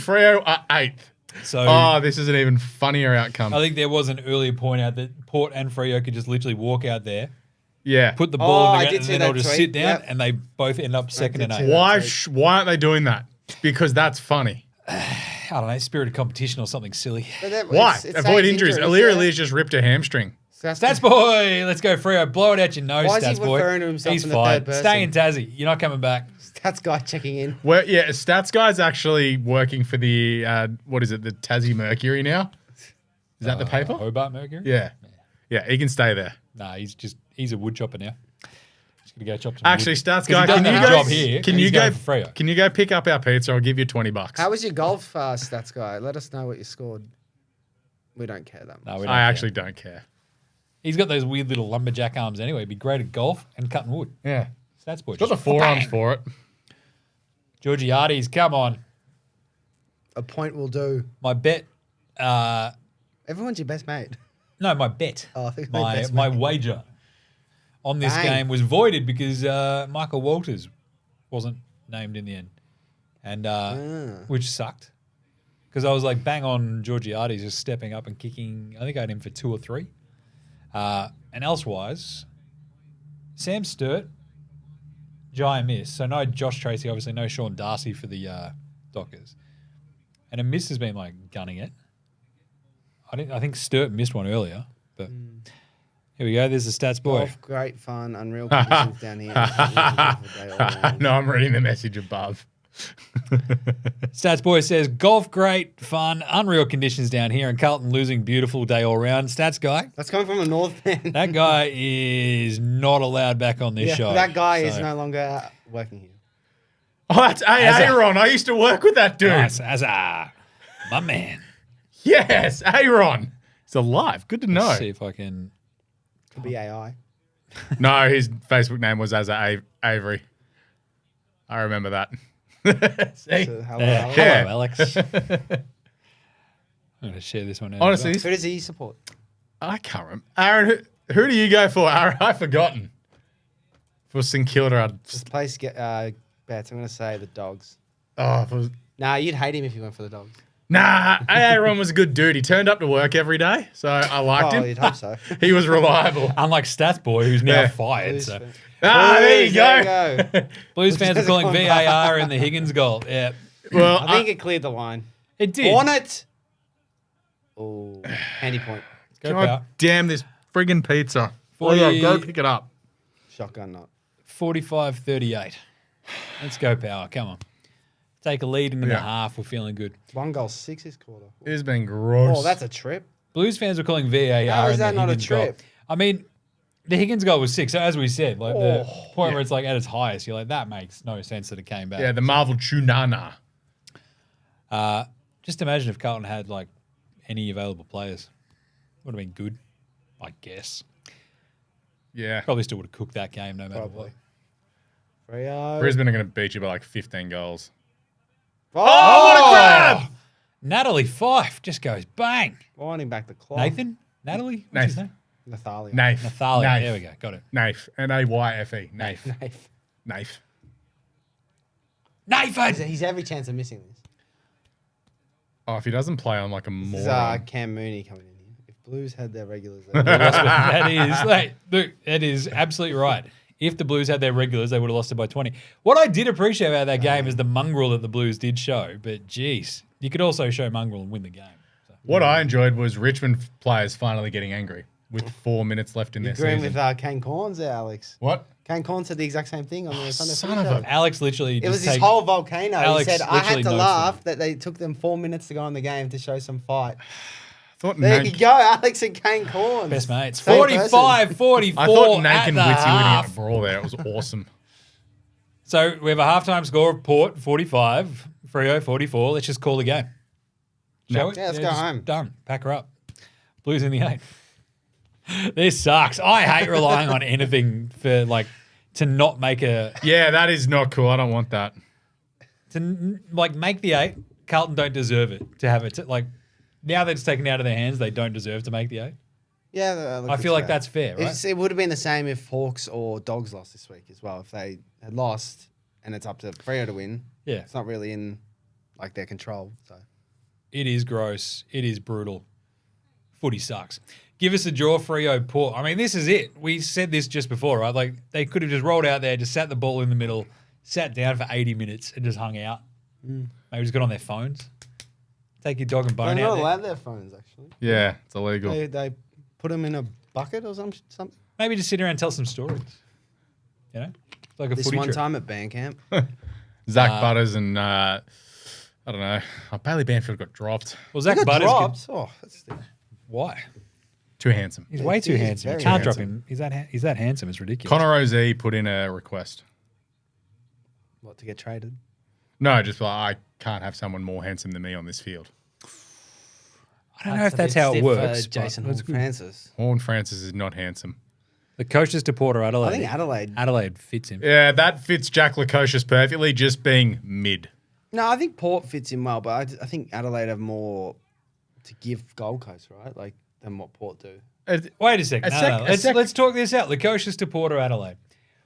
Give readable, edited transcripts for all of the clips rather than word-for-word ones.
Freo are 8th. So this is an even funnier outcome. I think there was an earlier point out that Port and Freo could just literally walk out there, Yeah. put the ball in I the did ground, see and then they'll that just tweet. sit down, Yep. and they both end up second and did see 8th. that. Why aren't they doing that? Because that's funny. I don't know, spirit of competition or something silly. Why? Avoid injuries. Alir Yeah. Alir's just ripped a hamstring. Stats boy, let's go Freo. Blow it out your nose, Why is he Stats boy. referring to himself He's in the fine. third person? Stay in Tassie. You're not coming back. Stats guy checking in. Well, yeah, Stats Guy's actually working for the, what is it, the Tassie Mercury now? Is that the paper? Hobart Mercury? Yeah. Yeah, he can stay there. Nah, he's a wood chopper now. Just gonna go chop some Actually, wood. Stats 'Cause he Guy, doesn't can you have a go? job here, Can and you he's go? going for Freo. Can you go pick up our pizza? I'll give you $20. How was your golf, Stats guy? Let us know what you scored. We don't care that much. No, we don't I care. actually don't care. He's got those weird little lumberjack arms anyway. He'd be great at golf and cutting wood. Yeah. Stats boy. Got the just forearms bang. for it. Georgiades, come on. A point will do. My bet. Everyone's your best mate. No, my bet. Oh, I think my my best my mate. wager on this Bang. game was voided because Michael Walters wasn't named in the end, and which sucked because I was like bang on Georgiades just stepping up and kicking. I think I had him for 2 or 3, and elsewise, Sam Sturt, giant miss. So no Josh Tracy, obviously no Sean Darcy for the Dockers, and a miss has been like gunning it. I think Sturt missed one earlier, but here we go. There's the stats boy. Golf, great fun, unreal conditions down here. No, I'm reading the message above. Stats boy says golf great fun, unreal conditions down here, and Carlton losing beautiful day all round. Stats guy, That's coming from a North man. that guy is not allowed back on this show. That guy is So, no longer working here. Oh, that's Aaron. I used to work with that dude. nice, my man. Yes, Aaron. He's alive. Good to know. Let's see if I can. Could be AI. No, his Facebook name was Avery. I remember that. See? So, hello, Yeah. Alex. Hello, Alex. I'm going to share this one out. Honestly, Who does he support? I can't remember. Aaron, who do you go for? Aaron, I've forgotten. For St Kilda, This place get bets. I'm going to say the Dogs. oh, Nah, you'd hate him if you went for the Dogs. nah. Aaron was a good dude. He turned up to work every day, so I liked Oh, him. you'd hope so. He was reliable. Unlike Stats boy, who's now Yeah. fired. Blues So. fan. There you There go. you go. Blues fans are Just calling gone VAR in the Higgins goal. Yeah, Well, I think it cleared the line. it did. Hornet. Oh, handy point. Go God Power. damn this friggin' pizza. 40 Oh, yeah, go pick it up. Shotgun nut. 45-38. Let's go, Power. Come on. Take a lead into the Yeah. half. We're feeling good. 1 goal 6 this quarter. It has been gross. Oh, that's a trip. Blues fans are calling VAR. How is in that the not a Higgins goal. trip? I mean, the Higgins goal was 6. So as we said, like the point yeah. where it's like at its highest, you're like, that makes no sense that it came back. Yeah, the Marvel Chunana. Just imagine if Carlton had like any available players. Would have been good, I guess. Yeah. Probably still would have cooked that game no matter Probably. what. Freo. Brisbane are going to beat you by like 15 goals. Oh, what a grab! Natalie Fife just goes bang. Winding back the clock. Nathan? Natalie? What's his Nathan. name? Nathalia. Nafe. Nathalia. Nafe. There we go. Got it. Nafe. N-A-Y-F-E. Nafe. Nafe. Nafe. Nathan! He's every chance of missing this. Oh, if he doesn't play, I'm like a This is moron. Cam Mooney coming in here. If Blues had their regulars, That is, like, look, that is absolutely right. If the Blues had their regulars, they would have lost it by 20. What I did appreciate about that game is the mongrel that the Blues did show. But, geez, you could also show mongrel and win the game. So. What I enjoyed was Richmond players finally getting angry with 4 minutes left in their agreeing season. with Kane Corns there, Alex. What? Kane Corns said the exact same thing on the Sunday son Footy of Show. a- Alex literally It was just his whole volcano. Alex He said, I had literally to notes laugh them. that they took them 4 minutes to go in the game to show some fight. I thought There Nank- you go, Alex and Kane Corns. Best mates. Same 45-44 I thought Nank at and the Witty were going to half. get a brawl there. It was awesome. So we have a halftime score of Port 45, Freo 44. Let's just call the game. Shall we? Yeah, let's go just home. Done. Pack her up. Blues in the 8. This sucks. I hate relying on anything for like to not make a Yeah, that is not cool. I don't want that. like make the 8. Carlton don't deserve it to have it. Like now that it's taken out of their hands, they don't deserve to make the 8. Yeah, look, I it's feel like fair. that's fair, right? It would have been the same if Hawks or Dogs lost this week as well. If they had lost and it's up to Freo to win, Yeah. it's not really in like they're controlled. So It is gross. It is brutal. Footy sucks. Give us a draw, Freo, Port. I mean, this is it. We said this just before, right? Like, they could have just rolled out there, just sat the ball in the middle, sat down for 80 minutes and just hung out. Maybe just got on their phones. Take your dog and bone they're out not there. allowed their phones actually. Yeah, it's illegal. They put them in a bucket or something. Maybe just sit around and tell some stories. You know? It's like a This footy one trip. time at band camp. Zach Butters and I don't know. Bailey Banfield got dropped. Well, They Zach got Butters. dropped. Oh, that's Why? Too handsome. He's way too He's handsome. You very can't drop handsome. him. He's that handsome. It's ridiculous. Connor Ozee put in a request. what to get traded. No, just like I can't have someone more handsome than me on this field. I don't know if that's how it works. but Jason that's good. Francis. Horn Francis is not handsome. The coaches to Port Adelaide. I think Adelaide. Adelaide fits him. Yeah, that fits Jack Lukosius perfectly, just being mid. No, I think Port fits in well, but I think Adelaide have more to give Gold Coast, right? Like than what Port do. Wait a second. Let's talk this out. Lukosius to Port Adelaide.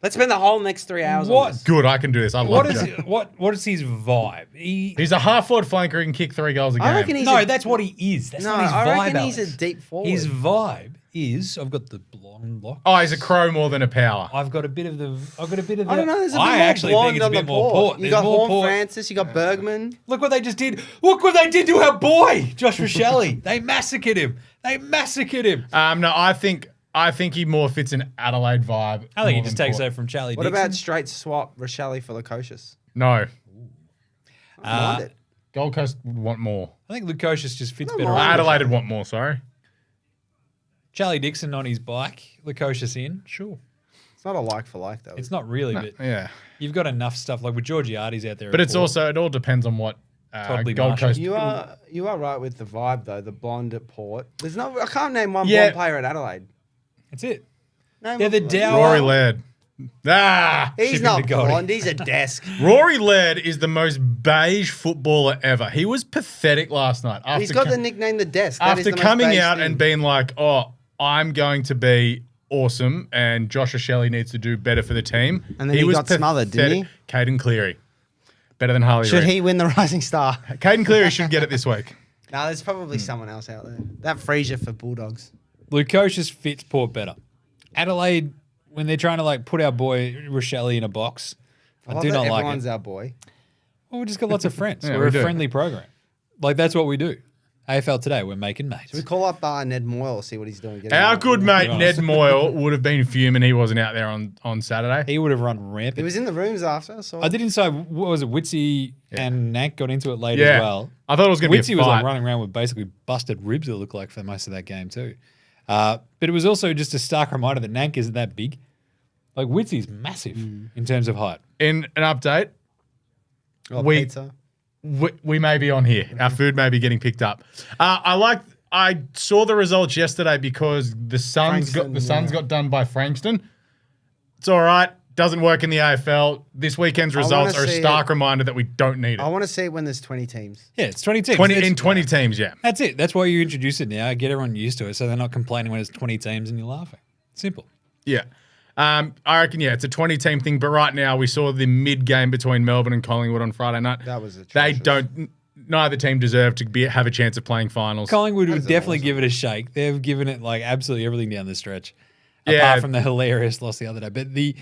Let's spend the whole next 3 hours on What? this. Good, I can do this. I love What is Jack. what is his vibe? He's a half-forward flanker. He can kick 3 goals a game. I reckon he's That's what he is. That's No, not his I vibe. reckon he's Alex. a deep forward. His vibe is I've got the blonde locks. Oh, he's a crow more than a power. I've got a bit of the. I've got a bit of the. I don't know. There's a bit I more actually blonde think it's a on bit the more Port. You There's got more Horn Port. Francis. You got Bergman. Look what they just did. Look what they did to our boy, Josh Rochelle. They massacred him. No, I think he more fits an Adelaide vibe. I think he more just than takes Port. over from Charlie What Dixon. about straight swap Rochelle for Lukosius? No, I don't mind it. Gold Coast would want more. I think Lukosius just fits No better. more. on Adelaide would want more. Sorry. Charlie Dixon on his bike, Lukosius in. Sure. It's not a like for like though. It's not really, but Yeah, you've got enough stuff. Like with Georgiades out there. but at it's Port. also it all depends on what Toddley Gold Marshall. Coast. You are right with the vibe though. The blonde at Port. There's no. I can't name one Yeah. blonde player at Adelaide. That's it. Name They're the one. Dow- Rory Laird. He's Shipping not to Goldie. blonde. He's a desk. Rory Laird is the most beige footballer ever. He was pathetic last night. After He's got co- the nickname the desk. That is after the most coming beige out thing. and being like, "Oh, I'm going to be awesome," and Josh O'Shelley needs to do better for the team. And then he got smothered, didn't he? Caden Cleary, better than Harley. Should Reid. he win the Rising Star? Caden Cleary should get it this week. No, there's probably someone else out there. That Fraser for Bulldogs. Lukosius fits Port better. Adelaide, when they're trying to like put our boy Rochelle in a box, I love do that not like everyone's it. our boy. Well, we just got lots of friends. Yeah, we're we a do. friendly program. Like that's what we do. AFL Today, we're making mates. Should we call up Ned Moyle, see what he's doing? Get him Our out? good mate be Ned honest. Moyle would have been fuming he wasn't out there on Saturday. He would have run He rampant. was in the rooms after. So I did inside. What was it? Witsy and Nank got into it later Yeah, as well. I thought it was going to be Witsy a was like fight. running around with basically busted ribs. It looked like for most of that game too. But it was also just a stark reminder that Nank isn't that big. Like Witsy's massive in terms of height. In an update, Oh, we- pizza. we may be on here. Our food may be getting picked up. I saw the results yesterday because the Suns Frankston, got done by Frankston. It's all right. Doesn't work in the AFL. This weekend's I results wanna are a see stark reminder that we don't need I it. want to see it when there's 20 teams. Yeah, it's 20 teams. 20 That's- in 20 teams, yeah. That's it. That's why you introduce it now. Get everyone used to it so they're not complaining when it's 20 teams and you're laughing. Simple. Yeah. I reckon, it's a 20-team thing, but right now we saw the mid-game between Melbourne and Collingwood on Friday night. That was They atrocious. neither team deserved to have a chance of playing finals. Collingwood would That's definitely awesome. give it a shake. They've given it like absolutely everything down the stretch. Yeah. Apart from the hilarious loss the other day.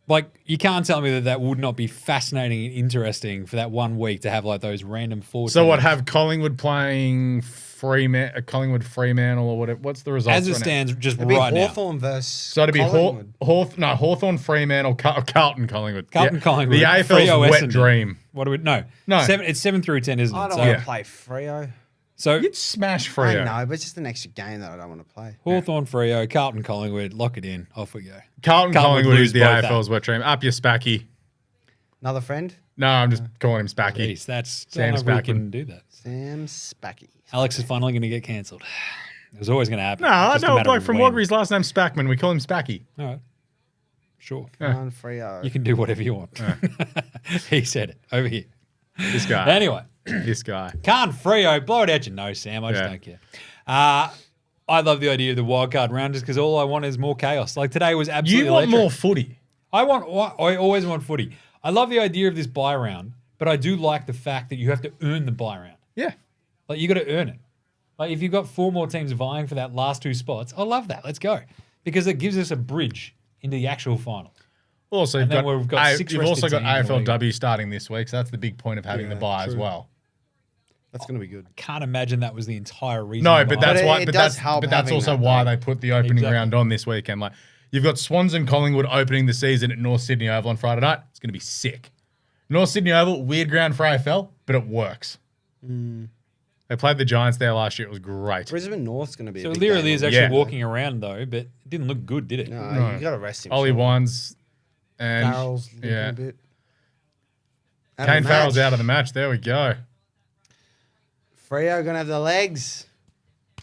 But you can't tell me that would not be fascinating and interesting for that 1 week to have like those random 4 So what, teams. have Collingwood playing Collingwood Fremantle or whatever? What's the result? As it stands just It'd be right now. Hawthorn versus So it'd be Collingwood. Hawthorn, Fremantle, Carlton, Collingwood. Carlton, Collingwood. The AFL's Freo, wet Essendon. dream. What do we? No. No. It's 7 through 10, isn't it? I don't So, want Yeah. to play Freo. so You'd smash I Freo. know, but it's just an extra game that I don't want to play. Hawthorn, Freo, Carlton, Collingwood, lock it in. Off we go. Carlton, Carlton would Collingwood lose is the both AFL's wet dream. Up your Spacky. Another friend? No, I'm just calling him Spacky. Jeez, that's Sam I don't know if we Spackman. can do that. Sam Spacky. Alex is finally going to get cancelled. It was always going to happen. No, I Just a know a matter bloke of from when. Waggery. His last name's Spackman. We call him Spacky. All right. Sure. On Freo. You can do whatever you want. He said it. Over here. This guy. Anyway, This guy. can't Freo. Blow it out your nose, Sam. I just Yeah. don't care. I love the idea of the wildcard round just because all I want is more chaos. Like today was absolutely You want electric. more footy. I always want footy. I love the idea of this bye round But I do like the fact that you have to earn the bye round. Yeah. Like, you got to earn it. Like, if you've got 4 more teams vying for that last 2 spots, I love that. Let's go. Because it gives us a bridge into the actual final. Also, And then we've got 6 you've rested also got teams in the league. AFLW starting this week, so that's the big point of having the bye as true. well. That's going to be good. Can't imagine that was the entire reason. No, but behind that's it. why. it But does that's help but that's having also that, why though. they put the opening Exactly. round on this weekend. Like, you've got Swans and Collingwood opening the season at North Sydney Oval on Friday night. It's going to be sick. North Sydney Oval, weird ground for AFL, but it works. They played the Giants there last year. It was great. Brisbane North's going to be So a big Leary game is on actually Yeah. walking around, though, but it didn't look good, did it? No, you got to rest him. Ollie surely. Wines and Farrell's limping a bit. Out of Kane the Farrell's match. out of the match. There we go. Freo going to have the legs.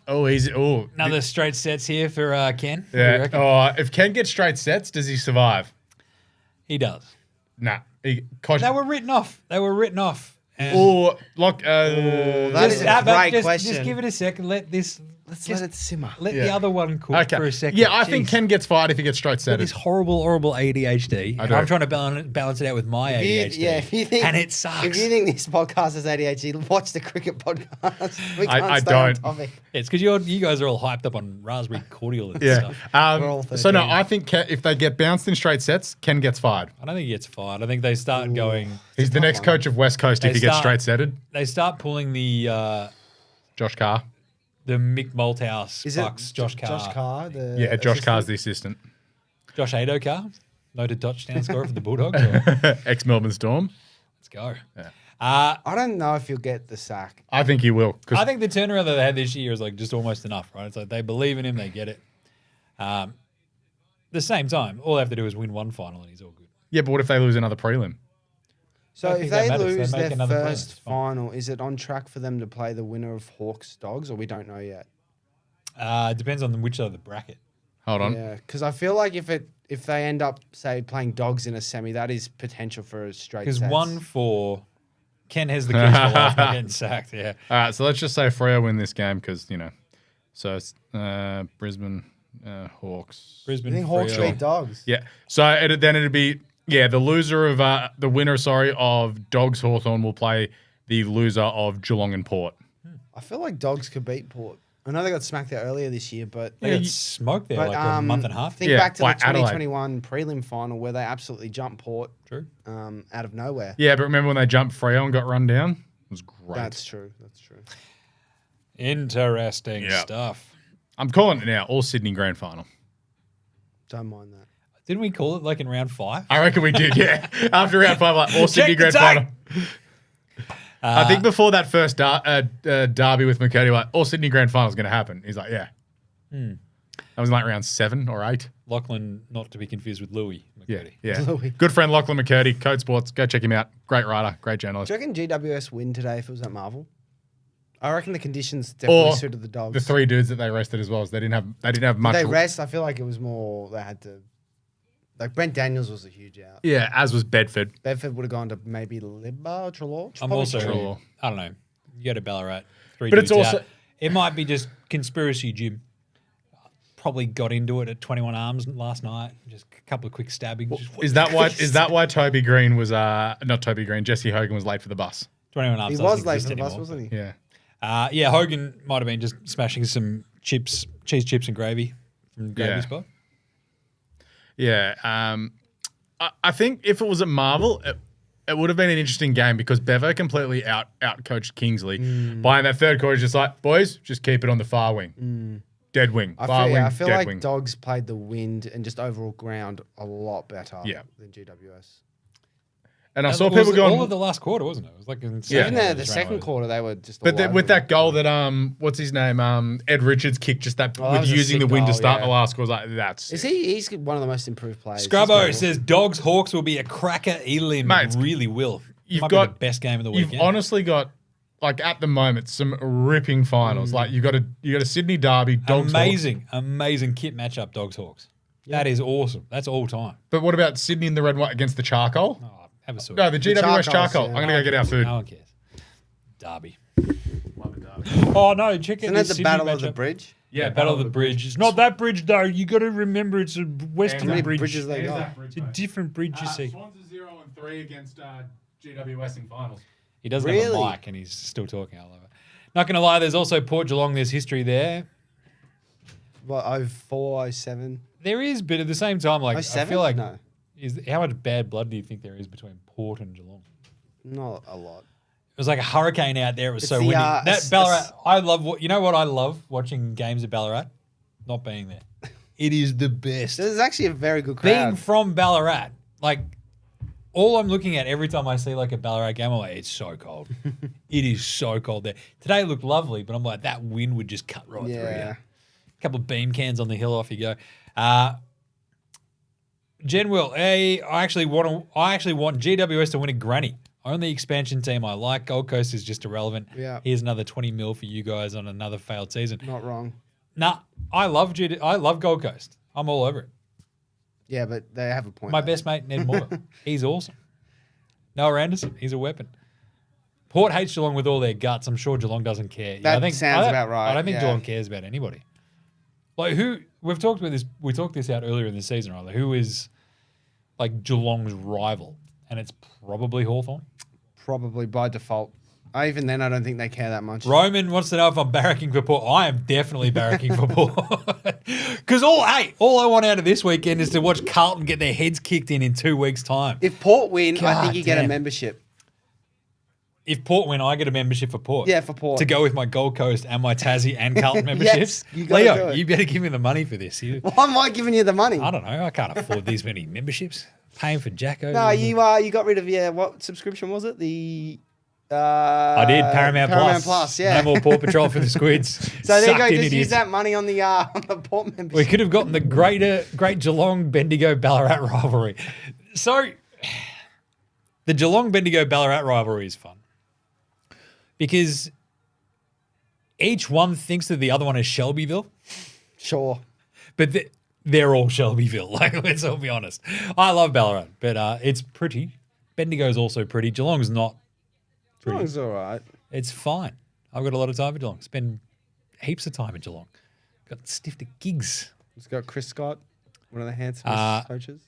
Oh, easy. Oh, Another straight sets here for Ken. What do you yeah. reckon? Oh, if Ken gets straight sets, does he survive? He does. Nah. They were written off. And Or like that is a but great question. Just give it a second. Let's let it simmer. Let Yeah. the other one cook okay. for a second. Yeah, I think Jeez. Ken gets fired if he gets straight Got this setted. horrible ADHD. And do. I'm trying to balance it out with my ADHD. If you think, and it sucks. If you think this podcast is ADHD, watch the cricket podcast. We can't I stay on don't. topic. It's because you guys are all hyped up on raspberry cordial and Yeah. stuff. We're all So no, 13. I think if they get bounced in straight sets, Ken gets fired. I don't think he gets fired. I think they start going. He's the next coach of West Coast if They he gets start- straight setted. They start pulling the Josh Carr. Mick Malthouse Is it fucks Josh Carr. Josh Carr? The Yeah, Josh assistant? Carr's the assistant. Josh Adokar, noted touchdown scorer for the Bulldogs. Let's Ex-Melbourne Storm. go. Yeah. I don't know if he'll get the sack. I think he will. 'Cause I think the turnaround that they had this year is like just almost enough, right? It's like they believe in him, they get it. The same time, all they have to do is win one final and he's all good. yeah, but what if they lose another prelim? So I if think that they matters. They lose make their another play, first it's fine. final, is it on track for them to play the winner of Hawks Dogs, or we don't know yet? It depends on which side of the bracket. Hold on. Yeah, because I feel like if they end up say playing Dogs in a semi, that is potential for a straight. Because sets. 1-4, Ken has the keys for life, not getting sacked. Yeah. All right, so let's just say Freo win this game because, so it's Brisbane Hawks. I Brisbane, think Hawks Freo. beat Dogs. Yeah. So then it'd be, the loser of, the winner, of Dogs Hawthorn will play the loser of Geelong and Port. I feel like Dogs could beat Port. I know they got smacked out earlier this year, but They got smoked there but like a month and a half. think Yeah, back to the by Adelaide. 2021 prelim final where they absolutely jumped Port True. out of nowhere. Yeah, but remember when they jumped Freo and got run down? It was great. That's true. That's true. Interesting Yeah. stuff. I'm calling it now, all Sydney grand final. Don't mind that. Didn't we call it like in round 5? I reckon we did, yeah. After round 5, like all Sydney Check the grand tape. final. I think before that first derby with McCurdy, like all Sydney grand final is going to happen. He's like, yeah. That was like round 7 or 8. Lachlan, not to be confused with Louis Yeah, McCurdy. yeah. Louis. Good friend Lachlan McCurdy, Code Sports. Go check him out. Great writer, great journalist. Do you reckon GWS win today if it was at Marvel? I reckon the conditions definitely Or suited the Dogs. the 3 dudes that they rested as well. So they didn't have much. Did they rest? I feel like it was more they had to. Like Brent Daniels was a huge out. Yeah, as was Bedford. Bedford would have gone to maybe Libba, Trelaw. I'm Probably also, Trelaw. I don't know. You go to Ballarat, 3 But it's dudes also- out. It might be just conspiracy, Jim. Probably got into it at 21 Arms last night. Just a couple of quick stabbings. Just, Is that why Toby Green was not Toby Green? Jesse Hogan was late for the bus. 21 Arms He doesn't was late exist for the bus, anymore. wasn't he? Yeah. Yeah, Hogan might have been just smashing some chips, cheese chips and gravy from Gravy Yeah. Spot. Yeah. I think if it was at Marvel, it would have been an interesting game because Bevo completely out coached Kingsley. By in that third quarter, just like, boys, just keep it on the far wing. Dead wing. I feel dead like wing. Dogs played the wind and just overall ground a lot better than GWS. And I That saw was people going. all of the last quarter, wasn't it? It was like insane. Yeah. Even how they the just ran second away. quarter, they were just. But all then over with that it. goal that what's his name? Ed Richards kicked just that that with was a using the sick wind to goal, start yeah. the last score. Was like that's Is he? He's one of the most improved players. Scrubbo He's says Dogs Hawks will be a cracker. Elim Mate, it's- really will. you've Might got- be the best game of the You've weekend. honestly got like at the moment some ripping finals. Like you got a Sydney Derby, Dogs Hawks. amazing kit matchup. Dogs Hawks. That is awesome. That's all time. But what about Sydney in the red and white against the charcoal? Oh, have a sword. No, the GWS Charcoals, charcoal. yeah. I'm gonna go get our food. No one cares. Derby. Oh no! Check Isn't out it this the Sydney Battle of the matchup. Bridge? Yeah, Battle of the Bridge. It's not that bridge though. You got to remember it's a western How many bridge. bridges they got? It's a different bridge. You see. Swans are 0-3 against GWS in finals. He doesn't have Really? a mic and he's still talking. I love it. Not going to lie, there's also Port Geelong. There's history there. What, 04, 07? There is, but at the same time, like, I 07? feel like, No. how much bad blood do you think there is between Port and Geelong? Not a lot. It was like a hurricane out there. It was It's so the, windy. a- That a- Ballarat, I love. You know what I love watching games at Ballarat? Not being there. It is the best. There's actually a very good Being crowd. from Ballarat, like all I'm looking at every time I see like a Ballarat game, I'm like, it's so cold. It is so cold there. Today it looked lovely, but I'm like, that wind would just cut right through you. Yeah. A couple of beam cans on the hill, off you go. Jen Will, I actually want GWS to win a granny. Only expansion team I like. Gold Coast is just irrelevant. Yeah. Here's another 20 mil for you guys on another failed season. Not wrong. Nah, I love Gold Coast. I'm all over it. Yeah, but they have a point. My there. best mate, Ned Moore. He's awesome. Noah Anderson, he's a weapon. Port hates Geelong with all their guts. I'm sure Geelong doesn't care. That I think, sounds about right, I don't think yeah. Geelong cares about anybody. Like we've talked about this. We talked this out earlier in the season, right? Like, who is like Geelong's rival? And it's probably Hawthorn. Probably by default. Even then, I don't think they care that much. Roman wants to know if I'm barracking for Port. I am definitely barracking for Port. Because all I want out of this weekend is to watch Carlton get their heads kicked in 2 weeks' time. If Port win, I God think you get a damn. membership. If Port win, I get a membership for Port. Yeah, for Port. To go with my Gold Coast and my Tassie and Carlton memberships. you gotta do Leo, it. you better give me the money for this. Why am I giving you the money? I don't know. I can't afford these many memberships. Paying for Jacko. No, you got rid of what subscription was it? The I did Paramount Plus. Yeah. No more Paw Patrol for the squids. So there you Sucked go. in, Just idiots. use that money on the Port membership. We could have gotten the great Geelong Bendigo Ballarat rivalry. So the Geelong Bendigo Ballarat rivalry is fun because each one thinks that the other one is Shelbyville, Sure. but they're all Shelbyville. Like, let's all be honest. I love Ballarat, but it's pretty. Bendigo's also pretty. Geelong's not pretty. Geelong's all right. It's fine. I've got a lot of time for Geelong. Spend heaps of time in Geelong. Got stiff to gigs. It's got Chris Scott, one of the handsomest coaches.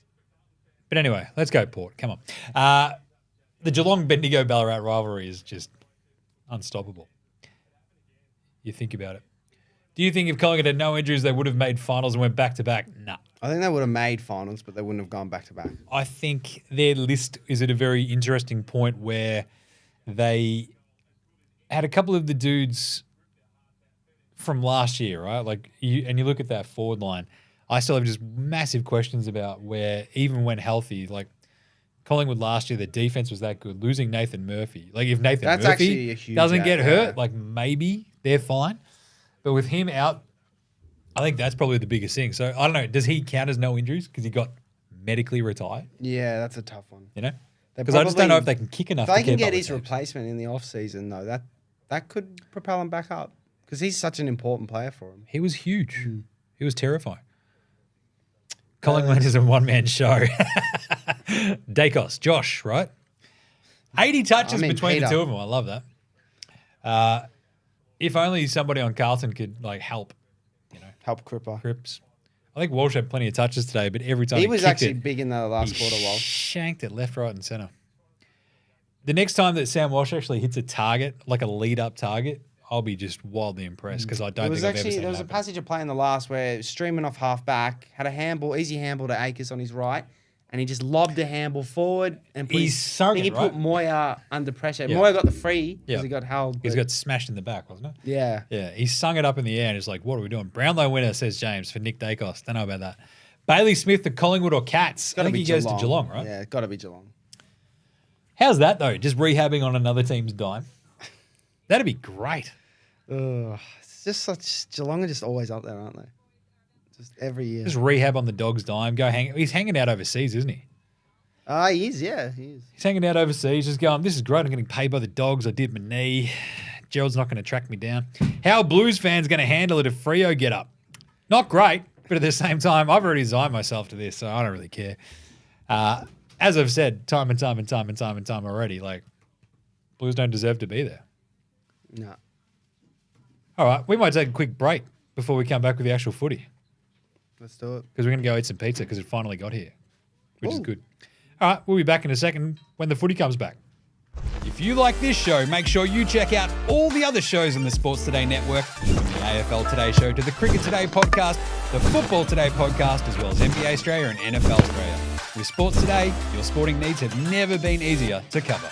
But anyway, let's go Port. Come on. The Geelong Bendigo Ballarat rivalry is just unstoppable. You think about it. Do you think if Collingwood had no injuries, they would have made finals and went back to back? Nah. I think they would have made finals, but they wouldn't have gone back to back. I think their list is at a very interesting point where they had a couple of the dudes from last year, right? Like, you look at that forward line. I still have just massive questions about where, even when healthy, like Collingwood last year, the defense was that good. Losing Nathan Murphy, like if Nathan That's actually Murphy a huge doesn't out, get yeah. hurt, like maybe they're fine. But with him out, I think that's probably the biggest thing. So I don't know. Does he count as no injuries because he got medically retired? Yeah, that's a tough one. You know, They because I just don't probably- know if they can kick enough. If they to can keep get up with his teams. replacement in the off season, though, that could propel him back up because he's such an important player for him. He was huge. He was terrifying. Collingwood is a one-man show. Dacos, Josh, right? 80 touches between Peter. the two of them. I love that. If only somebody on Carlton could like help, Help Cripper. Cripps. I think Walsh had plenty of touches today, but every time he was kicked actually it, big in the last he quarter, Walsh. shanked it left, right, and centre. The next time that Sam Walsh actually hits a target, like a lead-up target, I'll be just wildly impressed because I don't think I've ever seen there was that a happen. passage of play in the last where it was streaming off half back, had a handball, easy handball to Akers on his right, and he just lobbed a handball forward and put He's sung I think it, he right? put Moya under pressure. Yeah. Moya got the free because Yeah. he got held. He's but- got smashed in the back, wasn't it? yeah. Yeah, he sung it up in the air and it's like, what are we doing? Brownlow winner, says James, for Nick Dacos. Don't know about that. Bailey Smith to Collingwood or Cats? I Gotta think be he goes to Geelong, right? Yeah, got to be Geelong. How's that, though? Just rehabbing on another team's dime? That'd be great. Ugh, it's just such Geelong are just always up there, aren't they? Just every year. Just rehab on the dog's dime. Go hang. He's hanging out overseas, isn't he? He is, yeah, he is. He's hanging out overseas, just going, this is great. I'm getting paid by the dogs. I did my knee. Gerald's not going to track me down. How are Blues fans going to handle it if Freo get up? Not great, but at the same time, I've already resigned myself to this, so I don't really care. As I've said time and time already, like, Blues don't deserve to be there. No. All right, we might take a quick break before we come back with the actual footy Let's do it. because we're going to go eat some pizza because it finally got here, which is Ooh. good. All right, we'll be back in a second when the footy comes back. If you like this show, make sure you check out all the other shows on the Sports Today network, from the AFL Today show to the Cricket Today podcast, the Football Today podcast, as well as NBA Australia and NFL Australia. With Sports Today, your sporting needs have never been easier to cover.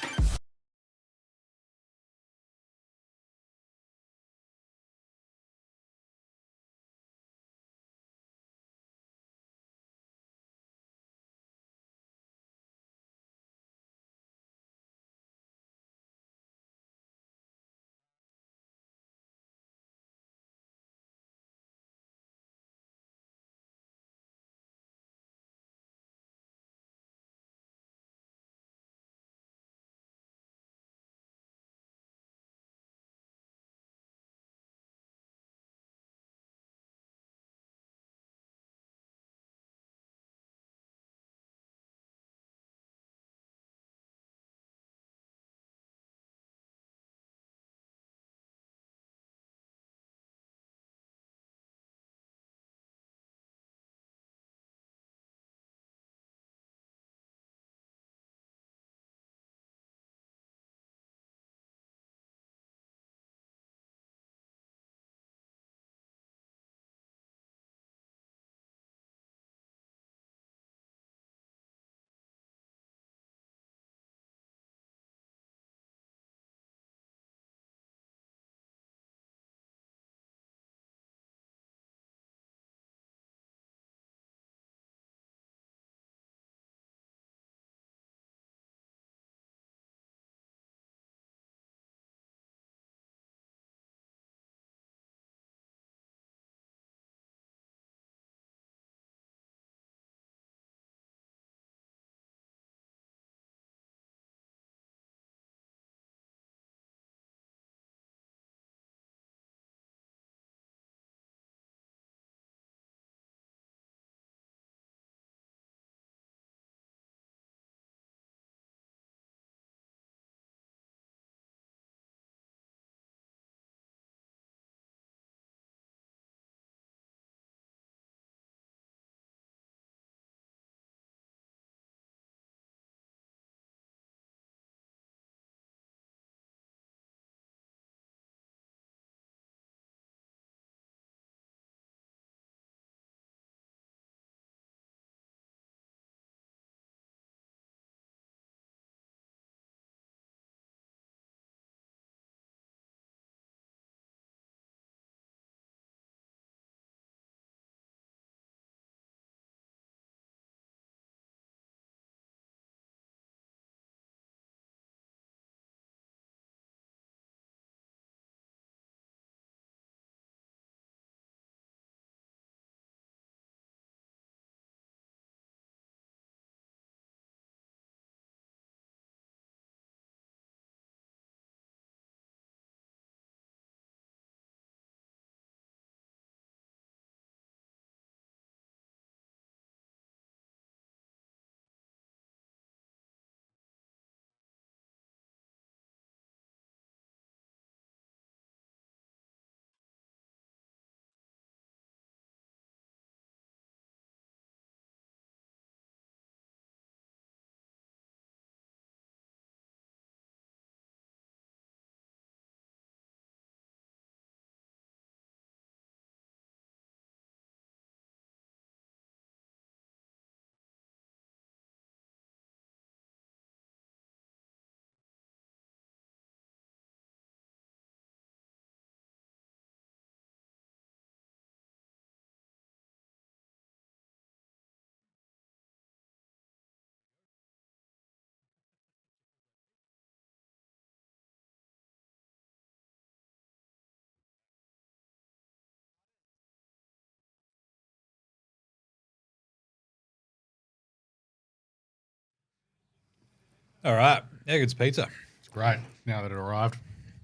All right. Eggers Pizza. It's great now that it arrived.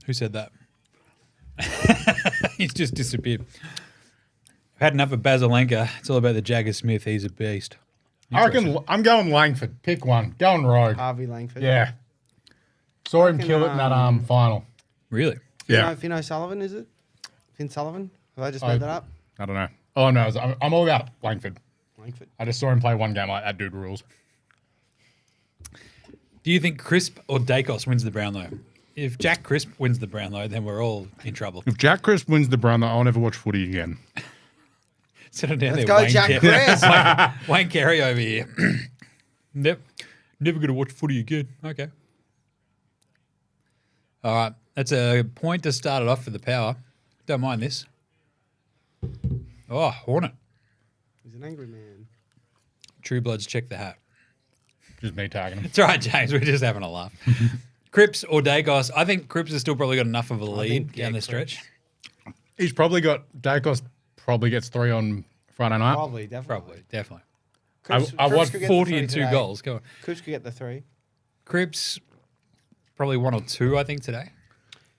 Who said that? He's just disappeared. I've had enough of Basilenka. It's all about the Jagger Smith. He's a beast. I reckon I'm going Langford. Pick one. Going rogue. Harvey Langford. Yeah. Saw him reckon, kill it in that final. Really? Yeah. Finno Sullivan, is it? Finn Sullivan? Have I just made that up? I don't know. All I know is I'm all about Langford. Langford. I just saw him play one game. Like, that dude rules. Do you think Crisp or Dacos wins the Brownlow? If Jack Crisp wins the Brownlow, then we're all in trouble. If Jack Crisp wins the Brownlow, I'll never watch footy again. Sit down Let's there, go, Jack Crisp. Wayne Carey over here. Never going to watch footy again. Okay. All right. That's a point to start it off for the Power. Don't mind this. Oh, Hornet. He's an angry man. True Bloods, check the hat. Just me tagging him. It's all right, James. We're just having a laugh. Cripps or Dacos? I think Cripps has still probably got enough of a lead down the stretch. He's probably got Dacos. Probably gets 3 on Friday night. Probably, definitely. Definitely. I watched 40 and 2 goals. Go on. Cripps could get the 3. Cripps, probably 1 or 2, I think, today.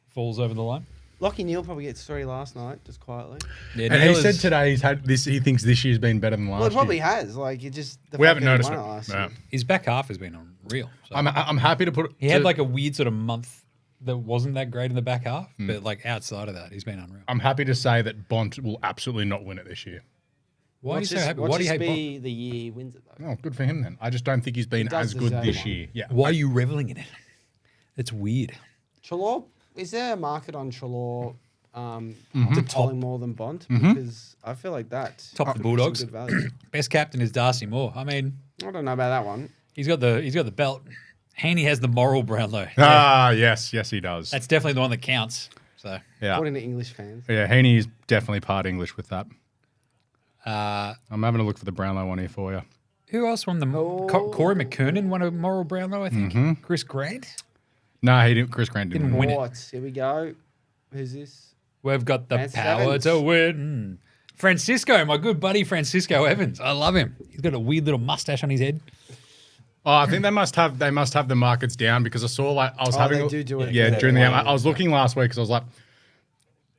Falls over the line. Lockie Neal probably gets 3 last night, just quietly. Yeah, And he said today he's had this. He thinks this year's been better than last Well, it probably year. has. Like, it just... We haven't noticed it. Last No. year. his back half has been unreal. So. I'm happy to put. He had like a weird sort of month that wasn't that great in the back half, but like outside of that, he's been unreal. I'm happy to say that Bont will absolutely not win it this year. Why are you so happy? Watch Why do you this hate Bond? be the year he wins it, though. Oh, good for him then. I just don't think he's been does as good deserve this one. year. Yeah. Why are you reveling in it? It's weird. Chalor, is there a market on Chalor To polling more than Bond? Because I feel like that Top the could be Bulldogs. some good value. Best captain is Darcy Moore. I mean, I don't know about that one. he's got the belt. Haney has the moral Brownlow. Ah, yes, he does. That's definitely the one that counts. So yeah, According to English fans. yeah. Haney is definitely part English with that. uh, I'm having a look for the Brownlow one here for you. who else won the Corey McKernan won a moral Brownlow, I think. Chris Grant No, he didn't. Chris Grant didn't Didn't win. win it. What? Here we go. Who's this? We've got the Francis power Evans. to win. Francisco, my good buddy Francisco Evans. I love him. He's got a weird little mustache on his head. Oh, I think they must have the markets down because I saw like I was having they do it. yeah Yeah, during the they game. I was looking last week because I was like,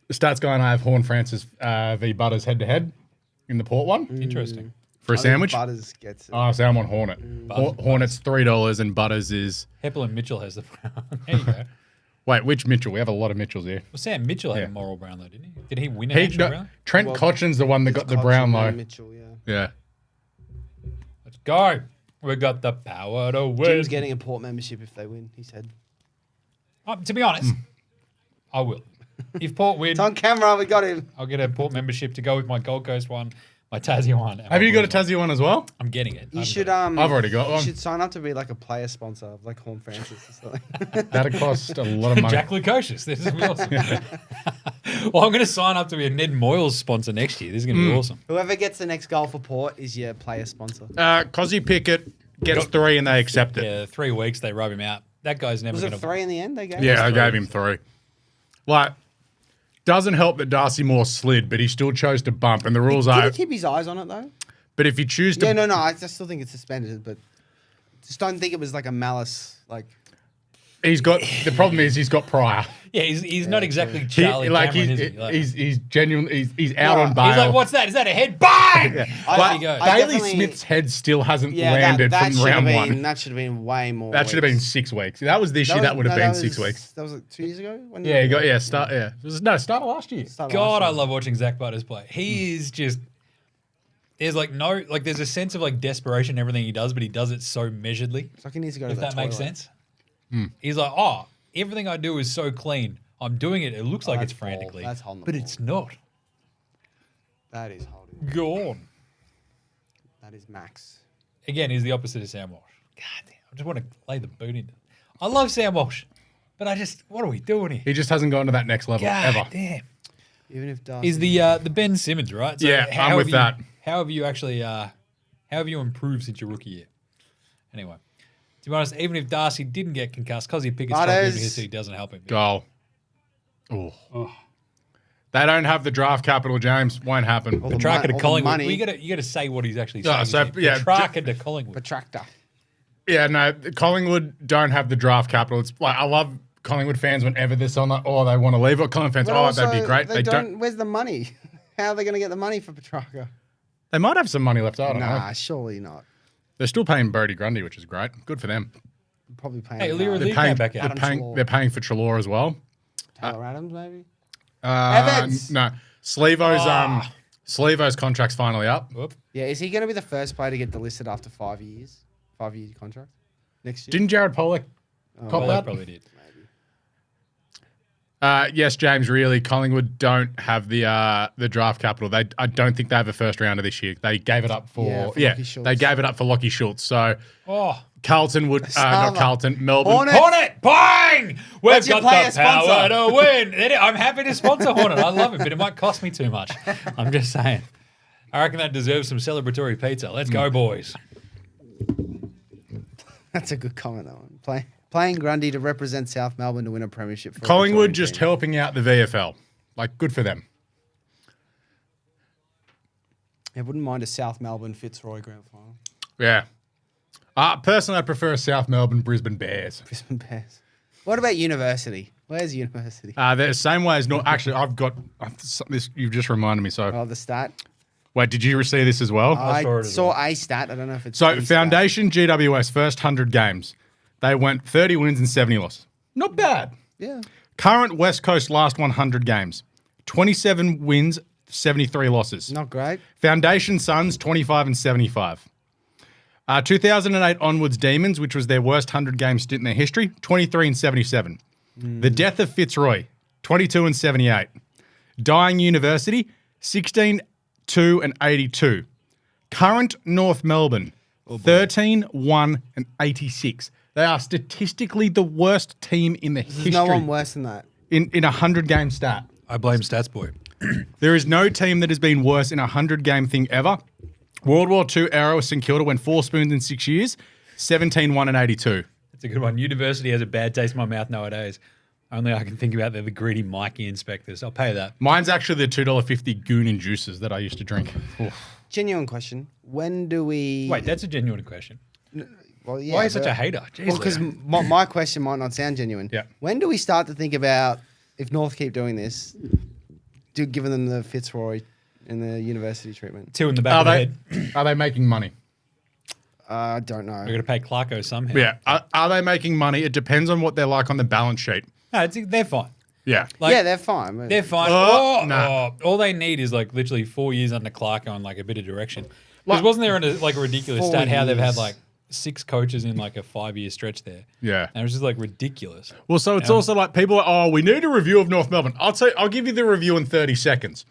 the stats guy and I have Horn Francis v Butters head to head in the Port one Interesting. for a I think sandwich. Butters gets it. Oh, so I'm on Hornet. Butters. Hornet's $3 and Butters is Heppel and Mitchell has the brown. There you go. wait, which Mitchell? We have a lot of Mitchells here. Well, Sam Mitchell had Yeah. a moral Brownlow, didn't he? Did he win an actual Brownlow? Trent Well, Cotchin's the one that got the Cotchin Brownlow. and Mitchell, yeah. Yeah. Let's go. We got the power to win. Jim's getting a Port membership if they win, he said. To be honest, I will. If Port win, It's on camera, we got him. I'll get a Port membership to go with my Gold Coast one, my Tassie one. and Have my you got a Blues one. Tassie one as well? I'm getting it. You I'm should getting I've already got you one. should sign up to be like a player sponsor, like Horn Francis or something. That'd cost a lot of it. money. Jack Lukosius. This is awesome. Well, I'm going to sign up to be a Ned Moyles sponsor next year. This is going to be awesome. Whoever gets the next goal for Port is your player sponsor. Cozzy Pickett gets 3 and they accept it. Yeah, 3 weeks they rub him out. That guy's never Was going it to. 3 in the end they gave? Yeah, I three. gave him 3. Like, doesn't help that Darcy Moore slid, but he still chose to bump. And the rules Did are, he keep his eyes on it though? but if you choose to, Yeah, no. I still think it's suspended, but just don't think it was like a malice. Like he's got the problem is he's got prior. Yeah, he's not exactly He, Charlie like Cameron, he's, is he? Like, he's genuinely he's out No, on bail. he's like, what's that? Is that a head? Bang! I- Off he goes. I Bailey definitely- Smith's head still hasn't yeah, landed that from should have round been one. that should have been way more. That should have been weeks. 6 weeks. That was this year. That would have been 6 weeks. That was like 2 years ago. When Yeah, he got start. Yeah, it was, no, start of last year. started God, I last year. love watching Zach Butters play. He is just. There's like no, like there's a sense of like desperation in everything he does, but he does it so measuredly. It's like he needs to go to If the that makes toilet. sense. He's like, oh, everything I do is so clean. I'm doing it. It looks like it's that's ball. frantically, That's holding the but ball. it's not. That is holding. Go on. That is Max. Again, he's the opposite of Sam Walsh. God damn, I just want to lay the boot in. I love Sam Walsh, but I just, what are we doing here? He just hasn't gone to that next level God ever. damn. Even if Darcy Is the Ben Simmons, right? Yeah, how I'm have with you- that. How have you actually how have you improved since your rookie year? Anyway, to be honest, even if Darcy didn't get concussed, because he Pickett's top Butters. here, so he doesn't help him. Goal. Oh. They don't have the draft capital, James. Won't happen. All the Petrarca to all the Collingwood. money. Well, you got to say what he's actually Yeah, saying. so, yeah, Petrarca to Collingwood. Protractor. Yeah, no, Collingwood don't have the draft capital. It's like I love Collingwood fans whenever they're on like, oh, they want to leave it. Collingwood fans, But oh, also, that'd be great. They don't. Where's the money? How are they going to get the money for Petrarca? They might have some money left. I don't Nah, know. surely not. They're still paying Brody Grundy, which is great. Good for them. Probably paying. Hey, Leary Taylor Lee came back out. Adam Paying for Treloar as well. Adams, maybe. Evans. No, Slevo's contract's finally up. Whoop. Yeah, is he going to be the first player to get delisted after 5 years? 5-year contract. next year. Didn't Jared Pollock cop Well, that? probably did. Yes, James. Really, Collingwood don't have the draft capital. I don't think they have a first rounder this year. They gave it up for Lachie Schultz. they gave it up for Lachie Schultz. So Oh, Carlton would not Carlton, Melbourne. Hornets. Hornet, bang! We've That's your got player the power sponsor. to win. I'm happy to sponsor Hornet. I love it, but it might cost me too much. I'm just saying. I reckon that deserves some celebratory pizza. Let's go, boys. That's a good comment, that one. Playing Grundy to represent South Melbourne to win a premiership. For a Collingwood Victorian just team. helping out the VFL. Like, good for them. I wouldn't mind a South Melbourne Fitzroy grand final. Yeah. Personally, I prefer a South Melbourne Brisbane Bears. Brisbane Bears. What about University? Where's University? They're the same way as North. Actually, I've got this. You've just reminded me. So, Oh, the stat. wait, did you see this as well? I saw it as saw well. a stat. I don't know if it's So, the stat. Foundation GWS first 100 games, they went 30 wins and 70 losses. Not bad. Yeah. Current West Coast last 100 games, 27 wins, 73 losses. Not great. Foundation Suns 25 and 75. 2008 onwards Demons, which was their worst 100 game stint in their history, 23 and 77. The death of Fitzroy, 22 and 78. Dying University, 16, 2 and 82. Current North Melbourne, 13, 1 and 86. They are statistically the worst team in the There's history no one worse than that. in a 100 game stat. I blame Stats Boy. There is no team that has been worse in a 100 game thing ever. World War II era with St Kilda went 4 spoons in 6 years, 17, 1 and 82. That's a good one. University has a bad taste in my mouth nowadays. Only I can think about they're the greedy Mikey inspectors. I'll pay that. Mine's actually the $2.50 goon in juices that I used to drink. Oof. Genuine question. When do we... Wait, that's a genuine question. Well, yeah, Why are you such but- a hater? Jeez, Well, because Leo. my question might not sound genuine. Yeah. When do we start to think about, if North keep doing this, giving them the Fitzroy and the University treatment? 2 in the back Are of the they, head. are they making money? I don't know. We're going to pay Clarko somehow. Yeah. Are they making money? It depends on what they're like on the balance sheet. No, they're fine. Yeah. Like, yeah, they're fine. but- They're fine. Nah. All they need is like literally 4 years under Clarko on like a bit of direction. Because Like- wasn't there a ridiculous 4 stat how they've had years. like 6 coaches in like a 5-year stretch there? Yeah. And it was just like ridiculous. Well, so it's also like people are, we need a review of North Melbourne. I'll give you the review in 30 seconds.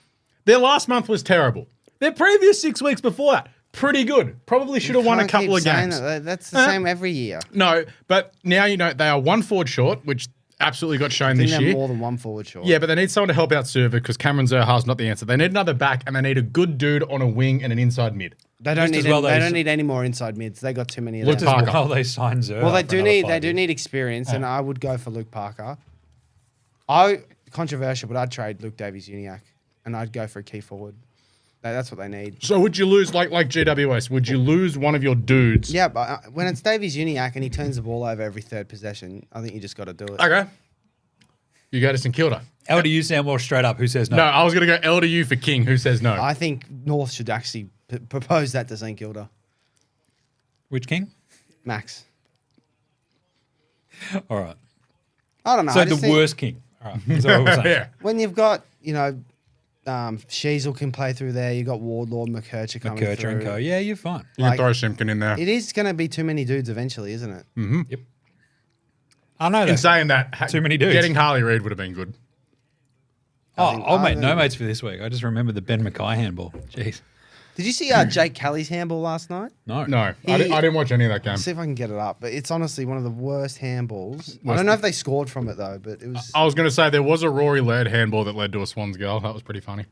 Their last month was terrible. Their previous 6 weeks before that, pretty good. Probably should have won a Can't couple keep of saying games. that. That's the same every year. No, but now you know they are 1 forward short, which absolutely got shown I think this they're year. more than 1 forward short. Yeah, but they need someone to help out Server because Cameron Zerha's not the answer. They need another back and they need a good dude on a wing and an inside mid. They don't Just as need. well They they don't s- need any more inside mids. They got too many of Luke them. Just Parker. while they sign Zerha. Well, they for do another need. 5 They do years. need experience, and I would go for Luke Parker. Controversial, but I'd trade Luke Davies-Uniacke, and I'd go for a key forward. That's what they need. So would you lose like GWS? Would you lose one of your dudes? Yeah, but when it's Davies-Uniacke and he turns the ball over every third possession, I think you just got to do it. Okay. You go to St Kilda. LDU sound more straight up. Who says no? No, I was going to go LDU for King. Who says no? I think North should actually propose that to St Kilda. Which king? Max. All right. I don't know. So I just the think worst king. All right. That's what we're saying. yeah. when you've got, Sheasel can play through there. You've got Wardlaw, McKercher coming McKercher through. and co. Yeah, you're fine. You can Like- throw Simpkin in there. It is going to be too many dudes eventually, isn't it? Yep. I know In that. saying that, Too many dudes. Getting Harley Reid would have been good. I'll make no think- mates for this week. I just remember the Ben Mackay handball. Jeez. Did you see Jake Kelly's handball last night? No. No, He- I didn't watch any of that game. See if I can get it up. But it's honestly one of the worst handballs. I don't know if they scored from it though, but it was. I was going to say there was a Rory Laird handball that led to a Swans goal. That was pretty funny.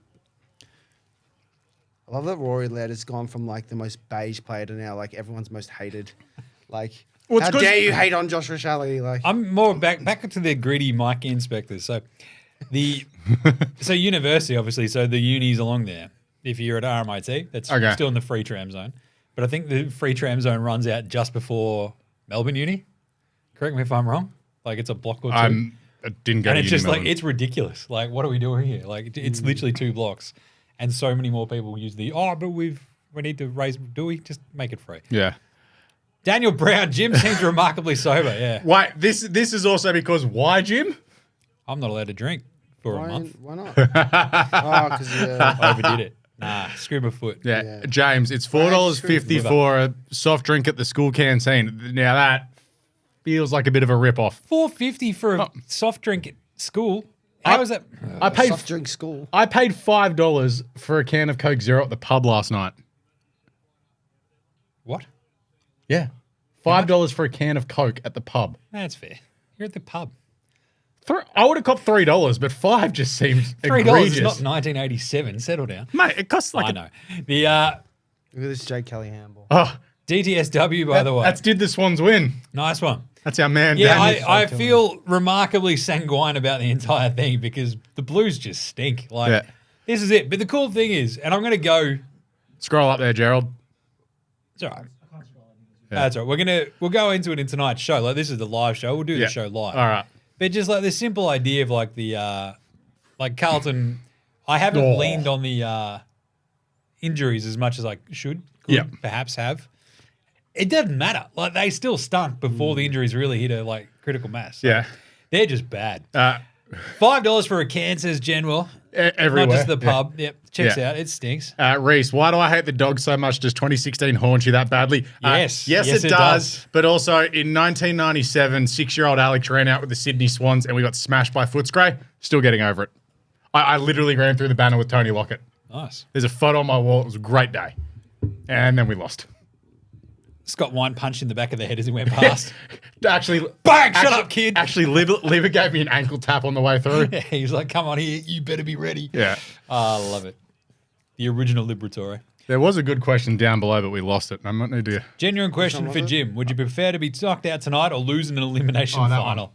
I love that Rory Laird has gone from like the most beige player to now like everyone's most hated. Like, Well, it's how 'cause- dare you hate on Josh Rashali? Like, I'm more back to the greedy Mike inspectors. So so university obviously. So the uni's along there. If you're at RMIT, that's Okay. still in the free tram zone. But I think the free tram zone runs out just before Melbourne Uni. Correct me if I'm wrong. Like it's a block or two. I didn't go And to it's just like, Melbourne. it's ridiculous. Like, what are we doing here? Like, it's literally 2 blocks. And so many more people use but we need to raise, do we? Just make it free. Yeah. Daniel Brown, Jim seems remarkably sober. Yeah. Wait, this is also because why, Jim? I'm not allowed to drink for a month. why not? Oh, because I overdid it. Nah, screw my foot. Yeah, James, it's $4.50 Liver. for a soft drink at the school canteen. Now that feels like a bit of a rip-off. $4.50 for a soft drink at school. How is that? I paid Soft drink school. I paid $5 for a can of Coke Zero at the pub last night. What? Yeah. $5 for a can of Coke at the pub. That's fair. You're at the pub. I would have copped $3, but $5 just seems $3 egregious. is not 1987. Settle down. Mate, it costs like I know. The Look at this Jake Kelly handball. DTSW, by the way. That's did the Swans win. Nice one. That's our man. Yeah, Daniel. I feel remarkably sanguine about the entire thing because the Blues just stink. Like, this is it. But the cool thing is, and I'm going to go. Scroll up there, Gerald. It's all right. That's all right. We'll go into it in tonight's show. Like, this is the live show. We'll do the show live. All right. But just like the simple idea of like the like Carlton, I haven't leaned on the injuries as much as I could perhaps have. It doesn't matter. Like they still stunk before the injuries really hit a like critical mass. Yeah. They're just bad. $5 for a can, says Genwell. Everywhere. Not just the pub. Yep. Checks out. It stinks. Reese, why do I hate the Dogs so much? Does 2016 haunt you that badly? Yes. Yes, it does. But also in 1997, 6-year-old Alex ran out with the Sydney Swans and we got smashed by Footscray. Still getting over it. I literally ran through the banner with Tony Lockett. Nice. There's a photo on my wall. It was a great day. And then we lost. Scott Wine punched in the back of the head as he went past. Actually, bang! Shut up, kid. Actually, Liver gave me an ankle tap on the way through. Yeah, he was like, "Come on here, you better be ready." Yeah, I love it. The original Liberatore. There was a good question down below, but we lost it. I might need to. Genuine question for Jim: would you prefer to be knocked out tonight or lose in an elimination final?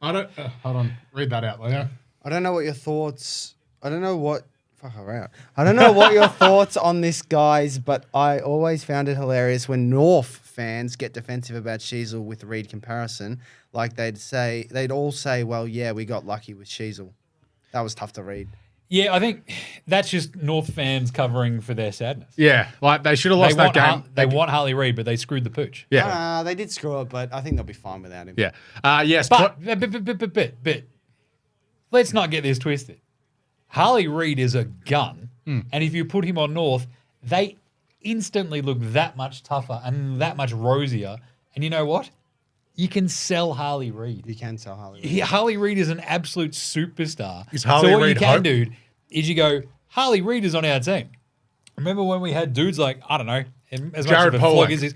I don't. Hold on, read that out, Leo. I don't know what your thoughts. I don't know what. Fuck around. I don't know what your thoughts on this, guys, but I always found it hilarious when North fans get defensive about Sheasel with Reed comparison. Like they'd all say, "Well, yeah, we got lucky with Sheasel." That was tough to read. Yeah, I think that's just North fans covering for their sadness. Yeah, like they should have lost that game. They want Harley Reid, but they screwed the pooch. Yeah, they did screw it, but I think they'll be fine without him. Yeah. Yes, but let's not get this twisted. Harley Reid is a gun, and if you put him on North, they instantly look that much tougher and that much rosier. And you know what? You can sell Harley Reid. You can sell Harley Reid. Harley Reid is an absolute superstar. Is Harley so what Reid you can hope? do is you go, Harley Reid is on our team. Remember when we had dudes like, I don't know, as Jared much of a Pollock. flog as this,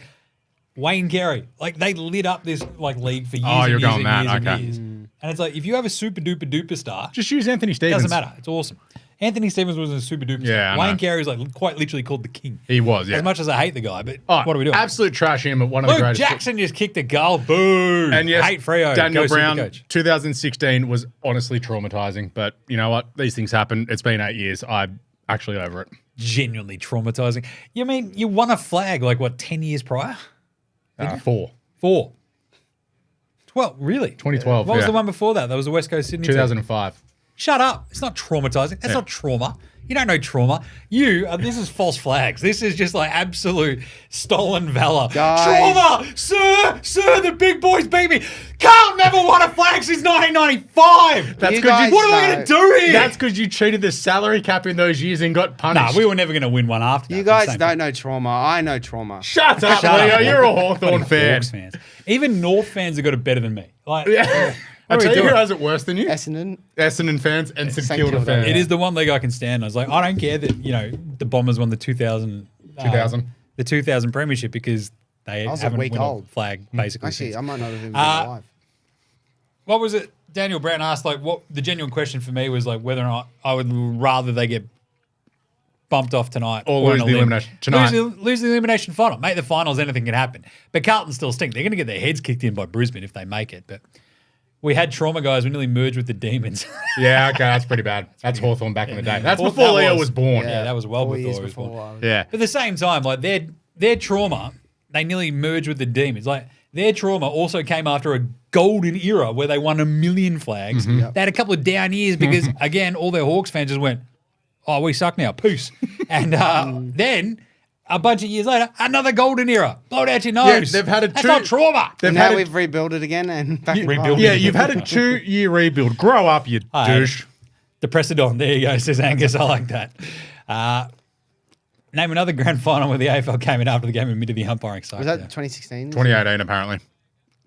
Wayne Carey. Like they lit up this like league for years Oh, and you're years going and that, years and okay. years. And it's like, if you have a super duper duper star, just use Anthony it Stevens. doesn't matter. It's awesome. Anthony Stevens was a super duper Yeah, star. I know. Wayne Carey is like quite literally called the king. He was, yeah. As much as I hate the guy, but Oh, what are we doing? Absolute trash him, but one of the Luke greatest. Jackson just kicked a goal. Boo. And yes, hate Freo. Daniel Go Brown, Supercoach. 2016 was honestly traumatizing. But you know what? These things happen. It's been 8 years. I'm actually over it. Genuinely traumatizing. You mean you won a flag like what, 10 years prior? 4. 4. 12, really? 2012, What was yeah. the one before that? That was the West Coast Sydney team. 2005. Shut up. It's not traumatizing. That's not trauma. You don't know trauma. This is false flags. This is just like absolute stolen valor. Guys. Trauma! Sir, the big boys beat me. Carl never won a flag since 1995. That's You because guys you. What am I going to do here? That's because you cheated the salary cap in those years and got punished. Nah, we were never going to win one after that. You guys Same don't know trauma. I know trauma. Shut up, Shut Leo. up. You're a Hawthorn Bloody fan. Hawks fans. Even North fans have got it better than me. Like, Yeah. I What are tell we you who doing? has it worse than you? Essendon. Essendon fans and St St Kilda Kilda, fans. It is the one league I can stand. I was like, I don't care that, the Bombers won the 2000. 2000. The 2000 premiership because they I was a haven't week won old. a flag basically. Actually, since. I might not have even been alive. What was it? Daniel Brown asked, like, what the genuine question for me was like whether or not I would rather they get bumped off tonight Or lose in a the limb. elimination tonight. Lose the elimination final. Make the finals, anything can happen. But Carlton still stink. They're going to get their heads kicked in by Brisbane if they make it. But we had trauma guys. We nearly merged with the Demons. Yeah, okay, that's pretty bad. That's Hawthorn back in the day. That's Well, before that Leo was- was born. Yeah, that was well 4 before years he was born. before. Yeah. But at the same time, like their trauma, they nearly merged with the Demons. Like their trauma also came after a golden era where they won 1 million flags. Mm-hmm. They had a couple of down years because again, all their Hawks fans just went, "Oh, we suck now, peace." And then a bunch of years later, another golden era. Blow it out your nose. they've had a That's two- not trauma. They've Now had a- we've rebuilt it again and back in rebuilt line. yeah, you've had a 2-year rebuild. Grow up, you Aye. douche. The Precedon. There you go, says Angus. I like that. Name another grand final where the AFL came in after the game and admitted the umpiring side. Was that 2016? 2018, apparently.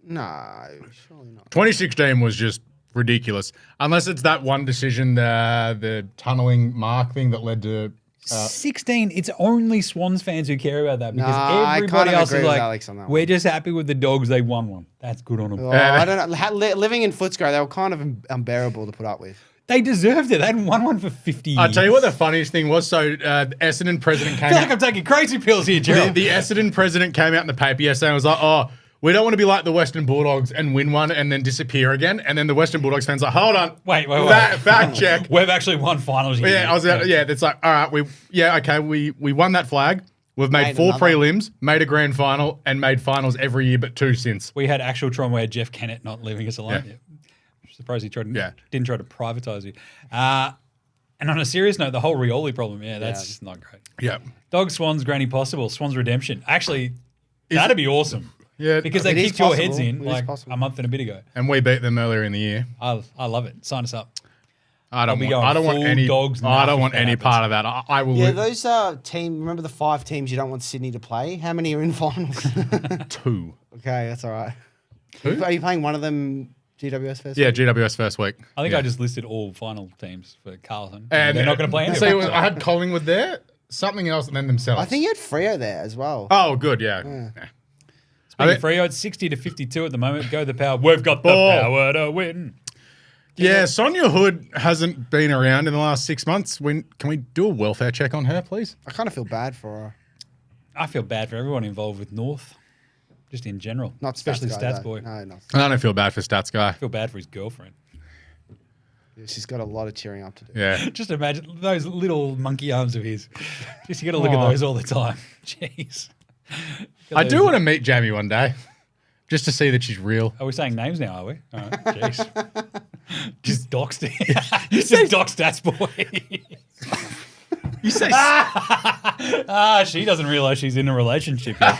No, surely not. 2016 was just ridiculous. Unless it's that one decision, the tunnelling mark thing that led to 16. It's only Swans fans who care about that because Nah, I everybody kind of else agree is with like, Alex on that we're one. just happy with the Dogs. They won one. That's good on them. Oh, I don't know. Living in Footscray, they were kind of unbearable to put up with. They deserved it. They hadn't won one for 50 years. I'll tell you what the funniest thing was. So Essendon president I came feel out. like I'm taking crazy pills here, the, Gerald. the Essendon president came out in the paper yesterday and was like, oh, we don't want to be like the Western Bulldogs and win one and then disappear again. And then the Western Bulldogs fans like, hold on. Wait. Fact check. We've actually won finals. Yeah, it's like, all right, we won that flag. We've made 4 another. prelims, made a grand final, and made finals every year but 2 since. We had actual trauma where Jeff Kennett not leaving us alone. Yeah. I'm surprised he Yeah. didn't try to privatise you. And on a serious note, the whole Rioli problem, that's not great. Yeah. Dog Swans, Granny Possible, Swans Redemption. Actually, that'd be awesome. Yeah. Because they It is kicked your possible. heads in It is like possible. a month and a bit ago. And we beat them earlier in the year. I love it. Sign us up. I don't be want. going I don't want full any. dogs I nuts don't if want that any happens. part of that. I will. Yeah, those remember the 5 teams you don't want Sydney to play? How many are in finals? 2. Okay, that's all right. Who? Are you playing one of them GWS first? Yeah, GWS first week. I think Yeah. I just listed all final teams for Carlton. And they're not going to play any So of it them. was, I had Collingwood there, something else, and then themselves. I think you had Freo there as well. Oh, good. Yeah. Yeah. Speaking I of Freo, it's 60 to 52 at the moment. Go the power. We've got the Oh. power to win. Yeah, Sonia Hood hasn't been around in the last 6 months. Can we do a welfare check on her, please? I kind of feel bad for her. I feel bad for everyone involved with North, just in general. Not especially Stats, Stats though. Boy. No, not. I don't feel bad for Stats Guy. I feel bad for his girlfriend. She's got a lot of cheering up to do. Yeah. Just imagine those little monkey arms of his. Just you got to look at Aw. those all the time. Jeez. I do want to meet Jamie one day, just to see that she's real. Are we saying names now? Are we? All right. Jeez. Just doxed it. You just doxed Stats Boy. You say She doesn't realize she's in a relationship yet.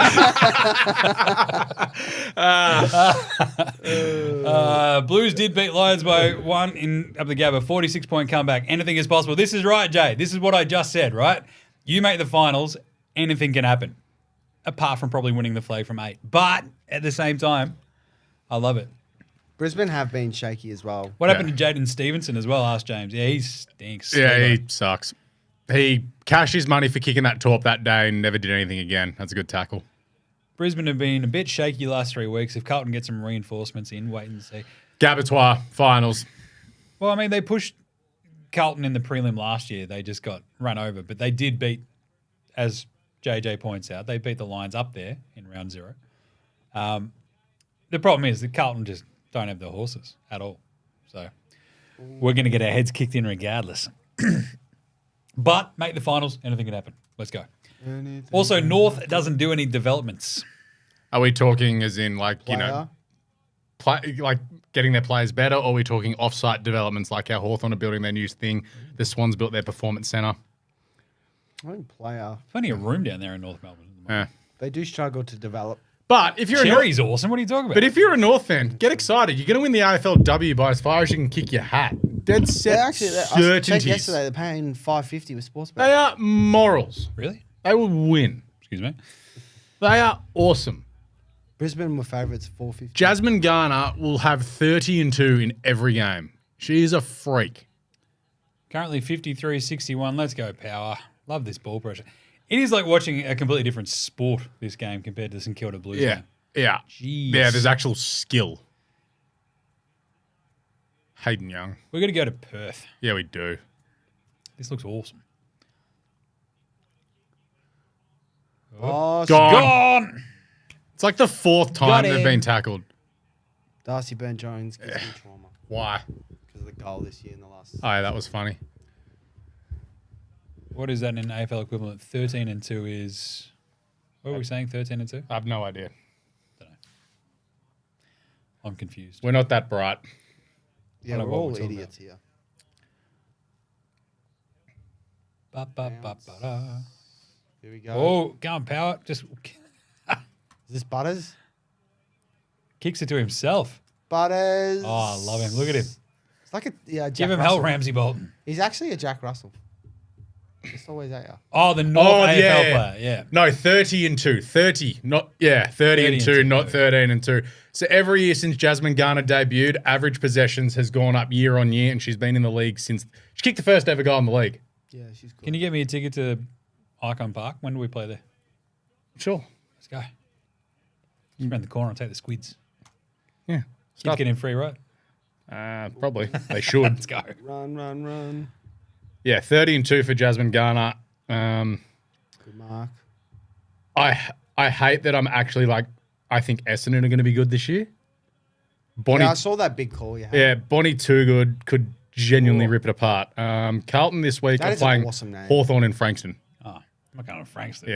Blues did beat Lions by 1 in up the Gabba, 46-point comeback. Anything is possible. This is right, Jay. This is what I just said, right? You make the finals, anything can happen, apart from probably winning the flag from 8. But at the same time, I love it. Brisbane have been shaky as well. What happened to Jaden Stevenson as well? Asked James. Yeah, he stinks. Yeah, he sucks. He cashed his money for kicking that torp that day and never did anything again. That's a good tackle. Brisbane have been a bit shaky last 3 weeks. If Carlton gets some reinforcements in, wait and see. Gabatoir, finals. Well, I mean, they pushed Carlton in the prelim last year. They just got run over, but they did beat, as JJ points out, they beat the Lions up there in round 0. The problem is that Carlton just don't have the horses at all. So we're going to get our heads kicked in regardless. But make the finals, anything can happen. Let's go. Also, North doesn't do any developments. Are we talking as in like, you know, like getting their players better, or are we talking off-site developments like how Hawthorn are building their new thing, the Swans built their performance centre? I think player. Plenty of room down there in North Melbourne. Yeah. They do struggle to develop. But if you're Cherry's awesome. What are you talking about? But if you're a North fan, get excited. You're going to win the AFLW by as far as you can kick your hat. Dead set I checked certainties. yesterday. They're paying $5.50 with sports They bet. are morals. Really? They will win. Excuse me? They are awesome. Brisbane were favourites $4.50. Jasmine Garner will have 30 and 2 in every game. She is a freak. Currently 53-61. Let's go, Power. Love this ball pressure. It is like watching a completely different sport, this game, compared to the St Kilda Blues Yeah. game. Yeah. Jeez. Yeah, there's actual skill. Hayden Young. We're going to go to Perth. Yeah, we do. This looks awesome. Oh, Gone. Gone! It's like the 4th time Got they've him. been tackled. Darcy Burn-Jones gives me trauma Why? because of the goal this year in the last. Oh, yeah, that was funny. What is that in AFL equivalent? 13 and 2 is... What were we saying? 13 and 2? I have no idea. I'm confused. We're not that bright. Yeah, know we're what all we're talking idiots here. Ba-ba-ba-ba-da. Here we go. Oh, go on, Power. Just Is this Butters? kicks it to himself. Butters. Oh, I love him. Look at him. It's like a Jack Give him Russell. hell, Ramsey Bolton. He's actually a Jack Russell. It's always AR. Oh, the North AFL player. Yeah. No, 30 and 2. 30, not 30 and 2, not 13 and 2. So every year since Jasmine Garner debuted, average possessions has gone up year on year, and she's been in the league since she kicked the first ever goal in the league. Yeah, she's cool. Can you get me a ticket to Icon Park? When do we play there? Sure. Let's go. Just around the corner and take the squids. Yeah. Kids get in free, right? Probably. They should. Let's go. Run. Yeah, 30 and 2 for Jasmine Garner. Good mark. I hate that I'm actually like, I think Essendon are going to be good this year. Bonnie, Yeah, I saw that big call you had. yeah, Bonnie Too Good could genuinely rip it apart. Carlton this week That are is an playing awesome name. Hawthorn and Frankston. Oh, I'm not going to Frankston.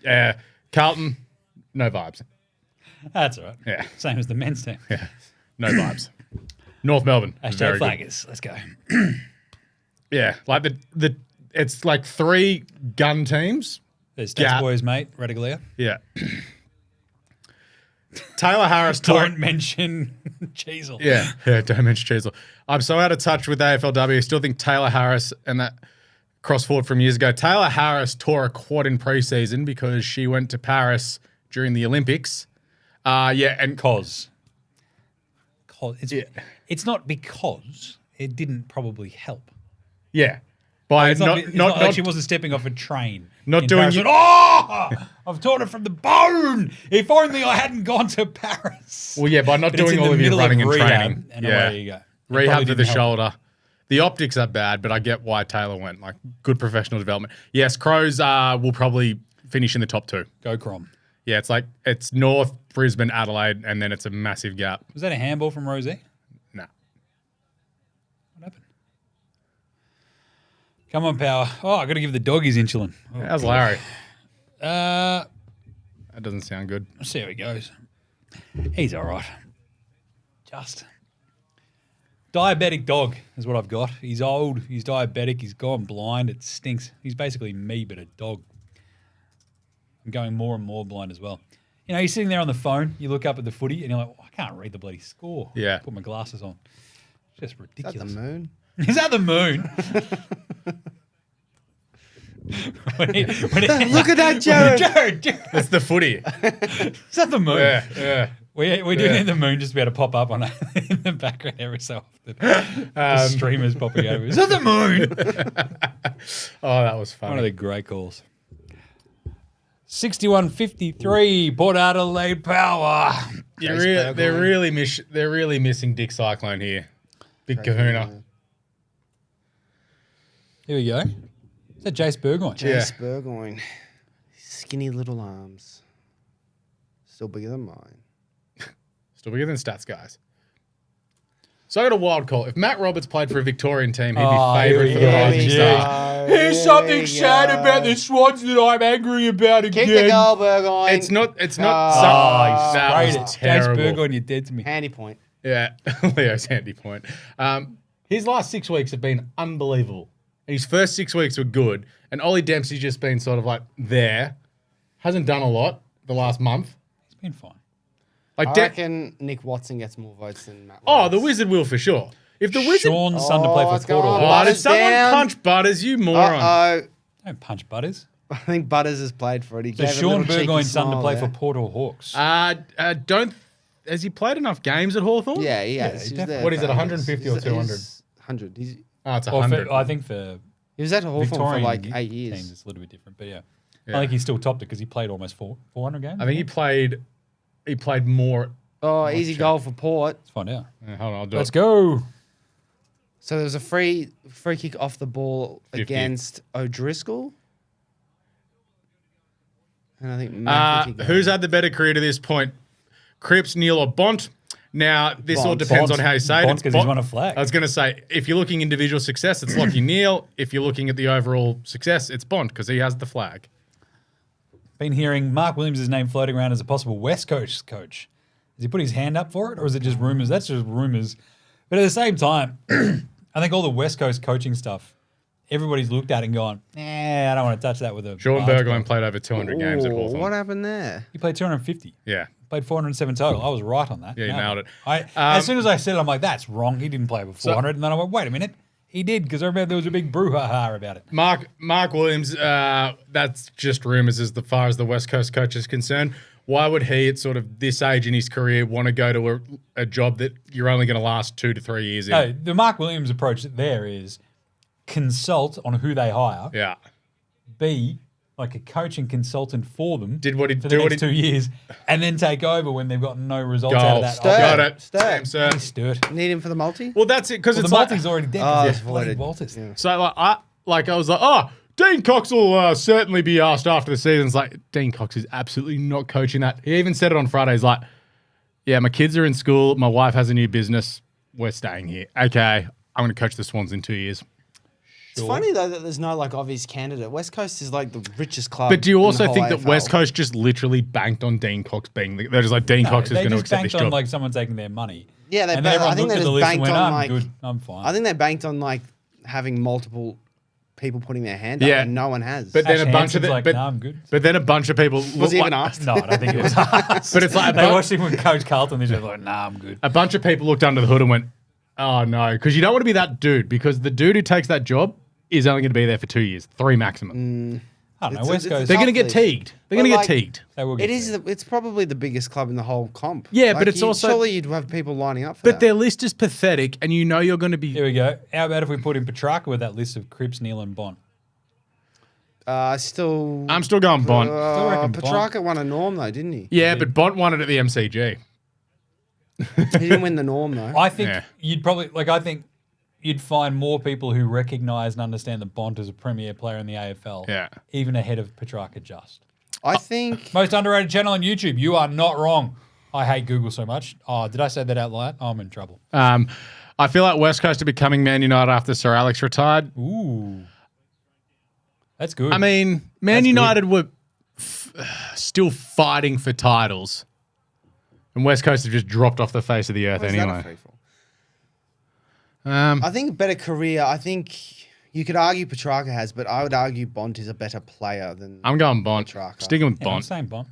Yeah. Carlton, no vibes. That's all right. Yeah. Same as the men's team. Yeah, no vibes. North Melbourne. Hashtag very good. flaggers. Let's go. Yeah, like the it's like 3 gun teams. There's Stats Gap. Boys, mate. Radigalia. Yeah. Taylor Harris Don't mention Cheezel. Yeah, don't mention Cheezel. I'm so out of touch with AFLW. I still think Taylor Harris and that cross forward from years ago. Taylor Harris tore a quad in preseason because she went to Paris during the Olympics. And Cause. It's not because it didn't probably help. yeah, by It's not like she wasn't stepping off a train. Not in doing Paris. it- Oh, I've torn it from the bone. If only I hadn't gone to Paris. well, yeah, by not But it's doing in all the of your middle running and rehab, training. and yeah, away you go. It rehab probably for the didn't help. shoulder. The optics are bad, but I get why Taylor went. Like good professional development. Yes, Crows will probably finish in the top 2. Go Crom. Yeah, it's North, Brisbane, Adelaide, and then it's a massive gap. Was that a handball from Rosie? Nah. What happened? Come on, Power. Oh, I got to give the doggies insulin. Oh, How's Larry? Let's That doesn't sound good. see how he goes. He's all right. Just. Diabetic dog is what I've got. He's old. He's diabetic. He's gone blind. It stinks. He's basically me, but a dog. I'm going more and more blind as well. You know, you're sitting there on the phone. You look up at the footy, and you're like, oh, I can't read the bloody score. Yeah. Put my glasses on. It's just Is that ridiculous. the moon? Is that the moon? Look at that, Jared. Jared. It's the footy. Is that the moon? Yeah. We do need the moon just to be able to pop up on in the background every so often. The streamers popping over. Is that the moon? Oh, that was funny. One of the great calls. 61-53, Port Adelaide Power. They're really missing Dick Cyclone here. Big kahuna. Here we go. Is that Jace Burgoyne? Jace Burgoyne. Skinny little arms. Still bigger than mine. Still bigger than stats, guys. So I got a wild call. If Matt Roberts played for a Victorian team, he'd be favourite for the Rising Stars. Here's something sad about the Swans that I'm angry about again. Kick the goal, Burgoyne. It's not. Oh, That sprayed was it. Jace terrible. Burgoyne, you're dead to me. Handy point. Yeah, Leo's handy point. His last 6 weeks have been unbelievable. His first 6 weeks were good, and Ollie Dempsey's just been sort of like there. Hasn't done a lot the last month. He's been fine. Like I reckon Nick Watson gets more votes than Matt Oh, Roberts. the Wizard will for sure. If the Wizard... Sean's son to play for what's Port going on? Hawks. Oh, did Butters someone down. punch Butters, you moron? Uh-oh. Don't punch Butters. I think Butters has played for it. He So gave a Sean little cheeky Burgoyne's son to smile play there. for Port Hawks. Has he played enough games at Hawthorn? Yeah, he Yeah, has. he He's definitely- there What is it, for 150 or ages. 200? He's 100. Oh, it's Or 100. I think for He was at Hawthorn for Victorian like 8 teams, years. it's a little bit different. But yeah. Yeah. I think he still topped it because he played almost 400 games. I think he played more... Oh, easy goal for Port. Let's find out. hold on, I'll do Let's it. go. So there was a free kick off the ball 50. against O'Driscoll. And I think Matt Who's had the better career to this point? Cripps, Neil, or Bont? Now, this all depends Bont. on how you say it. Bont It's 'cause he's won a flag. I was going to say, if you're looking individual success, it's Lockie Neal. If you're looking at the overall success, it's Bont because he has the flag. Been hearing Mark Williams' name floating around as a possible West Coast coach. Has he put his hand up for it, or is it just rumours? That's just rumours. But at the same time, I think all the West Coast coaching stuff, everybody's looked at it and gone, I don't want to touch that with a Sean barge Burgoyne pole." played over 200 games at Hawthorn. What happened there? He played 250. Yeah. Played 407 total. I was right on that. Yeah, you nailed it. As soon as I said it, I'm like, that's wrong. He didn't play over 400. And then I went, wait a minute. He did, because I remember there was a big brouhaha about it. Mark Williams, that's just rumours as far as the West Coast coach is concerned. Why would he, at sort of this age in his career, want to go to a job that you're only going to last 2 to 3 years in? No, the Mark Williams approach there is consult on who they hire. Yeah. Be like a coaching consultant for them. Did what he for the next 2 years, and then take over when they've got no results out of that. Sturt. Got it. Sturt. Same, sir. Sturt. Need him for the multi? Well, that's it, because Well, it's the like... multi's already dead. Oh, 'cause it's they're bloody voided. Walters. Yeah. So I was like, oh, Dean Cox will certainly be asked after the season. It's like, Dean Cox is absolutely not coaching that. He even said it on Friday. He's like, yeah, my kids are in school. My wife has a new business. We're staying here. Okay, I'm going to coach the Swans in 2 years. It's funny, though, that there's no, like, obvious candidate. West Coast is, like, the richest club. But do you in the also whole think that AFL. West Coast just literally banked on Dean Cox being they're just like, Dean Cox is They going to just accept this banked on job? like someone taking their money. Yeah, And then everyone I think looked they at the just list and banked went, on, I'm like... good, I'm fine. I think they banked on, like, having multiple people putting their hand Yeah. up, and no one has. But then Ash a bunch of Hanson's the, like, but, nah, I'm good. but then a bunch of people was look he even like- asked? No, I don't think it was us. But it's like they watched him with Coach Carlton. They're just like, nah, I'm good. a bunch of people looked under the hood and went, oh no, because you don't want to be that dude, because the dude who takes that job is only going to be there for 2 years, 3 maximum. I don't know. It's West a Coast. They're going to get tough list. teagued. They're going to But, get like, teagued. They will get It is. there. It's probably the biggest club in the whole comp. Yeah, but it's also- surely you'd have people lining up for But that. their list is pathetic, and you know you're going to be. Here we go. How about if we put in Petrarca with that list of Cripps, Neal, and Bont? Still. I'm still going Bont. Still reckon Petrarca won a Norm though, didn't he? Yeah, but Bont won it at the MCG. He didn't win the Norm though. I think Yeah. you'd probably I think you'd find more people who recognise and understand that Bont is a premier player in the AFL. Yeah. Even ahead of Petrarca just. I think. Most underrated channel on YouTube. You are not wrong. I hate Google so much. Oh, did I say that out loud? I'm in trouble. I feel like West Coast are becoming Man United after Sir Alex retired. Ooh. That's good. I mean, Man That's United were still fighting for titles, and West Coast have just dropped off the face of the earth Where's that a anyway. free fall? I think better career. I think you could argue Petrarca has, but I would argue Bont is a better player than. I'm going Bont. Petrarca. Sticking with yeah, I'm Bont. saying Bont.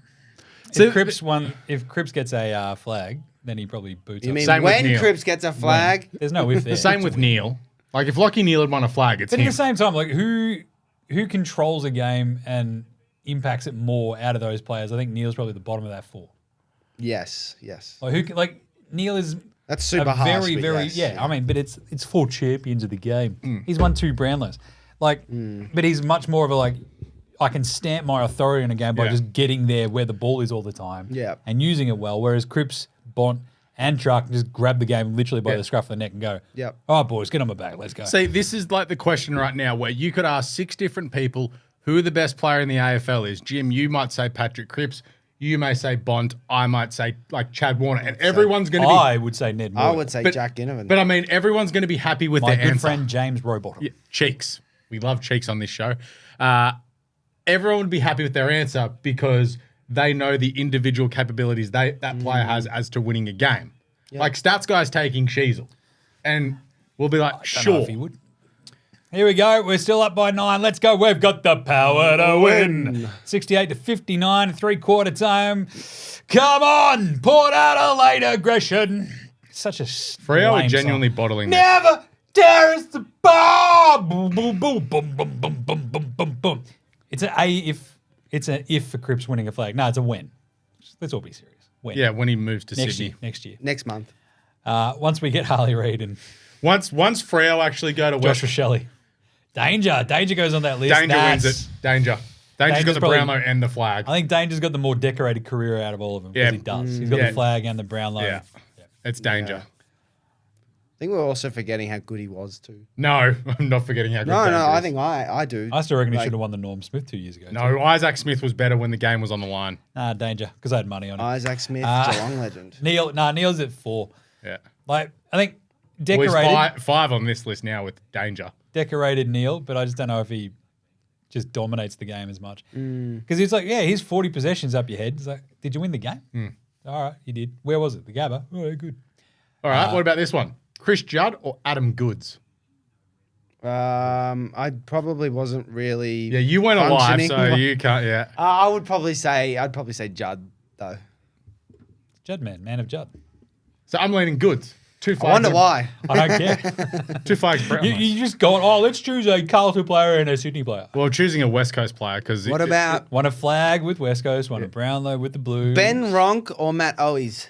So- If Cripps gets a flag, then he probably boots You up. mean Same with when Neil. Cripps gets a flag? There's no if there. The same with Neil. Like if Lockie Neal had won a flag, it's But at him. the same time, like who controls a game and impacts it more out of those players? I think Neil's probably the bottom of that 4. Yes. Like Neil is That's super a harsh. very, but very yes, I mean, but it's 4 champions of the game. Mm. He's won 2 Brownlows. Like, but he's much more of a like. I can stamp my authority in a game by Yeah. just getting there where the ball is all the time. Yeah. And using it well. Whereas Cripps, Bont, and Truck can just grab the game literally by the scruff of the neck and go, Yep. all right, boys, get on my back. Let's go. See, this is like the question right now where you could ask 6 different people who the best player in the AFL is. Jim, you might say Patrick Cripps. You may say Bont. I might say like Chad Warner. And everyone's going to be... I would say Ned Moore. I would say Jack Ginnivan. But I mean, everyone's going to be happy with my their good answer. friend James Rowbottom. Yeah, Cheeks. We love Cheeks on this show. Everyone would be happy with their answer because they know the individual capabilities that player has as to winning a game. Like Stats Guy's taking Sheasel. And we'll be like, Don't know sure. if he would. Here we go. We're still up by 9. Let's go. We've got the power to win. 68-59, 3/4 time. Come on. Port Adelaide aggression. Such a Freo are lame genuinely song. bottling this. Never dare us the bar. Boom, boom, boom, boom, boom, boom, boom, boom, boom, boom. It's an if for Cripps winning a flag. No, it's a when. Let's all be serious. When. Yeah, when he moves to Next Sydney. year. Next year. Next month. Once we get Harley Reid and Once Freo actually go to Joshua West... Shelley. Danger goes on that list. Danger wins That's- it. Danger. Danger's got Danger's the probably- Brownlow and the flag. I think Danger's got the more decorated career out of all of them. Yeah. Because he does. He's got Yeah. the flag and the Brownlow. Yeah. It's Danger. I think we're also forgetting how good he was too. No, I'm not forgetting how good No, Danger I is. think I do. I still reckon he Like- should have won the Norm Smith 2 years ago. No, Isaac Smith was better when the game was on the line. Nah, Danger. Because I had money on it. Isaac Smith, Ah. Geelong legend. Neil's at 4. Yeah. Like, I think Well, he's decorated, five on this list now with Danger. decorated Neil, but I just don't know if he just dominates the game as much. Mm. Because it's like, yeah, he's 40 possessions up your head. It's like, did you win the game? Hmm. All right, you did. Where was it? The Gabba? Oh, good. All right, what about this one? Chris Judd or Adam Goods? I probably wasn't really. Yeah, you went alive, functioning. so you can't. Yeah. I'd probably say Judd though. Judd man of Judd. So I'm leaning Goods. 2 I flags. wonder why. I don't care. 2 flags. You just go, oh, let's choose a Carlton player and a Sydney player. Well, choosing a West Coast player because What about One a flag with West Coast, one a Brownlow with the Blues. Ben Ronk or Matt Owies?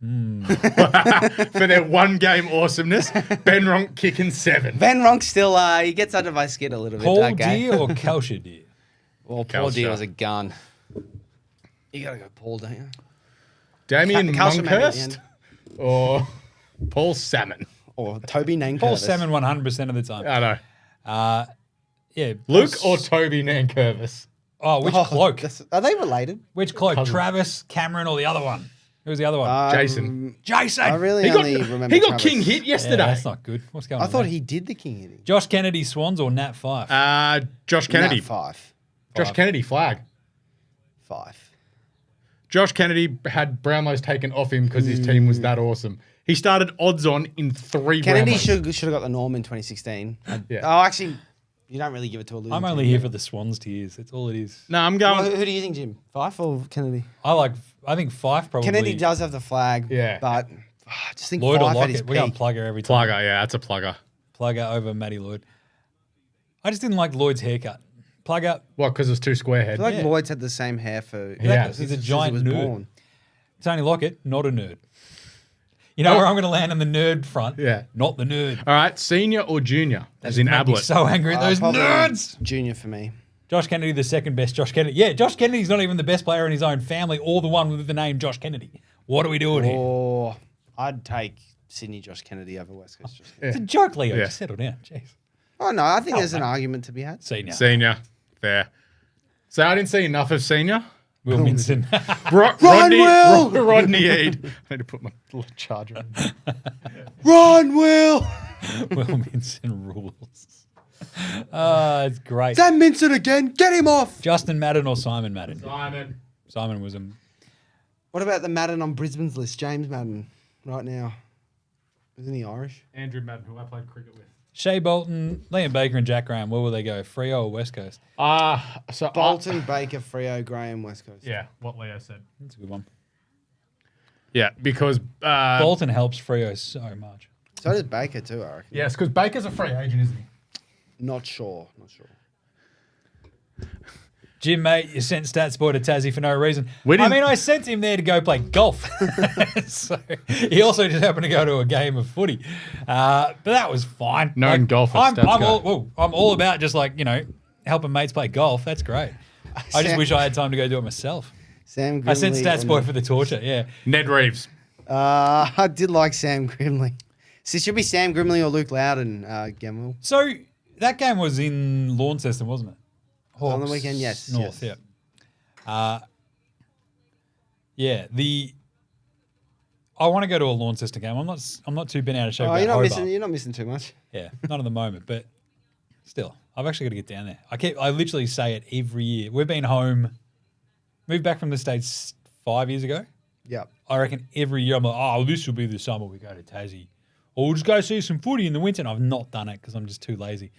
for their 1 game awesomeness? Ben Ronk kicking 7. Ben Ronk still he gets under my skin a little bit. Paul that game. Deere or Kelshire Deere? Well, Paul Kelshire. Deere was a gun. You gotta go Paul, don't you? Damien Kelshire maybe at the Monkhurst end. or Paul Salmon? Or Toby Nankervis. Paul Salmon 100% of the time. I know. Yeah. Luke or Toby Nankervis? Oh, which cloak? Are they related? Which cloak? Cousins. Travis, Cameron, or the other one? Who was the other one? Jason. Jason. I really only remember he got Travis. king hit Yeah, yesterday. that's not good. What's going I on thought there? he did the king hitting. Josh Kennedy, Swans, or Nat Fife? Josh Kennedy. Nat 5. Josh Kennedy flag. 5. Josh Kennedy had Brownlows taken off him because his team was that awesome. He started odds on in 3 Kennedy Brownlows. should have got the norm in 2016. Yeah. Oh, actually, you don't really give it to a losing I'm team, only here do for the Swans tears. That's all it is. No, I'm you? going. Well, who do you think, Jim? Fife or Kennedy? I think Fife probably. Kennedy does have the flag. Yeah. But I just think Lloyd or Fife at his Lockett. We're going to peak. plug her every time. Plugger, yeah, that's a plugger. Plug her over Matty Lloyd. I just didn't like Lloyd's haircut. Plug up. What, because it was 2 square I head? feel like Yeah. Lloyd's had the same hair for Yeah. He's a since giant he was nerd. born. Tony Lockett, not a nerd. You know where I'm going to land on the nerd front? Yeah. Not the nerd. All right, senior or junior? As in Make me Ablett. so angry at those Probably nerds. Junior for me. Josh Kennedy, the second best Josh Kennedy. Yeah, Josh Kennedy's not even the best player in his own family or the one with the name Josh Kennedy. What are we doing here? Or I'd take Sydney Josh Kennedy over West Coast Josh Kennedy. It's a joke, Leo. Yeah. Just settle down. Jeez. Oh, no, I think there's an argument to be had. Senior. Senior. Fair. So I didn't see enough of senior. Will Minson. Rodney, Will! Rodney Eade. I need to put my little charger in. Run, Will! Will Minson rules. It's great. Sam Minson again. Get him off. Justin Madden or Simon Madden? Simon. Simon was What about the Madden on Brisbane's list? James Madden, right now. Isn't he Irish? Andrew Madden, who I played cricket with. Shea Bolton, Liam Baker, and Jack Graham. Where will they go? Freo or West Coast? So Bolton, Baker, Freo, Graham, West Coast. yeah, what Leo said. That's a good one. Yeah, because Bolton helps Freo so much. So does Baker too, I reckon. yes, because Baker's a free agent, isn't he? Not sure. Jim, mate, you sent Stats Boy to Tassie for no reason. We didn't- I sent him there to go play golf. So he also just happened to go to a game of footy. But that was fine. Known golfer, I'm Stats guy. I'm all about just helping mates play golf. That's great. I just wish I had time to go do it myself. Sam Grimley. I sent Stats Boy for the torture, yeah. Ned Reeves. I did like Sam Grimley. So it should be Sam Grimley or Luke Loudon, Gemwell. So that game was in Launceston, wasn't it? On the Hawks weekend, yes, North, yes. yeah. I want to go to a Launceston game. I'm not too bent out of shape about Hobart. You're not missing too much. Yeah, not at the moment, but still, I've actually got to get down there. I literally say it every year. We've been home, moved back from the States 5 years ago. Yep. I reckon every year I'm like, oh, this will be the summer we go to Tassie. Or we'll just go see some footy in the winter. And I've not done it because I'm just too lazy.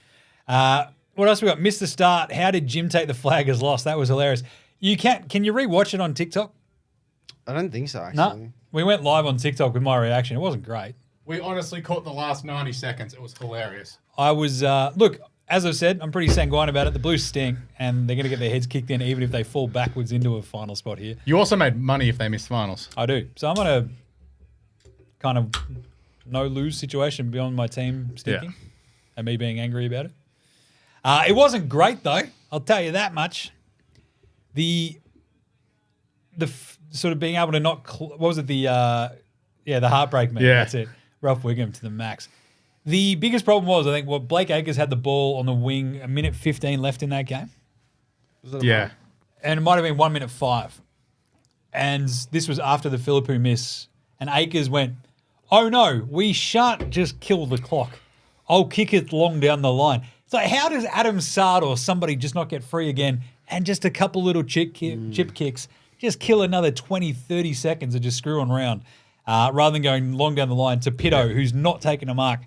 What else we got? Missed the start. How did Jim take the flag as lost? That was hilarious. Can you rewatch it on TikTok? I don't think so, No. actually. We went live on TikTok with my reaction. It wasn't great. We honestly caught the last 90 seconds. It was hilarious. I was, look, as I've said, I'm pretty sanguine about it. The Blues stink, and they're going to get their heads kicked in even if they fall backwards into a final spot here. You also made money if they missed finals. I do. So I'm on a kind of no-lose situation beyond my team stinking and me being angry about it. It wasn't great, though. I'll tell you that much. The sort of being able to not... what was it? The heartbreak man. Yeah. That's it. Ralph Wiggum to the max. The biggest problem was, I think, Blake Acres had the ball on the wing, a minute 15 left in that game. Was it a Yeah. mark? And it might have been 1 minute 5. And this was after the Philippou miss. And Akers went, oh no, we shan't just kill the clock. I'll kick it long down the line. So how does Adam Sard or somebody just not get free again and just a couple little chip kicks just kill another 20, 30 seconds of just screwing around rather than going long down the line to Pitto, who's not taking a mark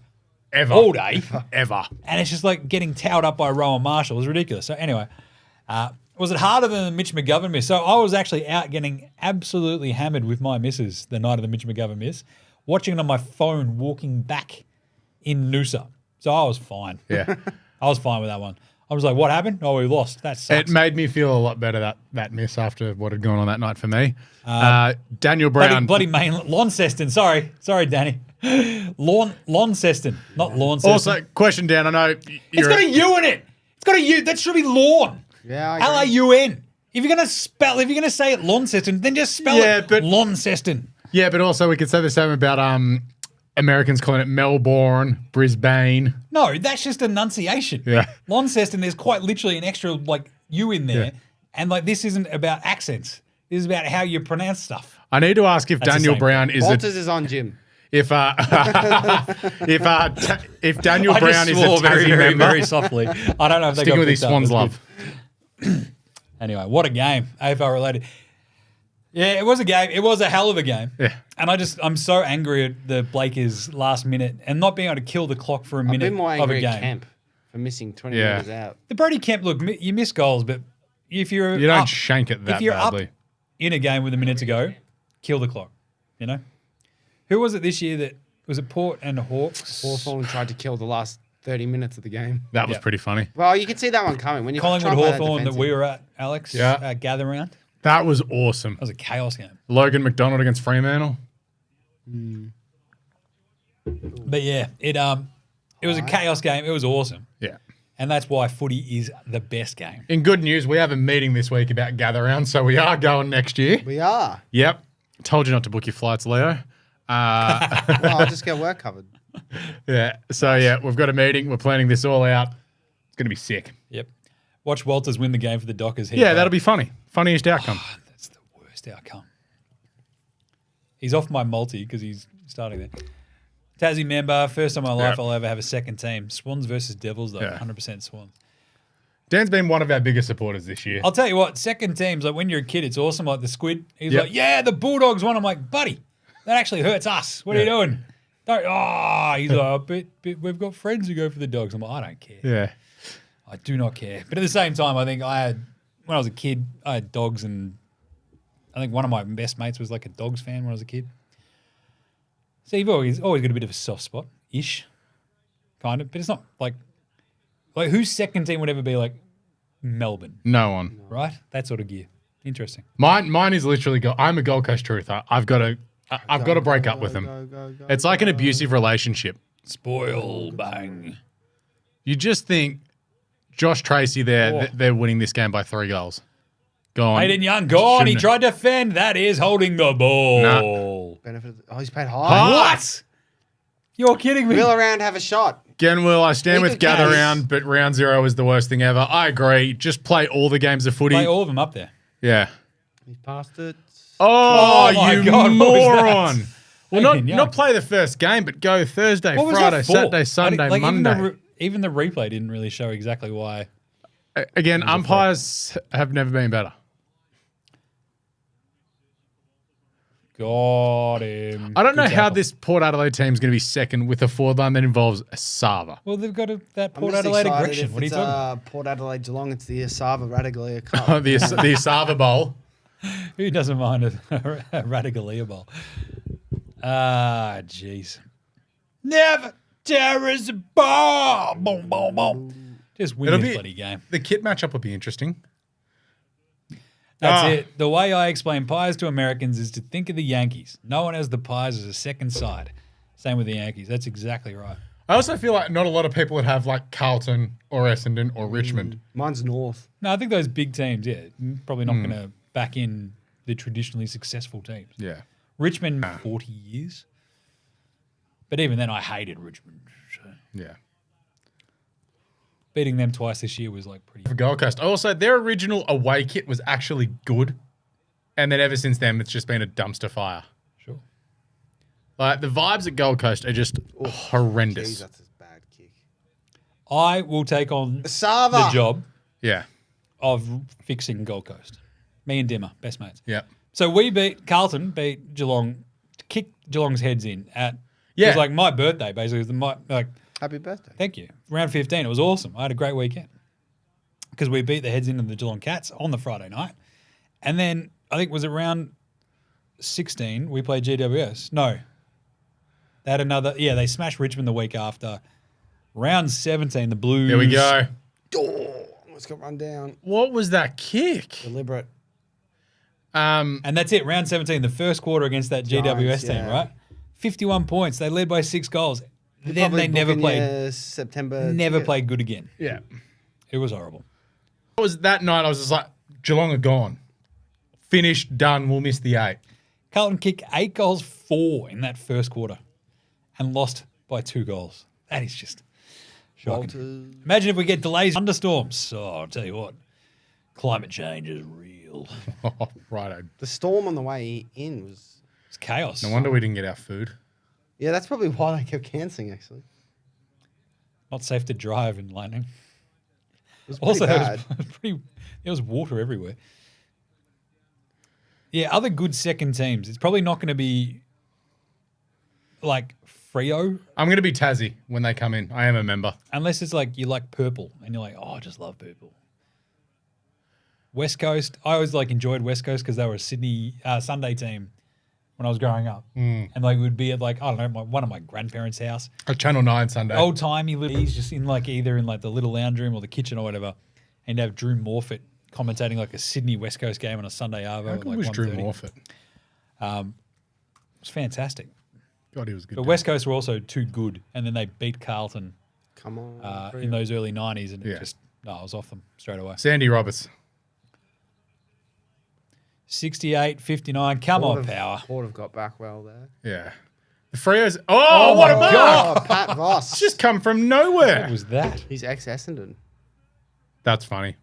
Ever. all day. Ever. And it's just like getting towed up by Rowan Marshall. It was ridiculous. So anyway, was it harder than the Mitch McGovern miss? So I was actually out getting absolutely hammered with my misses the night of the Mitch McGovern miss. watching it on my phone walking back in Noosa. So I was fine. Yeah. I was fine with that one. I was like, what happened? Oh, we lost. That sucks. It made me feel a lot better, that miss after what had gone on that night for me. Daniel Brown. Bloody main Launceston. Sorry, Danny. Launceston, not Launceston. Also, question, Dan. I know It's got a U in it. It's got a U. That should be lawn. Yeah, I agree. Laun. If you're gonna say it Launceston, then just spell it Launceston. Yeah, but also we could say the same about Americans calling it Melbourne, Brisbane. No, that's just enunciation. Yeah. Launceston, there's quite literally an extra like U in there, Yeah. and like this isn't about accents. This is about how you pronounce stuff. I need to ask if That's the Daniel same Brown is Walters is on Jim. if Daniel I Brown just is a swore Tassie very member. softly. I don't know if they Sticking got with his picked up. Swans That's love. good. Anyway, what a game. AFL related. Yeah, it was a game. It was a hell of a game. Yeah. And I'm so angry at the Blakers last minute and not being able to kill the clock for a I've minute been more of a angry game. at Kemp for missing 20 Yeah. metres out. The Brody Kemp, look, you miss goals, but if you're You don't up, shank it that if you're badly. up in a game with a minute to go, kill the clock. You know? Who was it this year that was it Port and Hawks? Hawthorn tried to kill the last 30 minutes of the game. That was Yeah. pretty funny. Well, you could see that one coming. When you Collingwood try and play that Hawthorn that defensive. we were at, Alex, Yeah. gather round. That was awesome. That was a chaos game. Logan McDonald against Fremantle. But yeah, it was a chaos game. It was awesome. Yeah. And that's why footy is the best game. In good news, we have a meeting this week about gather round, so we are going next year. We are. Yep. Told you not to book your flights, Leo. Well, I'll just get work covered. Yeah. So yeah, we've got a meeting. We're planning this all out. It's gonna be sick. Yep. Watch Walters win the game for the Dockers. Yeah, that'll be funny. Funniest outcome. That's the worst outcome. He's off my multi because he's starting there. Tassie member, first time in my life Yeah. I'll ever have a second team. Swans versus Devils, though. Yeah. 100% Swans. Dan's been one of our biggest supporters this year. I'll tell you what, second teams, like when you're a kid, it's awesome. Like the Squid, he's Yep. like, yeah, the Bulldogs won. I'm like, buddy, that actually hurts us. What are you Yeah. doing? Don't, he's like, oh, but we've got friends who go for the Dogs. I'm like, I don't care. Yeah. I do not care. But at the same time, I think when I was a kid, I had dogs, and I think one of my best mates was like a Dogs fan when I was a kid. So you've always got a bit of a soft spot, ish, kind of. But it's not like whose second team would ever be like Melbourne, No one. right? That sort of gear. Interesting. Mine is literally. I'm a Gold Coast truther. I've got to break up with them. Go, It's like an abusive relationship. Spoil bang. You just think Josh Tracy they're winning this game by 3 goals. Go on. Hayden Young gone. He Shouldn't tried to defend. That is holding the ball. Benefit. Oh, he's paid high. What? You're kidding me. Wheel around, have a shot. Again, Will, I stand He with could gather case. round, but round 0 is the worst thing ever. I agree. Just play all the games of footy. Play all of them up there. Yeah. He's passed it. Oh, Oh my you God, what was that? moron. Well, Hayden Young. not play the first game, but go Thursday, What was Friday, that for? Saturday, Sunday, Like, Monday. Even the replay didn't really show exactly why. Again, umpires have never been better. Got him. I don't know Good how tackle. this Port Adelaide team is going to be second with a forward line that involves a Sava. Well, they've got that I'm Port just Adelaide excited aggression. if What are you it's, talking about? Port Adelaide Geelong, it's the Asava Radaglia Cup. the Sava Bowl. Who doesn't mind a Radicalia ball? Ah, jeez. Never terrorist a ball. Boom, boom, boom. Just win It'll this be- bloody game. The kit matchup will be interesting. That's Ah. it. The way I explain pies to Americans is to think of the Yankees. No one has the pies as a second side. Same with the Yankees. That's exactly right. I also feel like not a lot of people would have like Carlton or Essendon or Richmond. Mine's North. No, I think those big teams, probably not going to back in the traditionally successful teams. Yeah. Richmond, 40 years. But even then, I hated Richmond. So Yeah. beating them twice this year was like pretty. For Gold Coast. Also, their original away kit was actually good. And then ever since then, it's just been a dumpster fire. Sure. Like the vibes at Gold Coast are just horrendous. Jeez, that's a bad kick. I will take on Asava. the job Yeah. of fixing Gold Coast. Me and Dimmer, best mates. Yeah. So Carlton beat Geelong, kicked Geelong's heads in at. It Yeah. was like my birthday, basically. It was Happy birthday. thank you. Round 15, it was awesome. I had a great weekend because we beat the heads into the Geelong Cats on the Friday night. And then I think was it round 16, we played GWS. No. They had another. Yeah, they smashed Richmond the week after. Round 17, the Blues. There we go. Oh, almost got run down. What was that kick? Deliberate. And that's it. Round 17, the first quarter against that GWS team, yeah. right? 51 points. They led by 6 goals. Then Probably they never booking played. your September. Never ticket. played good again. Yeah. It was horrible. It was that night. I was just like, Geelong are gone. Finished, done. We'll miss the 8. Carlton kicked 8 goals, 4 in that first quarter, and lost by 2 goals. That is just shocking. Walters. Imagine if we get delays, thunderstorms. Oh, I'll tell you what, climate change is real. Oh, righto. The storm on the way in was. It's chaos. No wonder we didn't get our food. Yeah, that's probably why they kept cancelling. Actually, Not safe to drive in lightning. it was pretty Also, bad. there was water everywhere. Yeah, other good second teams. It's probably not going to be like Freo, I'm going to be Tassie when they come in. I am a member. unless it's like you like purple and you're like, oh, I just love purple. West Coast, I always like enjoyed West Coast because they were a Sydney Sunday team when I was growing up, and like we'd be at like I don't know one of my grandparents' house, A Channel 9 Sunday. old timey little. He's just in like either in like the little lounge room or the kitchen or whatever, and have Drew Morfitt commentating like a Sydney West Coast game on a Sunday arvo. How at good like was Drew 1:30. Morfitt? It was fantastic. God, he was good. But West Coast were also too good, and then they beat Carlton Come on. in those early 90s, and Yeah. it just, no, I was off them straight away. Sandy Roberts. 68-59, come on, Power. Port have got back well there. Yeah. The Freos. Oh, what a my mark! Oh, Pat Voss. It's just come from nowhere. What was that? He's ex-Essendon. That's funny.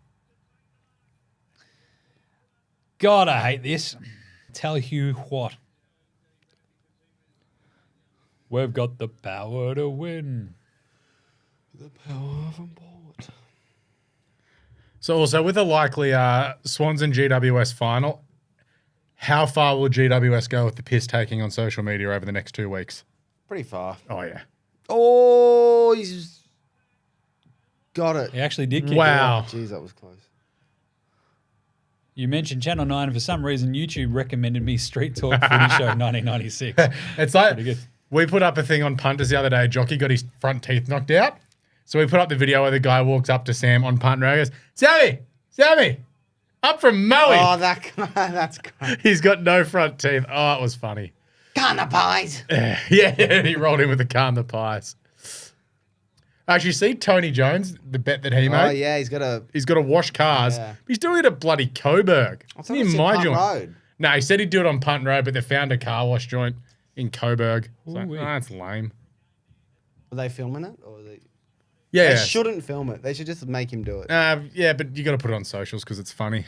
God, I hate this. Tell you what. We've got the power to win. The power of a port. So also with a likely Swans and GWS final, how far will GWS go with the piss taking on social media over the next 2 weeks? Pretty far. Oh, yeah. Oh, he's got it. He actually did kick Wow. it. Jeez, that was close. You mentioned Channel 9, and for some reason, YouTube recommended me Street Talk Footy Show 1996. It's like Pretty good. we put up a thing on punters the other day. Jockey got his front teeth knocked out. So we put up the video where the guy walks up to Sam on punt and goes, Sammy, up from Maui. Oh, that guy, that's great. He's got no front teeth. Oh, it was funny. Ghana pies. Yeah, he rolled in with the car and the pies. Actually, see Tony Jones, the bet that he Oh, made? yeah, he's got a. He's got to wash cars. Yeah. He's doing it at bloody Coburg. I It's thought near it said my Punt joint. Road. No, he said he'd do it on Punt Road, but they found a car wash joint in Coburg. It's like, Ooh-wee. that's lame. Are they filming it? Or they Yeah. They shouldn't film it. They should just make him do it. Yeah, but you got to put it on socials because it's funny.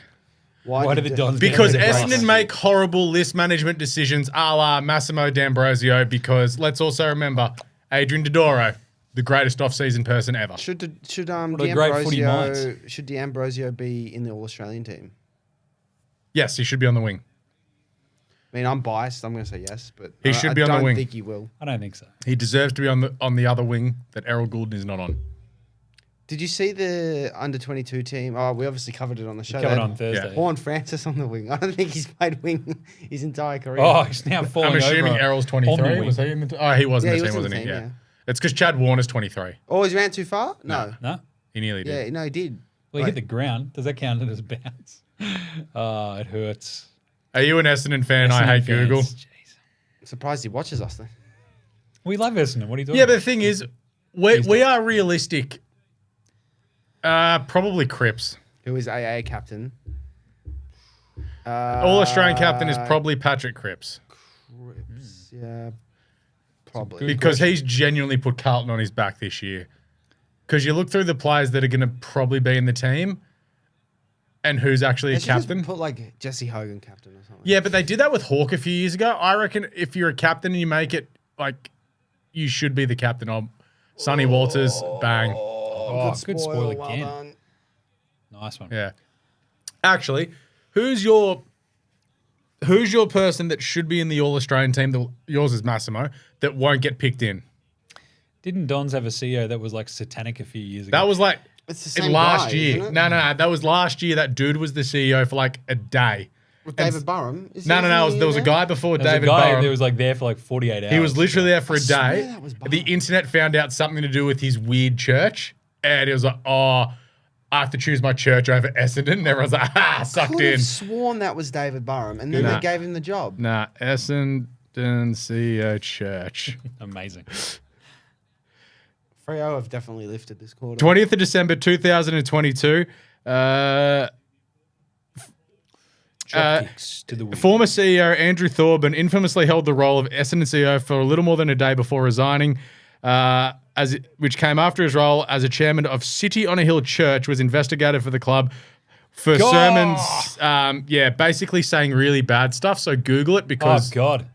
Why did the Dons get Because rid of Essendon Bryce? make horrible list management decisions a la Massimo D'Ambrosio because let's also remember Adrian Dodoro, the greatest off-season person ever. Should a great footy minds. D'Ambrosio be in the All-Australian team? Yes, he should be on the wing. I mean, I'm biased. I'm going to say yes, but He should be on the I wing. don't think he will. I don't think so. He deserves to be on the other wing that Errol Goulden is not on. Did you see the under-22 team? Oh, we obviously covered it on the show. Covered They on had Thursday. Horn Francis on the wing. I don't think he's played wing his entire career. Oh, he's now falling I'm assuming over Errol's on the 23. wing. Was he in the he was in Yeah, the he team, was in wasn't the he? team, Yeah. yeah. It's because Chad Warner's 23. Oh, he ran too far? No. No? He nearly did. Yeah, no, he did. Well, he hit the ground. Does that count as bounce? Oh, it hurts. Are you an Essendon fan? I hate Essendon fans, Google. jeez. Surprised he watches us then. We love Essendon. What are you talking Yeah, but about? the thing is, we are realistic. Probably Cripps. Who is AA captain? All Australian captain is probably Patrick Cripps Cripps, yeah, probably. good- because he's genuinely put Carlton on his back this year. Because you look through the players that are going to probably be in the team and who's actually They a should just captain. put like Jesse Hogan captain or something. Yeah, but they did that with Hawke a few years ago. I reckon if you're a captain and you make it, like, you should be the captain of Sonny Walters, bang. Oh, good spoil again. done. Nice one. Yeah. Actually, who's your person that should be in the All-Australian team, yours is Massimo, that won't get picked in? Didn't Dons have a CEO that was like satanic a few years ago? That was like It's the same last guy, year. isn't it? No, that was last year. That dude was the CEO for like a day. With David Burham? No. There was a guy before There's David a guy Burham. that was like there for like 48 hours. He was literally there for a swear day. that was The Burham. internet found out something to do with his weird church. And it was like, oh, I have to choose my church over Essendon. And everyone's like, sucked Could in. have sworn that was David Burham, and then Nah. they gave him the job. Nah, Essendon CEO Church. amazing. Freo have definitely lifted this quarter. 20th of December 2022. Drop kicks to the wing. Former CEO Andrew Thorburn infamously held the role of Essendon CEO for a little more than a day before resigning, which came after his role as a chairman of City on a Hill Church was investigated for the club for sermons, basically saying really bad stuff. So Google it Oh, because God.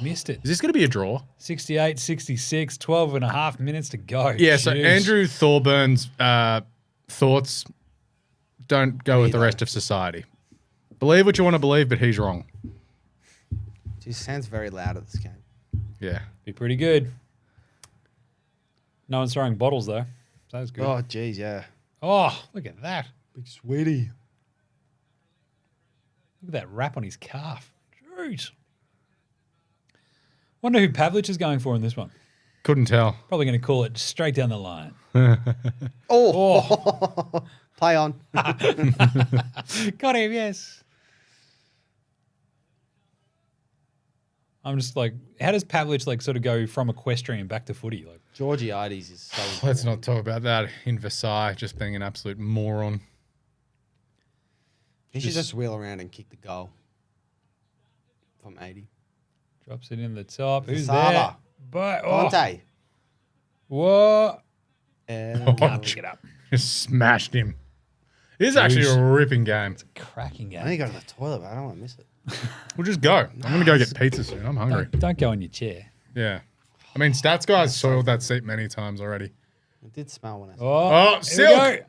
Missed it. is this going to be a draw? 68, 66, 12 and a half minutes to go. Yeah, so Jeez. Andrew Thorburns' thoughts don't go with the rest of society. Believe what you want to believe, but he's wrong. He sounds very loud at this game. Yeah. Be pretty good. No one's throwing bottles, though. So that's good. Oh, geez, yeah. Oh, look at that. Big sweetie. Look at that wrap on his calf. Jeez. Wonder who Pavlich is going for in this one. Couldn't tell. Probably going to call it straight down the line. Oh, play on. Got him, yes. I'm just like, how does Pavlich like sort of go from equestrian back to footy? Like, Georgiades is so Let's important. not talk about that in Versailles, just being an absolute moron. He should just wheel around and kick the goal from 80. drops it in the top. Who's Saba. there? But oh, Conte. what? And Can't pick it up. Just smashed him. It is actually a ripping game. Cracking I need game. to go to the toilet, but I don't want to miss it. We'll just go. I'm going to go get pizza soon. I'm hungry. Don't go in your chair. Yeah. I mean, Stats Guy's soiled that seat many times already. It did smell when I said Oh, Oh, here we Silk! go.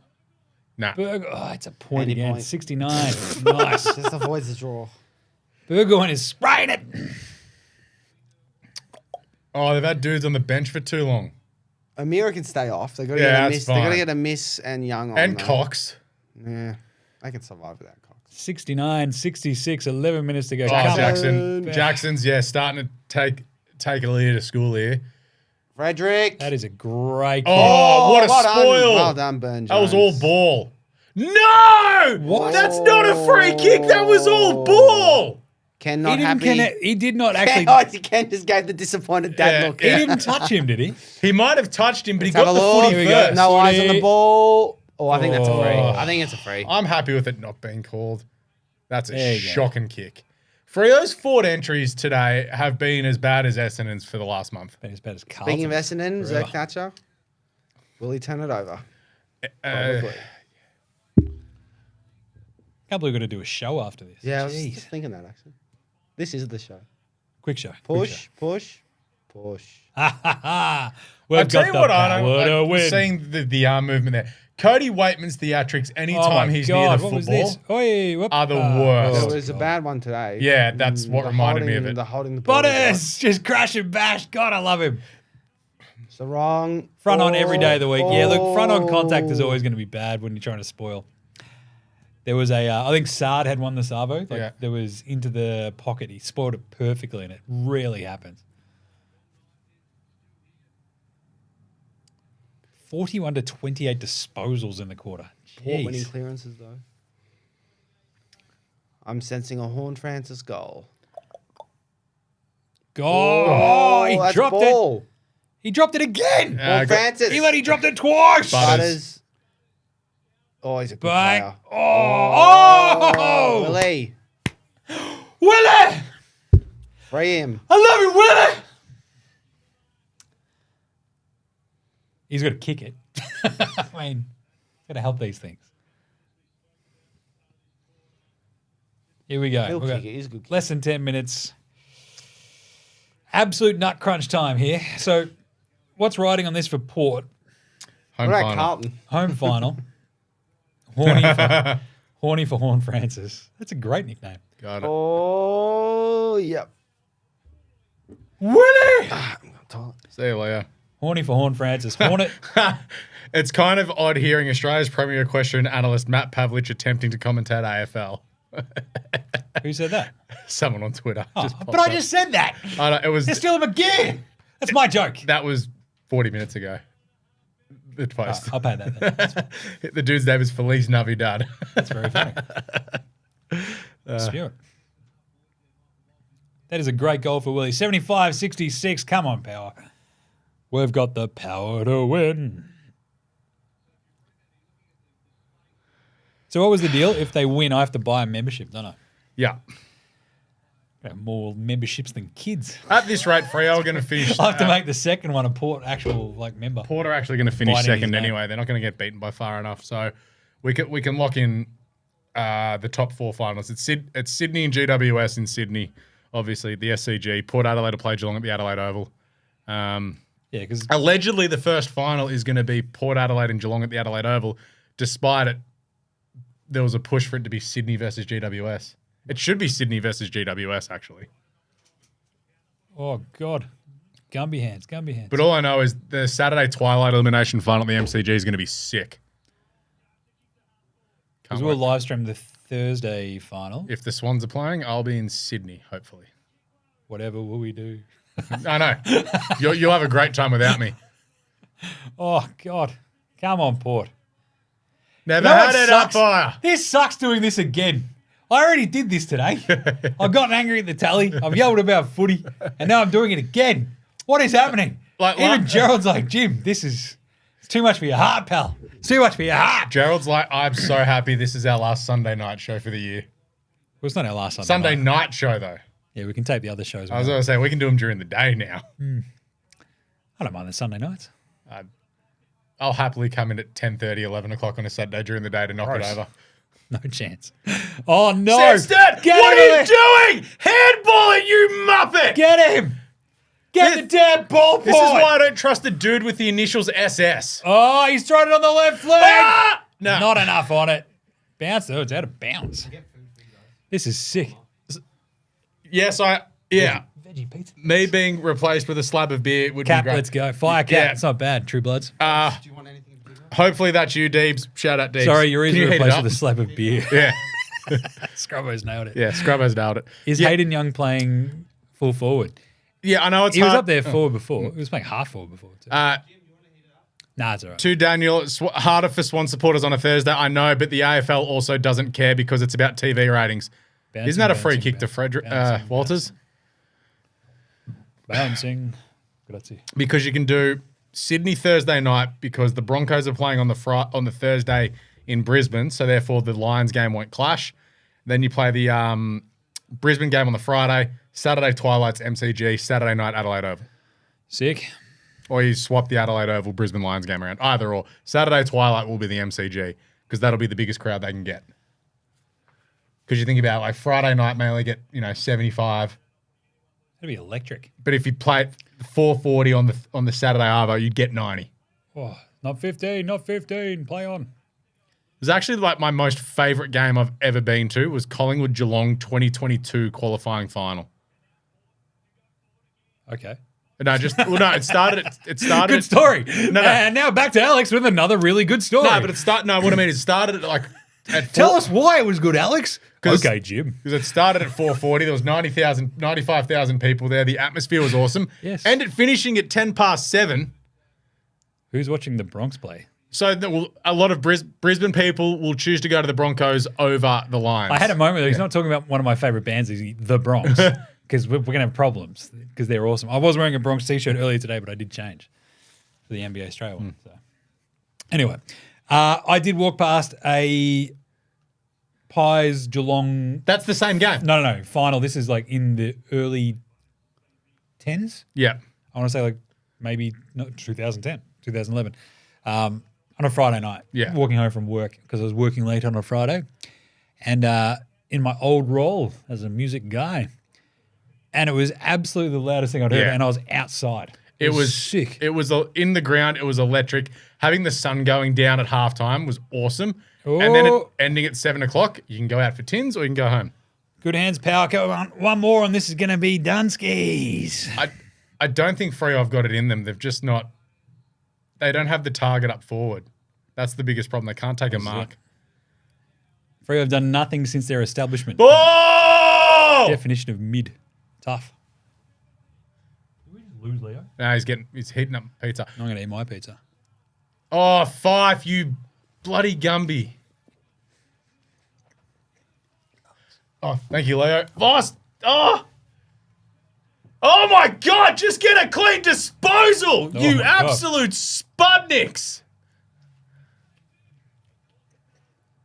Nah. Burgoyne. Oh, it's a point 80 again. point. 69. Nice. it. Just avoids the draw. Burgoyne is spraying it. Oh, they've had dudes on the bench for too long. Amira can stay off. They got to Yeah, get a that's miss. They got to fine. get a miss and Young on. And though. Cox. Yeah, they can survive without Cox. 69, 66, 11 minutes to go. Oh, Come Jackson. on. Jackson's, starting to take a lead to school here. Frederick. That is a great kick. Oh, what a well done. spoil. Well done, Burn That was all Jones. ball. No! What? That's not a free kick. That was all ball. Ken He not didn't happy. connect. He did not actually. Ken just gave the disappointed dad Yeah, look. He didn't touch him, did he? He might have touched him, but Let's he got have a the look. footy Here we go. first. No eyes on Footy. the ball. Oh, I think that's a free. Oh. I think it's a free. I'm happy with it not being called. That's There a you go. shocking kick. Freo's forward entries today have been as bad as Essendon's for the last month. Been as bad as Carlton. Speaking of Essendon, Forever. Zach Thatcher, will he turn it over? Uh, Probably. Can't believe we're going to do a show after this. Yeah, I was Jeez. just thinking that actually. This is the show. Quick show. Push, push, push. Ha ha ha. I'll We've tell got you the what I power don't to like, win. seeing the arm movement there. Cody Waitman's theatrics Oh anytime my he's God, near the what was football this? Oi, whoop. are the worst. There was a bad one today. Yeah, that's what The reminded me holding- of it. The holding the ball. Bodice! Just crash and bash. God, I love him. It's the wrong. Front on every day of the week. Yeah, look, front on contact is ball. always going to be bad when you're trying to spoil. There was a, I think Sard had won the Savo. Like, Yeah. there was into the pocket. He spoiled it perfectly, and it rarely happens. 41 to 28 disposals in the quarter. Poor winning Jeez. clearances though. I'm sensing a Horn Francis goal. Oh, he that's dropped ball. it. He dropped it again. Horn Francis. He dropped it twice. Butters. Oh, he's a good Bang. player. Oh. Willie. Willie. Free him. I love you, Willie. He's got to kick it. I mean, got to help these things. Here we go. He'll We've got kick it. He's a good kicker. less than 10 minutes. Absolute nut crunch time here. So, what's riding on this for Port? Home What about final. Carlton? Home final. Horny for Horn Francis. That's a great nickname. Got it. Oh, yep. Willie! See you later. Horny for Horn Francis. Hornet. It's kind of odd hearing Australia's premier equestrian analyst Matt Pavlich attempting to commentate AFL. Who said that? Someone on Twitter. Oh, just but popped I up. just said that. I know, it was. They're stealing again. That's my joke. That was 40 minutes ago. The post. I'll pay that then. That's fine. The dude's name is Feliz Navidad. That's very funny. Spirit. That is a great goal for Willie. 75-66. Come on, Power. We've got the power to win. So what was the deal? If they win, I have to buy a membership, don't I? Yeah. I have more memberships than kids. At this rate, Freo are going to finish. I have to make the second one a Port actual member. Port are actually going to finish Biting his second name. anyway. They're not going to get beaten by far enough. So we can lock in the top 4 finalists. It's Sydney and GWS in Sydney, obviously the SCG. Port Adelaide to play Geelong at the Adelaide Oval. Yeah, because Allegedly, the first final is going to be Port Adelaide and Geelong at the Adelaide Oval. Despite it, there was a push for it to be Sydney versus GWS. It should be Sydney versus GWS, actually. oh god, Gumby hands. But all I know is the Saturday Twilight elimination final at the MCG is going to be sick. Because Can't we'll wait. live stream the Thursday final. If the Swans are playing, I'll be in Sydney, hopefully. Whatever will we do? I know. You'll have a great time without me. Oh god, come on, Port. Never You know had what it sucks? up fire. This sucks doing this again. I already did this today. I got angry at the tally. I've yelled about footy, and now I'm doing it again. What is happening? Even Gerald's like, Jim, it's too much for your heart, pal. It's too much for your heart. Gerald's like, I'm so happy this is our last Sunday night show for the year. Well, it's not our last Sunday night show, though. Yeah, we can tape the other shows. I was going to say, we can do them during the day now. I don't mind the Sunday nights. I'll happily come in at 10:30, 11 o'clock on a Saturday during the day to knock Gross. it over. No chance. Oh, no. Sexton, Get what him are in. you doing? Handball it, you muppet! Get him. Get the damn ball, This is why I don't trust the dude with the initials SS. Oh, he's throwing it on the left flag. Ah! No. Not enough on it. Bounce, though. It's out of bounds. This is sick. Yes, Veggie pizza. me being replaced with a slab of beer would Cap, be great. let's go. Fire cap. Yeah. It's not bad. True Bloods. Do you want anything in particular? Hopefully that's you, Deebs. Shout out, Deebs. Sorry, you're Can easily you heat it replaced up? with a slab of beer. Yeah, Scrubbo's nailed it. yeah. Scrubbo's nailed it. Is yeah. Hayden Young playing full forward? Yeah, I know it's He was hard. up there forward before. He was playing half forward before. Too. Nah, it's all right. To Daniel, it's harder for Swan supporters on a Thursday. I know, but the AFL also doesn't care because it's about TV ratings. Bouncing, Isn't that a free bouncing, kick to Frederick bouncing, Walters? Bouncing. Grazie. Because you can do Sydney Thursday night because the Broncos are playing on the Thursday in Brisbane, so therefore the Lions game won't clash. Then you play the Brisbane game on the Friday, Saturday Twilight's MCG, Saturday night Adelaide Oval. Sick. Or you swap the Adelaide Oval Brisbane Lions game around. Either or. Saturday Twilight will be the MCG because that'll be the biggest crowd they can get. Because you think about it, like Friday night may only get 75. That'd be electric. But if you play 440 on the Saturday Arvo, you'd get 90. Oh, not 15, not 15. Play on. It was actually like my most favourite game I've ever been to was Collingwood Geelong 2022 qualifying final. Okay. No, it started. Good story. No. And now back to Alex with another really good story. No, but what I mean is it started at Tell us why it was good, Alex. 'Cause- Okay, Jim. Because it started at 4:40. There was 95,000 people there. The atmosphere was awesome. Yes. And it finishing at 7:10. Who's watching the Bronx play? So a lot of Brisbane people will choose to go to the Broncos over the Lions. I had a moment where he's not talking about one of my favorite bands, he's the Bronx, because we're going to have problems because they're awesome. I was wearing a Bronx t-shirt earlier today, but I did change for the NBA Australia one. So. Anyway, I did walk past a Pies Geelong. That's the same game. No, final. This is like in the early 10s. Yeah. I want to say like maybe 2010, 2011. On a Friday night, walking home from work because I was working late on a Friday, and in my old role as a music guy, and it was absolutely the loudest thing I'd heard, and I was outside. It was sick. It was in the ground. It was electric. Having the sun going down at halftime was awesome. And then it ending at 7 o'clock, you can go out for tins or you can go home. Good hands, power. Come on, one more, and this is going to be Dunskies. I don't think Freo have got it in them. They've just not. They don't have the target up forward. That's the biggest problem. They can't take a mark. Freo have done nothing since their establishment. Oh! Definition of mid. Tough. Did we just lose Leo? No, he's heating up pizza. I'm going to eat my pizza. Oh, Fife, you bloody Gumby. Oh, thank you, Leo. Voss. Oh! Oh my God, just get a clean disposal, Oh you my God. absolute Spudniks.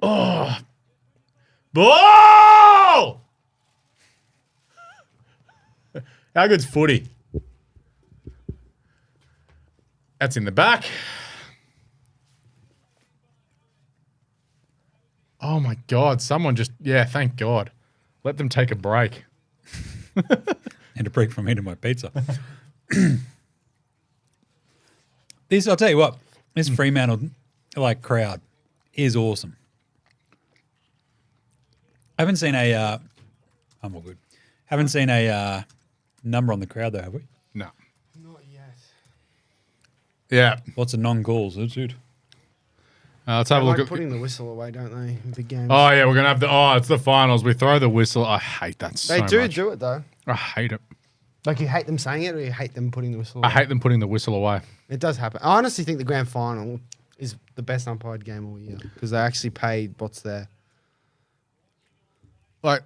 Oh. Ball! How good's footy? That's in the back. Oh my God, someone just, thank God. Let them take a break. And a break from eating my pizza. I'll tell you what, this Fremantle crowd is awesome. I haven't seen I'm all good. Haven't seen a number on the crowd though, have we? No. Not yet. Yeah. Lots of non-calls. That's it. Let's have They a look like at. putting the whistle away, don't they? In big games. Oh yeah, we're gonna have it's the finals. We throw the whistle. I hate that so they do much. do it though. I hate it. Like you hate them saying it, or you hate them putting the whistle away? I hate them putting the whistle away. It does happen. I honestly think the grand final is the best umpired game all year because they actually paid what's there. Like,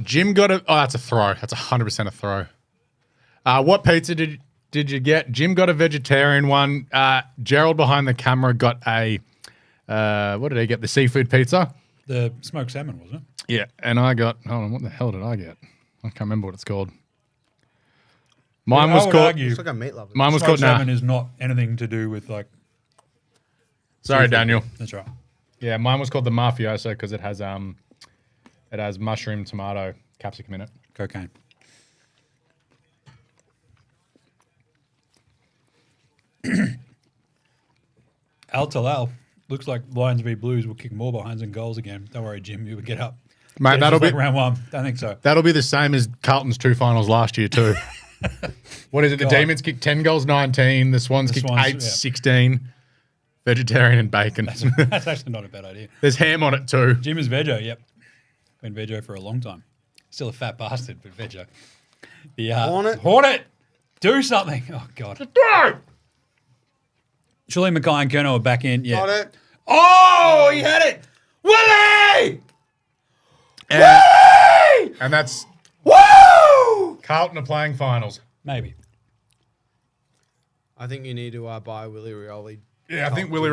Jim got a. Oh, that's a throw. That's 100% a throw. What pizza did you get? Jim got a vegetarian one. Gerald behind the camera got a. What did he get? The seafood pizza. The smoked salmon, wasn't it? Yeah, and I got. Hold on, what the hell did I get? I can't remember what it's called. Mine I was would called. argue It's like a meatloaf. Mine was smoked called. Nah. salmon is not anything to do with Sorry, seafood. Daniel. That's right. Yeah, mine was called the mafioso because it has mushroom, tomato, capsicum in it. Cocaine. Al Talal looks like Lions v Blues will kick more behinds and goals again. Don't worry, Jim. You will get up. Mate, It's that'll just be like round one. Don't think so. that'll be the same as Carlton's 2 finals last year too. What is it? The God. Demons kicked 10 goals, 19. The Swans The kicked Swans, 8, yeah. 16. Vegetarian and bacon. That's actually not a bad idea. There's ham on it too. Jim is Vejo, yep. Been Vejo for a long time. Still a fat bastard, but Vejo. The Hornet! Do something! Oh, God. Surely Mackay and Kerno are back in. Yeah. Got it. Oh, he had it! Willie! And that's Woo! Carlton are playing finals. Maybe. I think you need to buy Willie Rioli. Yeah, I think Willie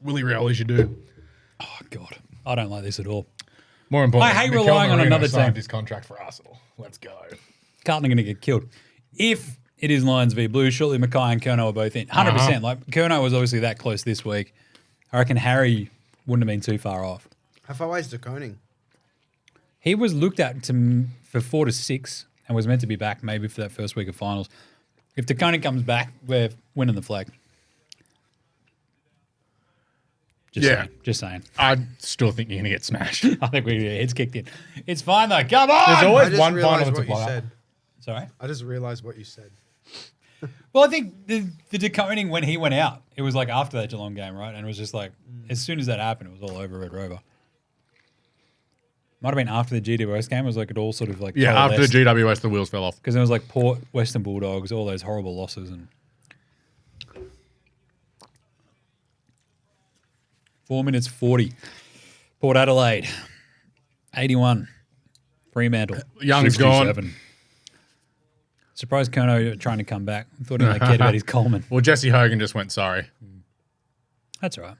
Rioli should do. Oh, God. I don't like this at all. More importantly, I hate Mikel relying on Merino another signed team. his contract for Arsenal. Let's go. Carlton are going to get killed. If it is Lions v Blues, surely Mackay and Kerno are both in. 100%. Like, Kerno was obviously that close this week. I reckon Harry wouldn't have been too far off. How far away is De Koning? He was looked at for 4 to 6 and was meant to be back maybe for that first week of finals. If DeConey comes back, we're winning the flag. Just saying. I still think you're going to get smashed. I think we're heads kicked in. It's fine though. Come on. There's I always just one realised final to what you play. said. Sorry. I just realised what you said. Well, I think the DeConing when he went out, it was like after that Geelong game, right? And it was just like as soon as that happened, it was all over Red Rover. Might have been after the GWS game. It was like it all sort of like Yeah, after the GWS, the wheels fell off. because it was like Port, Western Bulldogs, all those horrible losses and 4 minutes 40. Port Adelaide, 81. Fremantle, Young's gone. 67. Surprised Kerno trying to come back. I thought he might care about his Coleman. Well, Jesse Hogan just went sorry. That's all right.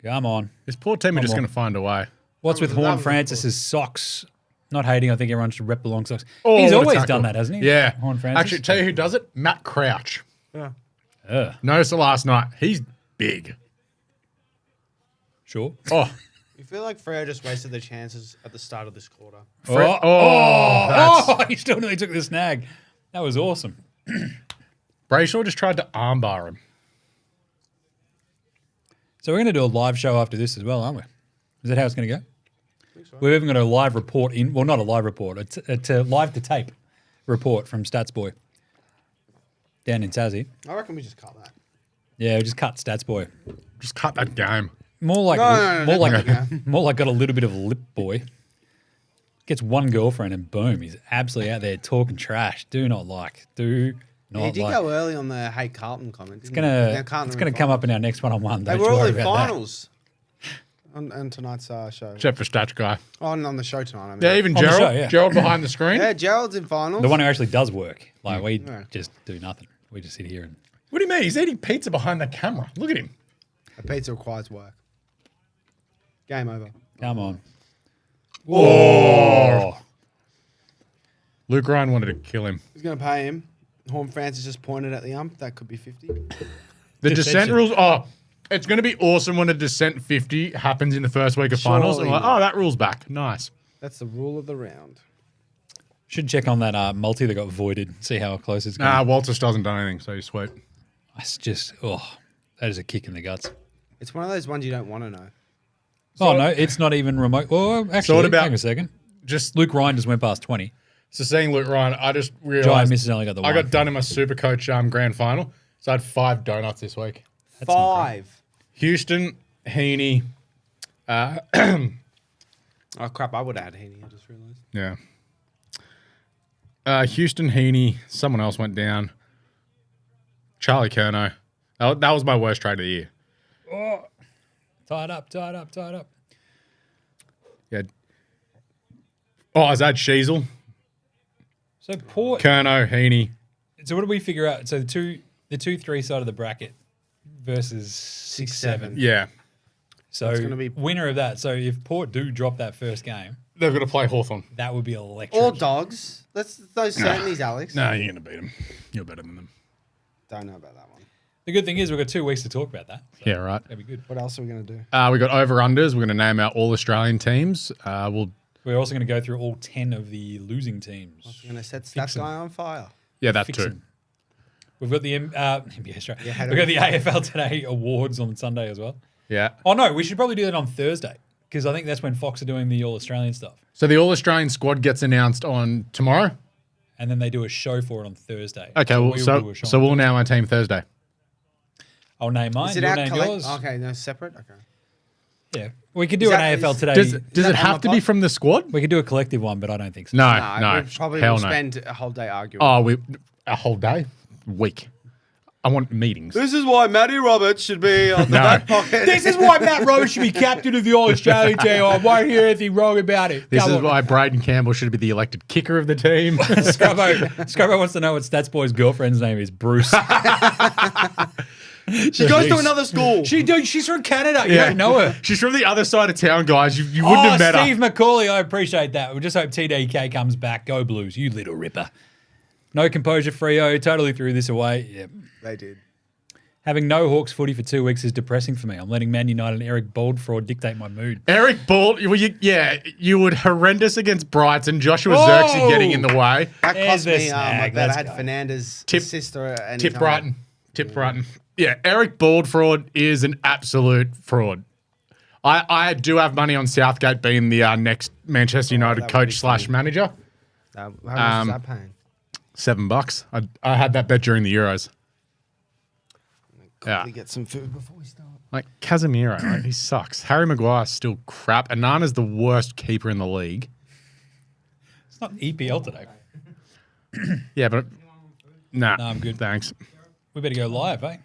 Come on. This poor team are just more. going to find a way. What's with That Horn was Francis's socks? Not hating. I think everyone should rep the long socks. Oh, He's what a always tackle. done that, hasn't he? Yeah. Horn Francis. Actually, tell you who does it? Matt Crouch. Yeah. Noticed it last night. He's big. Sure. Oh. You feel like Freo just wasted their chances at the start of this quarter. Oh, he still nearly took the snag. That was awesome. Brayshaw just tried to armbar him. So we're going to do a live show after this as well, aren't we? Is that how it's going to go? We've even got a live report in. Well, not a live report. It's a live to tape report from Stats Boy down in Tassie. I reckon we just cut that. Yeah, just cut Stats Boy. Just cut that game. More like No. more like got a little bit of lip boy. Gets one girlfriend and boom, he's absolutely out there talking trash. Do not like. He did go early on the Hate Carlton comment. It's gonna come up in our next one-on-one. They were all in finals on tonight's show. Except for Stats Guy. On the show tonight. I mean. Yeah, even On the Gerald. show, yeah. Gerald behind the screen. Yeah, Gerald's in finals. The one who actually does work. Like we just do nothing. We just sit here and What do you mean? He's eating pizza behind the camera. Look at him. A pizza requires work. Game over. come on. Oh. Luke Ryan wanted to kill him. Who's going to pay him? Horn Francis just pointed at the ump. That could be 50. The descent rules. Oh, it's going to be awesome when a descent 50 happens in the first week of finals. And Surely. we're like, oh, that rule's back. Nice. That's the rule of the round. Should check on that multi that got voided. See how close it's going. Nah, Walter still hasn't done anything, so he's sweet. That's just that is a kick in the guts. It's one of those ones you don't want to know. No, it's not even remote. Well, actually, what about- hang a second. Just Luke Ryan just went past 20. so saying Luke Ryan, I just Giant realized misses only got the I one. got done in my Super Coach grand final, so I had 5 donuts this week. That's not great. 5. Houston, Heaney, Oh, crap. I would add Heaney. I just realised. yeah. Houston, Heaney, someone else went down. Charlie Curnow. That was my worst trade of the year. Tied up. Yeah. Oh, I had Sheasel, So Port. Curnow, Heaney. So what do we figure out? So the 2-3 side of the bracket versus 6-7. Yeah. So it's gonna be- winner of that. So if Port do drop that first game, They've got to play Hawthorn. that would be electric. Or Dogs. Let's those certainties, Alex. No, you're going to beat them. You're better than them. Don't know about that one. The good thing is we've got 2 weeks to talk about that. So Yeah, right. that'd be good. What else are we going to do? We got over-unders. We're going to name our all-Australian teams. We're also going to go through all 10 of the losing teams. We're going to set Fix Stats Guy on fire. Yeah, that Fix too. 'em. We've got the NBA Australia. Yeah, We've got the AFL Today awards on Sunday as well. Yeah. Oh no, we should probably do that on Thursday because I think that's when Fox are doing the All Australian stuff, So the all-Australian squad gets announced on tomorrow? and then they do a show for it on Thursday. Okay, we well, will do so a show so on we'll Thursday. name our team Thursday. I'll name mine. Is it You'll out name yours. Okay, no, separate? Okay. Yeah, we could do Is an that- AFL is- Today. Does that it on have the to be pod? from the squad? We could do a collective one, but I don't think so. No, No, no. we probably Hell will no. spend a whole day arguing. Oh, a whole day? Week. I want meetings. This is why Matty Roberts should be on the No. back pocket. This is why Matt Roberts should be captain of the All Australian team. I won't hear anything wrong about it. This Come is on. why Braden Campbell should be the elected kicker of the team. Scrubbo wants to know what Stats Boy's girlfriend's name is. Bruce. She goes to another school. She's from Canada. You don't know her. She's from the other side of town, guys. You wouldn't have met Steve her. McCauley, I appreciate that. We just hope TDK comes back. Go Blues, you little ripper. No composure, Freo. Totally threw this away. Yep. They did. Having no Hawks footy for 2 weeks is depressing for me. I'm letting Man United and Eric Baldfraud dictate my mood. Eric Ball, well, you would horrendous against Brighton. Joshua Oh! Xerxes getting in the way. That There's cost the me. snag. I bet Let's I had go. Fernandez Tip- sister. Tip Brighton. Tip Brighton. Yeah, Eric Baldfraud is an absolute fraud. I do have money on Southgate being the next Manchester United that would be coach / manager. How much is that paying? $7. I had that bet during the Euros. Quickly get some food before we start. Like Casemiro, right? He sucks. Harry Maguire's still crap. Anana's the worst keeper in the league. It's not EPL today. Yeah, but nah. No, I'm good. Thanks. We better go live, eh?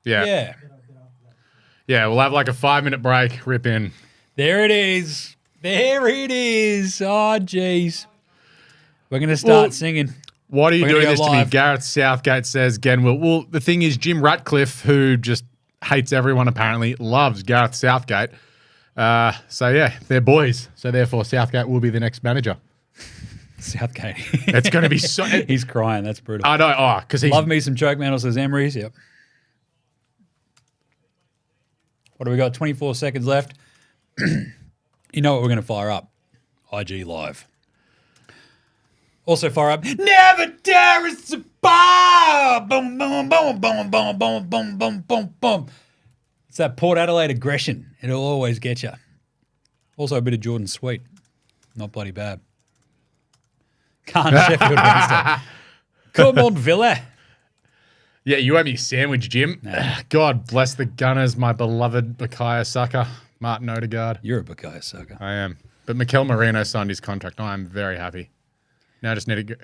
Yeah. Yeah, we'll have like a 5-minute break, rip in. There it is. There it is. Oh, jeez. We're going to start singing. Why are you We're gonna doing go this to me? live. Gareth Southgate says, Genwill. Well, the thing is, Jim Ratcliffe, who just hates everyone apparently, loves Gareth Southgate. So, yeah, they're boys. So, therefore, Southgate will be the next manager. Southgate. It's going to be so... He's crying. That's brutal. I know. Oh, because he's... Love me some choke mantle, says Emery's. Yep. What do we got? 24 seconds left. You know what we're going to fire up? IG Live. Also fire up. Never dare it's a bar. Boom, boom, boom, boom, boom, boom, boom, boom, boom, boom. It's that Port Adelaide aggression. It'll always get you. Also a bit of Jordan Sweet. Not bloody bad. Can't Sheffield Wednesday. Come on, Villa. Yeah, you owe me a sandwich, Jim. God bless the Gunners, my beloved Bukayo Saka, Martin Odegaard. You're a Bukayo Saka. I am. But Mikel Merino signed his contract. I am very happy. Now I just need to go.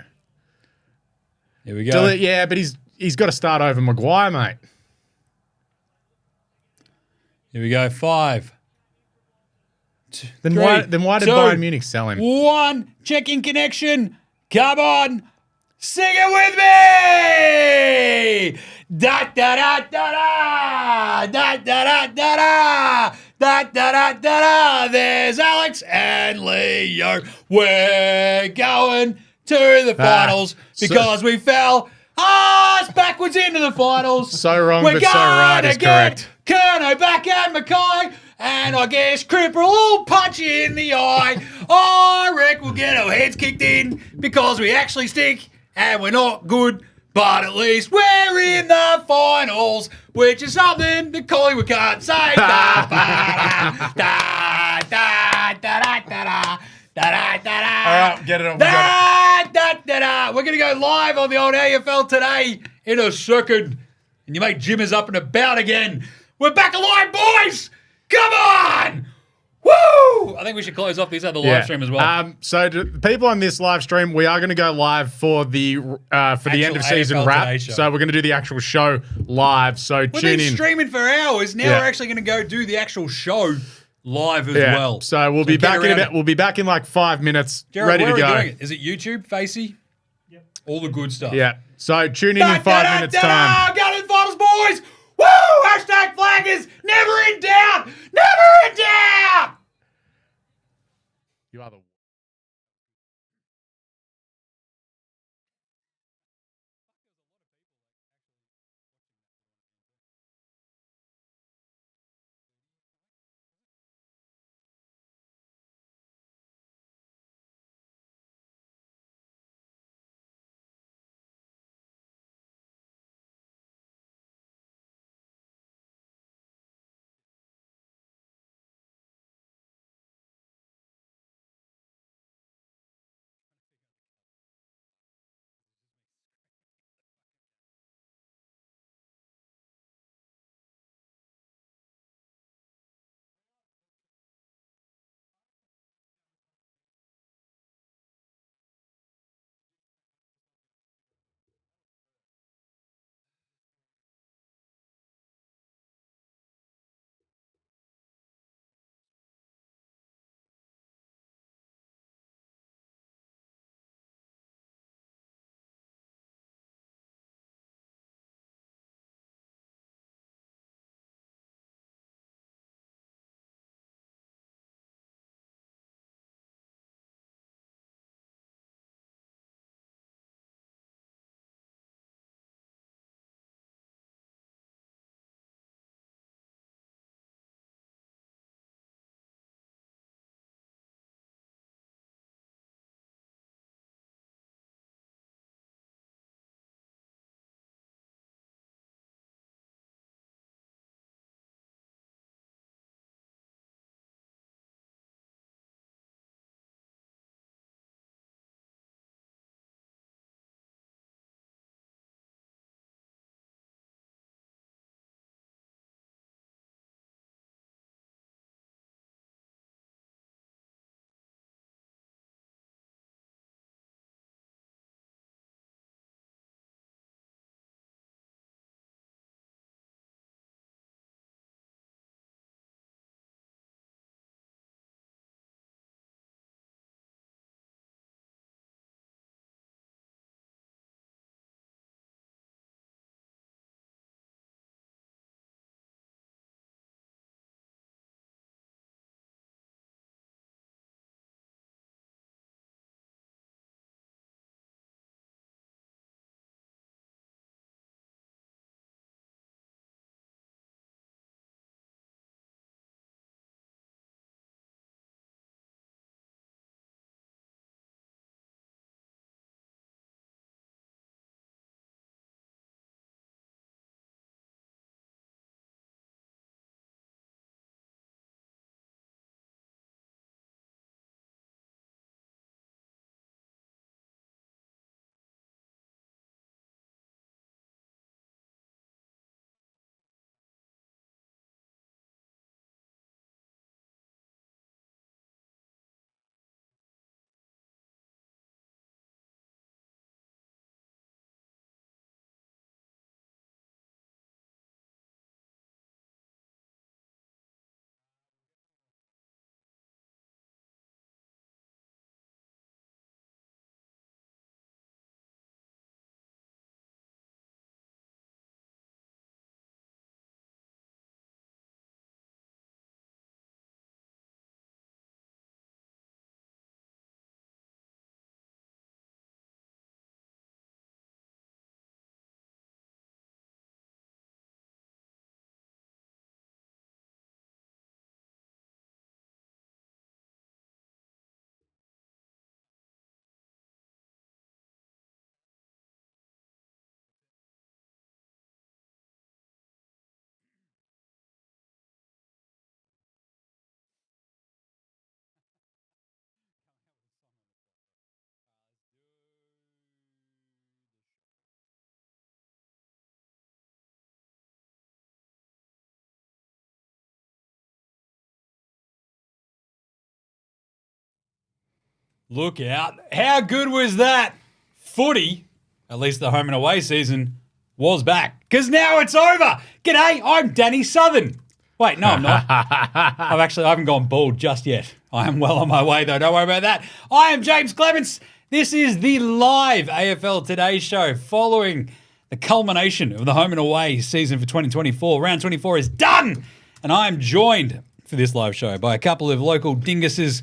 Here we go. Yeah, but he's got to start over Maguire, mate. Here we go. 5. Then why did Bayern Munich sell him? 1. Checking connection. Come on. Sing it with me. Da da da da da da da da da da da da da da. There's Alex and Leo. We're going to the finals because we fell ass backwards into the finals. So wrong, We're but so right is correct. Kerno back and Mackay. And I guess Cripper will punch you in the eye. I reckon we'll get our heads kicked in because we actually stink and we're not good. But at least we're in the finals, which is something that Collingwood can't say. Da, da, da, da, da, da, da, da, da. All right, get it on. We're going to go live on the old AFL Today in a second. And you make Jimmers up and about again. We're back alive, boys! Come on! Woo! I think we should close off this other live stream as well. So to the people on this live stream, we are going to go live for the end of season AFL wrap. Today show. So we're going to do the actual show live. So We've tune been in. streaming for hours. Now we're actually going to go do the actual show live as well. So we'll be back in like 5 minutes, Jared, ready where to are we go. doing it? Is it YouTube, Facey? Yep. All the good stuff. Yeah. So tune in 5 minutes time. Go to the finals, boys! Woo! Hashtag flaggers! Never in doubt! Never in doubt! You are the Look out. How good was that? Footy, at least the home and away season, was back. Because now it's over. G'day, I'm Danny Southern. Wait, no, I'm not. I haven't gone bald just yet. I am well on my way, though. Don't worry about that. I am James Clements. This is the live AFL Today show following the culmination of the home and away season for 2024. Round 24 is done. And I am joined for this live show by a couple of local dinguses.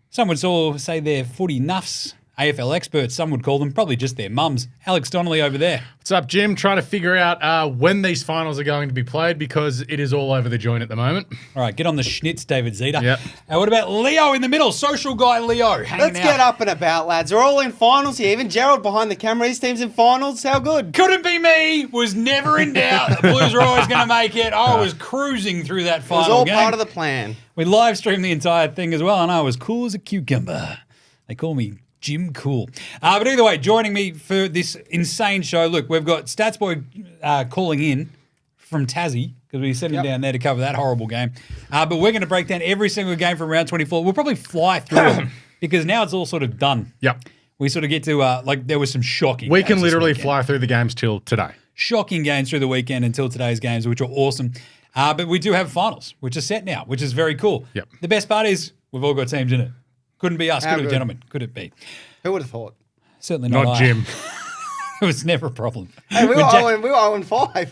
Some would say they're footy nuffs. AFL experts, some would call them, probably just their mums. Alex Donnelly over there. What's up, Jim? Trying to figure out when these finals are going to be played because it is all over the joint at the moment. All right, get on the schnitz, David Zeta. Yep. And what about Leo in the middle? Social guy Leo. Let's get up and about, lads. We're all in finals here. Even Gerald behind the camera, his team's in finals. How good? Couldn't be me. Was never in doubt. The Blues are always going to make it. I was cruising through that It was final all game. part of the plan. We live streamed the entire thing as well, and I was cool as a cucumber. They call me Jim Cool. But either way, joining me for this insane show, look, we've got Statsboy calling in from Tassie, because we sent him down there to cover that horrible game. But we're going to break down every single game from round 24. We'll probably fly through it, because now it's all sort of done. Yep. We sort of get to, there was some shocking We games can this literally weekend. fly through the games till today. Shocking games through the weekend until today's games, which are awesome. But we do have finals, which are set now, which is very cool. Yep. The best part is we've all got teams in it. Couldn't be us, How could it, good. gentlemen? Could it be? Who would have thought? Certainly not, Not I. Jim. It was never a problem. Hey, we were 0-5.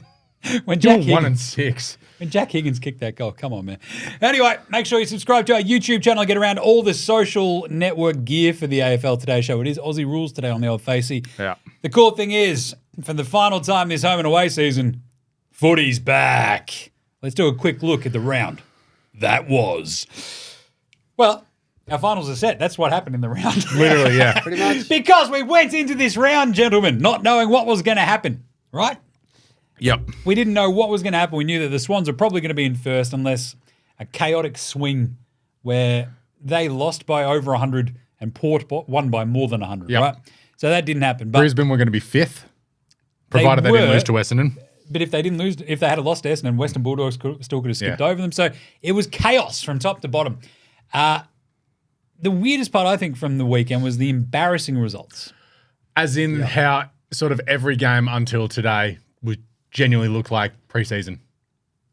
When You're Jack 1-6. When Jack Higgins kicked that goal, come on, man. Anyway, make sure you subscribe to our YouTube channel. Get around all the social network gear for the AFL Today show. It is Aussie Rules today on the old Facey. Yeah. The cool thing is, for the final time this home and away season, footy's back. Let's do a quick look at the round. That was. Well, our finals are set. That's what happened in the round. Literally, yeah. Pretty much. Because we went into this round, gentlemen, not knowing what was going to happen, right? Yep. We didn't know what was going to happen. We knew that the Swans are probably going to be in first unless a chaotic swing where they lost by over 100 and Port won by more than 100, Yep. right? So that didn't happen. But, Brisbane were going to be fifth, provided they didn't were. lose to Essendon. but if they didn't lose, if they had lost to Essendon, Western Bulldogs still could have skipped Yeah. over them. So it was chaos from top to bottom. The weirdest part, I think, from the weekend was the embarrassing results. As in how sort of every game until today would genuinely look like preseason.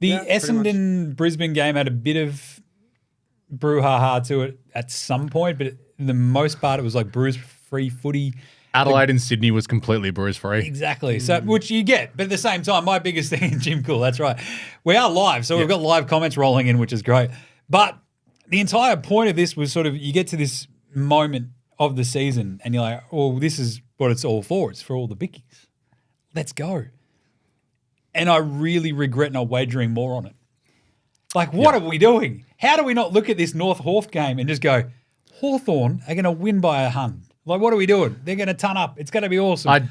The Yeah, pretty much. Essendon-Brisbane game had a bit of brouhaha to it at some point, but the most part, it was like bruise-free footy. Adelaide and Sydney was completely bruise-free. Exactly. So, which you get, but at the same time, my biggest thing, Jim Cool, that's right. We are live, so we've got live comments rolling in, which is great. But the entire point of this was sort of, you get to this moment of the season and you're like, well, this is what it's all for. It's for all the bickies. Let's go. And I really regret not wagering more on it. Like, what are we doing? How do we not look at this North Hawth game and just go, Hawthorn are going to win by 100? Like, what are we doing? They're going to ton up. It's going to be awesome.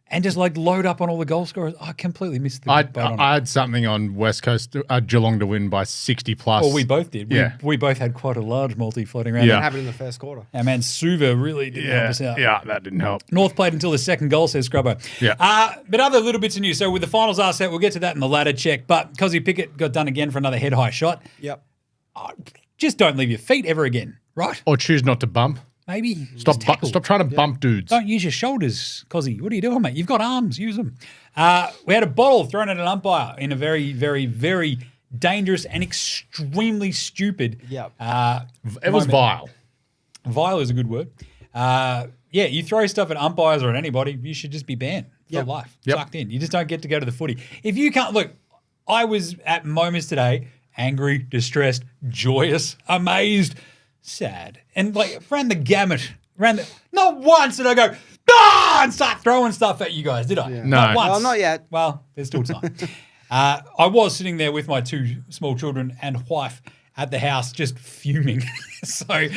And just like load up on all the goal scorers. I completely missed the boat on it. I had something on West Coast, Geelong to win by 60 plus. Well, we both did. Yeah. We both had quite a large multi floating around. Yeah. That happened in the first quarter. Our man Suva really didn't help us out. Yeah, that didn't help. North played until the second goal, says Scrubbo. Yeah. But other little bits of news. So with the finals are set, we'll get to that in the ladder check. But Cozzy Pickett got done again for another head-high shot. Yep. Just don't leave your feet ever again, right? Or choose not to bump. Maybe. Stop just tackle. stop trying to bump dudes. Don't use your shoulders, Cozzy. What are you doing, mate? You've got arms. Use them. We had a bottle thrown at an umpire in a very, very, very dangerous and extremely stupid. Yep. It was vile. Vile is a good word. You throw stuff at umpires or at anybody, you should just be banned for life. Yep. Sucked in. You just don't get to go to the footy. If you can't, look, I was at moments today, angry, distressed, joyous, amazed, sad, and like ran the gamut. Not once did I go, and start throwing stuff at you guys, did I? Yeah. No. Not once. Well, not yet. Well, there's still time. I was sitting there with my two small children and wife at the house just fuming. So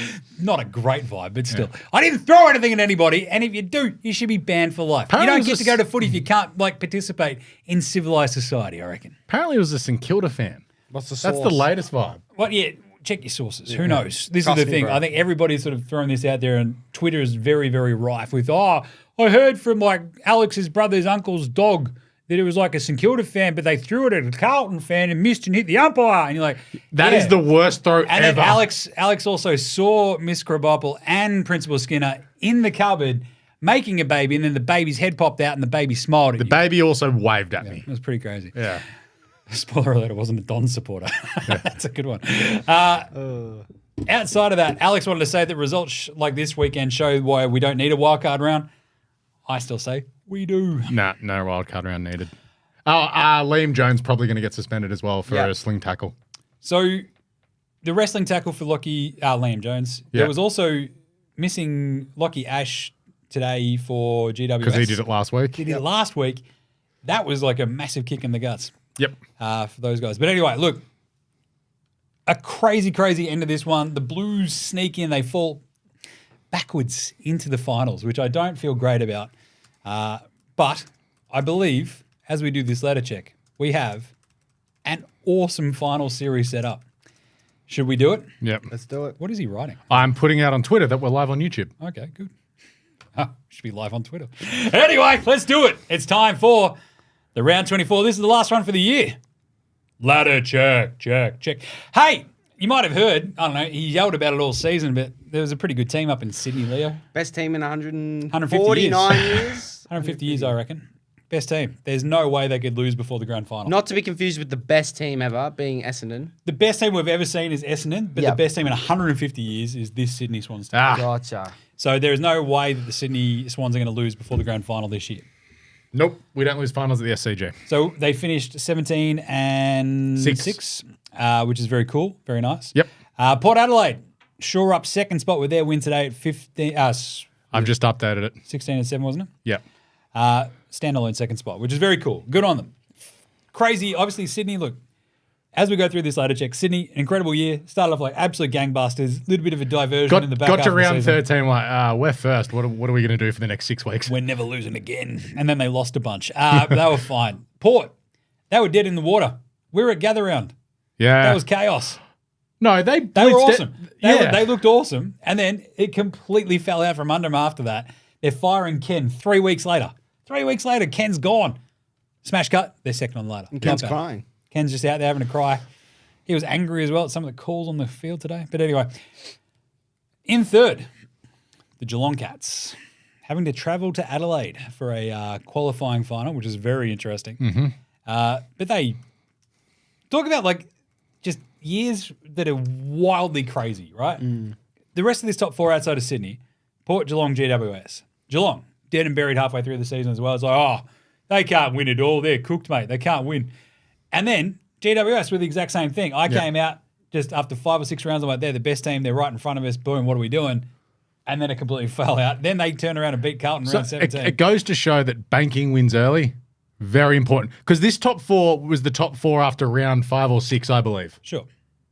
not a great vibe, but still. I didn't throw anything at anybody, and if you do, you should be banned for life. Apparently you it don't was get to a go to footy if you can't like participate in civilized society, I reckon. Apparently, it was a St Kilda fan. What's the That's source? the latest vibe. Well, yeah, check your sources. Who knows? This Trust is the me, thing. bro. I think everybody's sort of throwing this out there, and Twitter is very, very rife with, I heard from like Alex's brother's uncle's dog that it was like a St Kilda fan, but they threw it at a Carlton fan and missed and hit the umpire. And you're like, That is the worst throw And ever. then Alex also saw Miss Krabappel and Principal Skinner in the cupboard making a baby, and then the baby's head popped out and the baby smiled at The you. baby also waved at me. It was pretty crazy. Yeah. Spoiler alert, it wasn't a Don supporter. That's a good one. Outside of that, Alex wanted to say that results like this weekend show why we don't need a wildcard round. I still say we do. Nah, no wild card round needed. Liam Jones probably going to get suspended as well for a sling tackle. So the wrestling tackle for Liam Jones. Yeah. There was also missing Lockie Ash today for GWS. Because he did it last week. He did it last week. That was like a massive kick in the guts. Yep. For those guys. But anyway, look, a crazy, crazy end of this one. The Blues sneak in. They fall backwards into the finals, which I don't feel great about. But I believe, as we do this ladder check, we have an awesome final series set up. Should we do it? Yep. Let's do it. What is he writing? I'm putting out on Twitter that we're live on YouTube. Okay, good. Should be live on Twitter. Anyway, let's do it. It's time for the round 24. This is the last one for the year. Ladder check. Hey, you might have heard, I don't know, he yelled about it all season, but there was a pretty good team up in Sydney, Leo. Best team in 150 years. 149 years. 150 years, I reckon. Best team. There's no way they could lose before the grand final. Not to be confused with the best team ever, being Essendon. The best team we've ever seen is Essendon, but the best team in 150 years is this Sydney Swans team. Gotcha. So there is no way that the Sydney Swans are going to lose before the grand final this year. Nope. We don't lose finals at the SCG. So they finished 17 and 6, which is very cool. Very nice. Yep. Port Adelaide, sure up second spot with their win today at 15. I've just updated it. 16 and 7, wasn't it? Yep. Standalone second spot, which is very cool. Good on them. Crazy. Obviously, Sydney, look, as we go through this ladder check, Sydney, an incredible year. Started off like absolute gangbusters. Little bit of a diversion in the back Got half to of the round season. 13, like, we're first. What are we going to do for the next 6 weeks? We're never losing again. And then they lost a bunch. But they were fine. Port, they were dead in the water. We were at Gather Round. Yeah. That was chaos. No, they They were blitzed it. awesome. They looked awesome. And then it completely fell out from under them after that. They're firing Ken 3 weeks later. 3 weeks later, Ken's gone. Smash cut, they're second on the ladder. And Ken's Not bad. crying. Ken's just out there having a cry. He was angry as well at some of the calls on the field today. But anyway, in third, the Geelong Cats, having to travel to Adelaide for a qualifying final, which is very interesting. Mm-hmm. But they talk about like just years that are wildly crazy, right? The rest of this top four outside of Sydney, Port, Geelong, GWS. Geelong, dead and buried halfway through the season as well. It's like, oh, they can't win it all. They're cooked, mate. They can't win. And then GWS with the exact same thing. I came out just after 5 or 6 rounds. I'm like, they're the best team. They're right in front of us. Boom, what are we doing? And then it completely fell out. Then they turned around and beat Carlton round 17. It goes to show that banking wins early. Very important. Because this top four was the top four after round 5 or 6, I believe. Sure.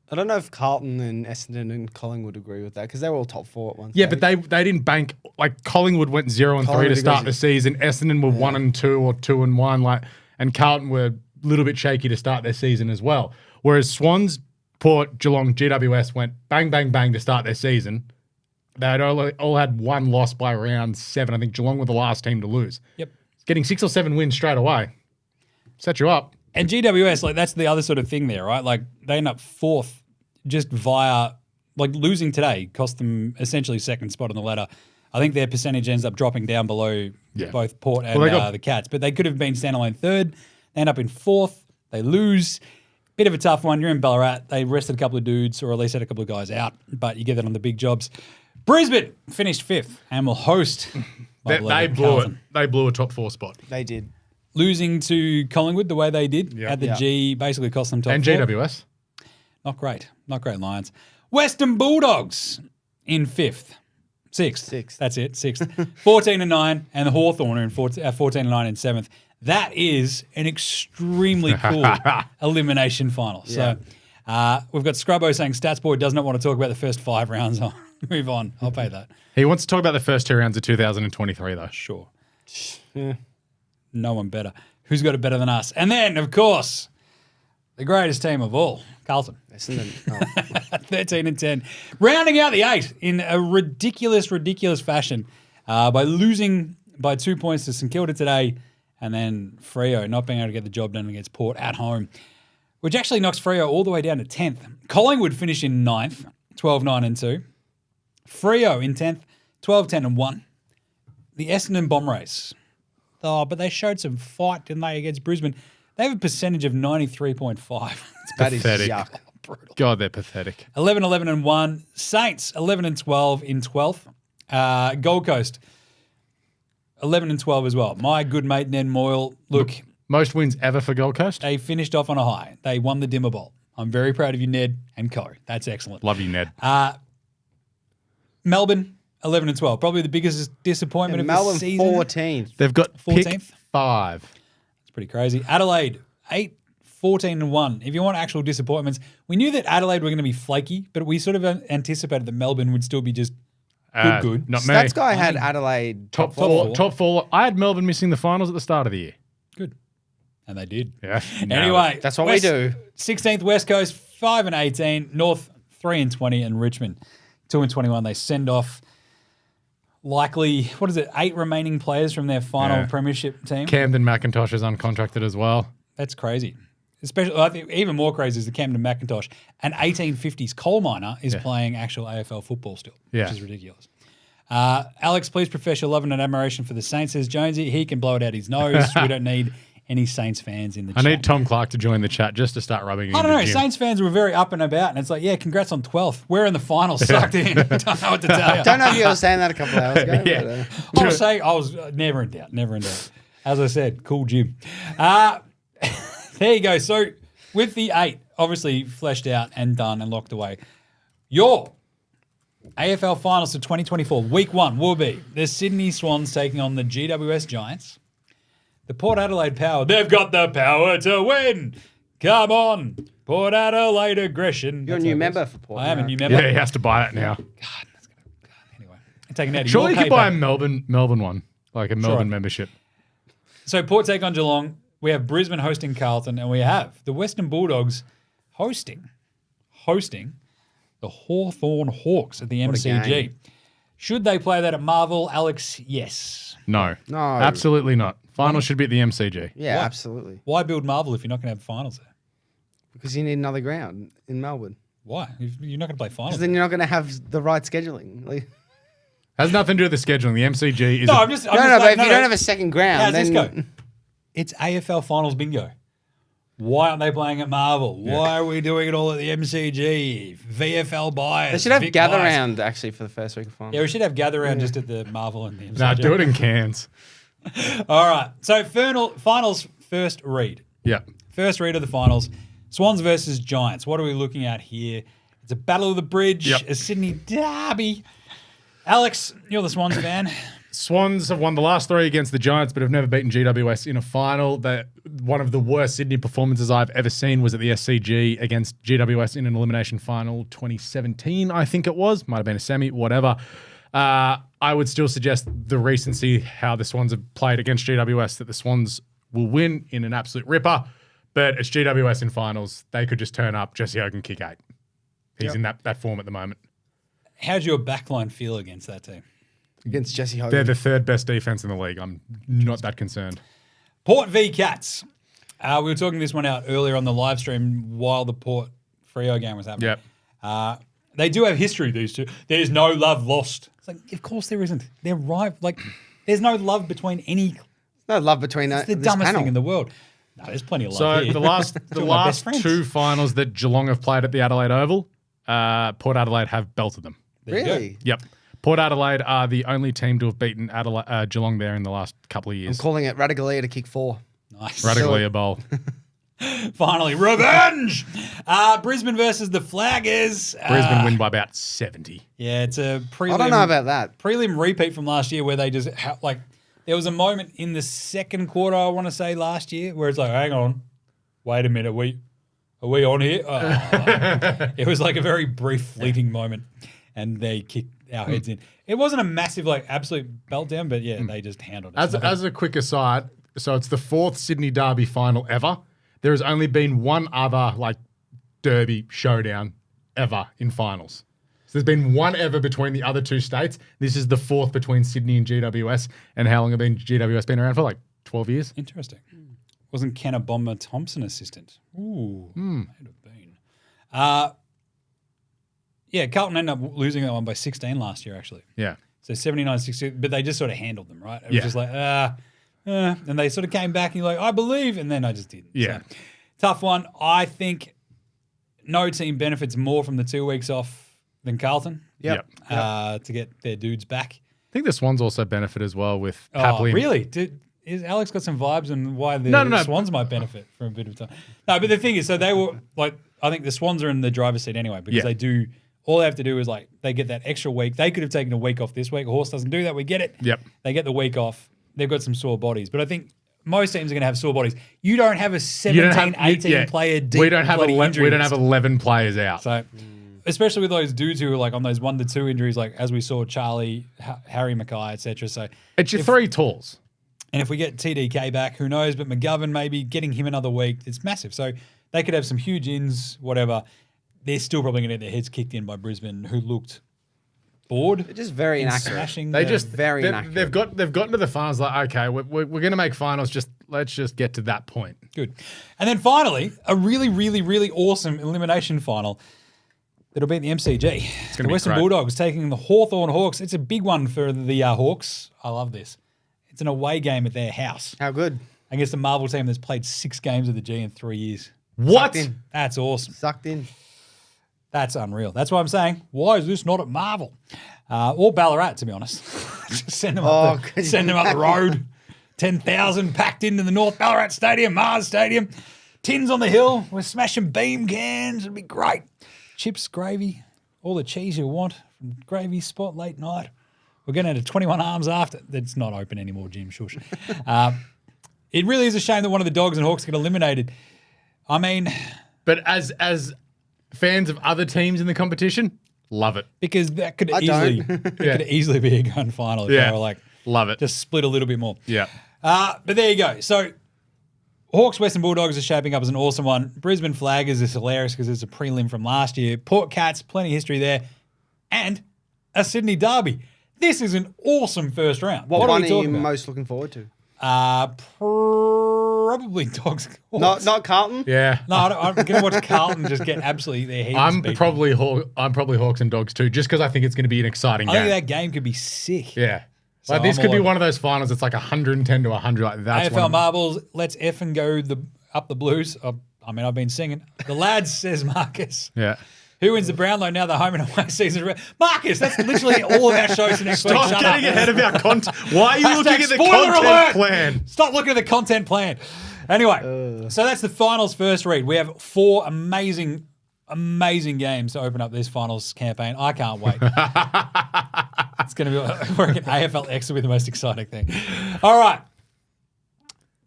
I don't know if Carlton and Essendon and Collingwood agree with that because they were all top 4 at once. Yeah, but they didn't bank. Like Collingwood went 0 and 3 to start the season. Essendon were 1 and 2 or 2 and 1. Like, and Carlton were a little bit shaky to start their season as well. Whereas Swans, Port, Geelong, GWS went bang, bang, bang to start their season. They had all had one loss by round 7. I think Geelong were the last team to lose. Yep. Getting 6 or 7 wins straight away set you up. And GWS, like that's the other sort of thing there, right? Like they end up 4th just via, like losing today cost them essentially second spot on the ladder. I think their percentage ends up dropping down below both Port and the Cats. But they could have been standalone 3rd. They end up in 4th. They lose. Bit of a tough one. You're in Ballarat. They rested a couple of dudes or at least had a couple of guys out. But you get that on the big jobs. Brisbane finished 5th and will host. They blew it. They blew a top 4 spot. They did. Losing to Collingwood the way they did at the G basically cost them top 4. And GWS. Not great. Not great Lions. Western Bulldogs in 5th. 6th. That's it. 6th. 14 and 9. And the Hawthorn are in 14 and 9 in 7th. That is an extremely cool elimination final. Yeah. So we've got Scrubbo saying Stats Boy does not want to talk about the first 5 rounds. I'll move on. I'll pay that. He wants to talk about the first 2 rounds of 2023, though. Sure. Yeah. No one better. Who's got it better than us? And then, of course, the greatest team of all, Carlton. Essendon. 13 and 10. Rounding out the 8 in a ridiculous fashion by losing by 2 points to St Kilda today And then Freo not being able to get the job done against Port at home, which actually knocks Freo all the way down to 10th. Collingwood finish in 9th, 12-9-2. Freo in 10th, 12-10-1. The Essendon bomb race. Oh, but they showed some fight, didn't they, against Brisbane? They have a percentage of 93.5. That is pathetic. yuck. Brutal. God, they're pathetic. 11-11-1. Saints 11-12 in 12th. Gold Coast 11-12 as well. My good mate Ned Moyle. Look, Most wins ever for Gold Coast. they finished off on a high. They won the Dimmer Bowl. I'm very proud of you, Ned and Co. That's excellent. Love you, Ned. Melbourne 11-12. Probably the biggest disappointment of Melbourne the season. 14th. They've got 14th? pick 5. It's pretty crazy. Adelaide 8-14-1. If you want actual disappointments, we knew that Adelaide were going to be flaky, but we sort of anticipated that Melbourne would still be just good. Not me. Stats guy had Adelaide Top four. four. Top 4. I had Melbourne missing the finals at the start of the year. Good. And they did. Yeah. Anyway, That's what we do. 16th West Coast 5-18, North 3-20, and Richmond 2-21. They send off likely 8 remaining players from their final premiership team. Camden McIntosh is uncontracted as well. That's crazy. Especially, I think even more crazy is the Camden McIntosh, an 1850s coal miner, is playing actual AFL football still, Yeah. which is ridiculous. Alex, please profess your love and admiration for the Saints, says Jonesy. He can blow it out his nose. We don't need any Saints fans in the I chat. need Tom Clark to join the chat just to start rubbing it I don't into know. Jim. Saints fans were very up and about, and it's like, yeah, congrats on 12th. We're in the final, sucked in. Don't know what to tell you. Don't know if you were saying that a couple of hours ago. Yeah. But, I was never in doubt, never in doubt. As I said, cool Jim. There you go. So with the 8 obviously fleshed out and done and locked away, your AFL finals for 2024, week 1 will be the Sydney Swans taking on the GWS Giants. The Port Adelaide Power, they've got the power to win. Come on. Port Adelaide aggression. you're a That's new how it member goes. for Port. I am a right? new member. Yeah, he has to buy that now. Anyway, I'm taking out Surely your you could buy a payback. Melbourne one, like a Melbourne membership. So Port take on Geelong. We have Brisbane hosting Carlton, and we have the Western Bulldogs hosting the Hawthorn Hawks at the MCG. game. Should they play that at Marvel, Alex? Yes. No. No. Absolutely not. Final should be at the MCG. Yeah, What? absolutely. Why build Marvel if you're not going to have finals there? Because you need another ground in Melbourne. Why? If you're not going to play finals. Because then you're not going to have the right scheduling. Like, Has nothing to do with the scheduling. The MCG is. No, a- I'm just. no, but if you don't have a second ground, How's then this go? It's AFL finals bingo. Why aren't they playing at Marvel? Why are we doing it all at the MCG? VFL bias. they should have Vic gather bias. round actually for the first week of finals. Yeah, we should have gather round just at the Marvel and the MCG. Nah, do it in cans. All right. So finals first read. Yeah. First read of the finals. Swans versus Giants. What are we looking at here? It's a battle of the bridge, Yep. a Sydney derby. Alex, you're the Swans fan. Swans have won the last 3 against the Giants, but have never beaten GWS in a final. One of the worst Sydney performances I've ever seen was at the SCG against GWS in an elimination final 2017, I think it was. Might have been a semi, whatever. I would still suggest the recency, how the Swans have played against GWS, that the Swans will win in an absolute ripper. But it's GWS in finals. They could just turn up. Jesse Hogan kick 8. He's in that form at the moment. How's your backline feel against that team? Against Jesse Hogan. They're the 3rd best defense in the league. I'm not that concerned. Port v Cats. We were talking this one out earlier on the live stream while the Port Freo game was happening. Yep. They do have history, these two. There's no love lost. It's like, of course there isn't. They're right. Like, there's no love between any. No love between It's the this dumbest panel. thing in the world. No, there's plenty of love So here. the last Two of my best friends. 2 finals that Geelong have played at the Adelaide Oval, Port Adelaide have belted them. There you go. Really? Yep. Port Adelaide are the only team to have beaten Geelong there in the last couple of I'm years. calling it Radagalia to kick 4. Nice. Radically a bowl. Finally, revenge. Brisbane versus the Flaggers. Brisbane win by about 70. Yeah, it's a prelim. I don't know about that. Prelim repeat from last year where they just there was a moment in the second quarter, I want to say last year, where it's like, hang on, wait a minute, are we on here? It was like a very brief, fleeting moment, and they kicked our heads in. It wasn't a massive, absolute belt down, but yeah, they just handled it. As a quick aside, so it's the 4th Sydney Derby final ever. There has only been one other derby showdown ever in finals. So there's been one ever between the other 2 states. This is the 4th between Sydney and GWS. And how long have GWS been around for? 12 years. Interesting. Wasn't Kenna Bomber Thompson assistant? Ooh, might have been. Yeah, Carlton ended up losing that one by 16 last year, actually. Yeah. So 79-60, but they just sort of handled them, right? It was Yeah. just like, and they sort of came back and you're like, I believe, and then I just didn't. Yeah. So, tough one. I think no team benefits more from the 2 weeks off than Carlton. Yep. To get their dudes back. I think the Swans also benefit as well with Oh, Papley. really? Is Alex got some vibes on why the No. Swans might benefit for a bit of time? No, but the thing is, so they were like, I think the Swans are in the driver's seat anyway because they do. All they have to do is like they get that extra week. They could have taken a week off this week. Horse doesn't do that. We get it. Yep. They get the week off. They've got some sore bodies, but I think most teams are going to have sore bodies. You don't have a 17, 18 player deep. We don't have bloody 11 players out. So, especially with those dudes who are like on those 1 to 2 injuries, like as we saw Charlie, Harry Mackay, etc. So It's your 3 talls. and if we get TDK back, who knows? But McGovern maybe getting him another week, it's massive. So they could have some huge ins, whatever. They're still probably going to get their heads kicked in by Brisbane, who looked bored. They're just very in inaccurate. smashing They've Gotten to the finals like, okay, we're going to make finals. Let's just get to that point. Good. And then finally, a really, really, really awesome elimination final that'll be in the MCG. The be Western great. Bulldogs taking the Hawthorn Hawks. It's a big one for the Hawks. I love this. It's an away game at their house How good? against a Marvel team that's played 6 games of the G in 3 years. What? Sucked in. That's awesome. Sucked in. That's unreal. That's why I'm saying, why is this not at Marvel? Or Ballarat, to be honest. Just send them up the road. 10,000 packed into the North Ballarat Stadium, Mars Stadium. Tins on the hill. We're smashing beam cans. It'd be great. Chips, gravy, all the cheese you want from Gravy Spot late night. We're going to 21 Arms after. That's not open anymore, Jim. Shush. It really is a shame that one of the Dogs and Hawks get eliminated. I mean... But as fans of other teams in the competition, love it. Because that could I easily, don't. could easily be a grand final if they were like, Love it. just split a little bit more. Yeah. But there you go. So Hawks, Western Bulldogs are shaping up as an awesome one. Brisbane Flaggers is hilarious because it's a prelim from last year. Port Cats, plenty of history there. And a Sydney derby. This is an awesome first round. What are one we are you talking about? most looking forward to? Probably Dogs. Hawks. Not Carlton? Yeah. No, I'm going to watch Carlton just get absolutely their heads I'm beaten. probably Hawks and Dogs too, just because I think it's going to be an exciting I game. think that game could be sick. Yeah. So Like this I'm could all be over one of those finals. It's like 110 to 100. Like that's one AFL of- Marbles, let's effing go up the Blues. I've been singing. The lads, says Marcus. Yeah. Who wins the Brownlow now the home and away season? Marcus, that's literally all of our shows for next week. Stop Shut getting up. ahead of our content. Why are you Hashtag looking at the spoiler content alert! plan? Stop looking at the content plan. Anyway, so that's the finals first read. We have 4 amazing games to open up this finals campaign. I can't wait. It's going to be, I reckon AFL X will be the most exciting thing. All right.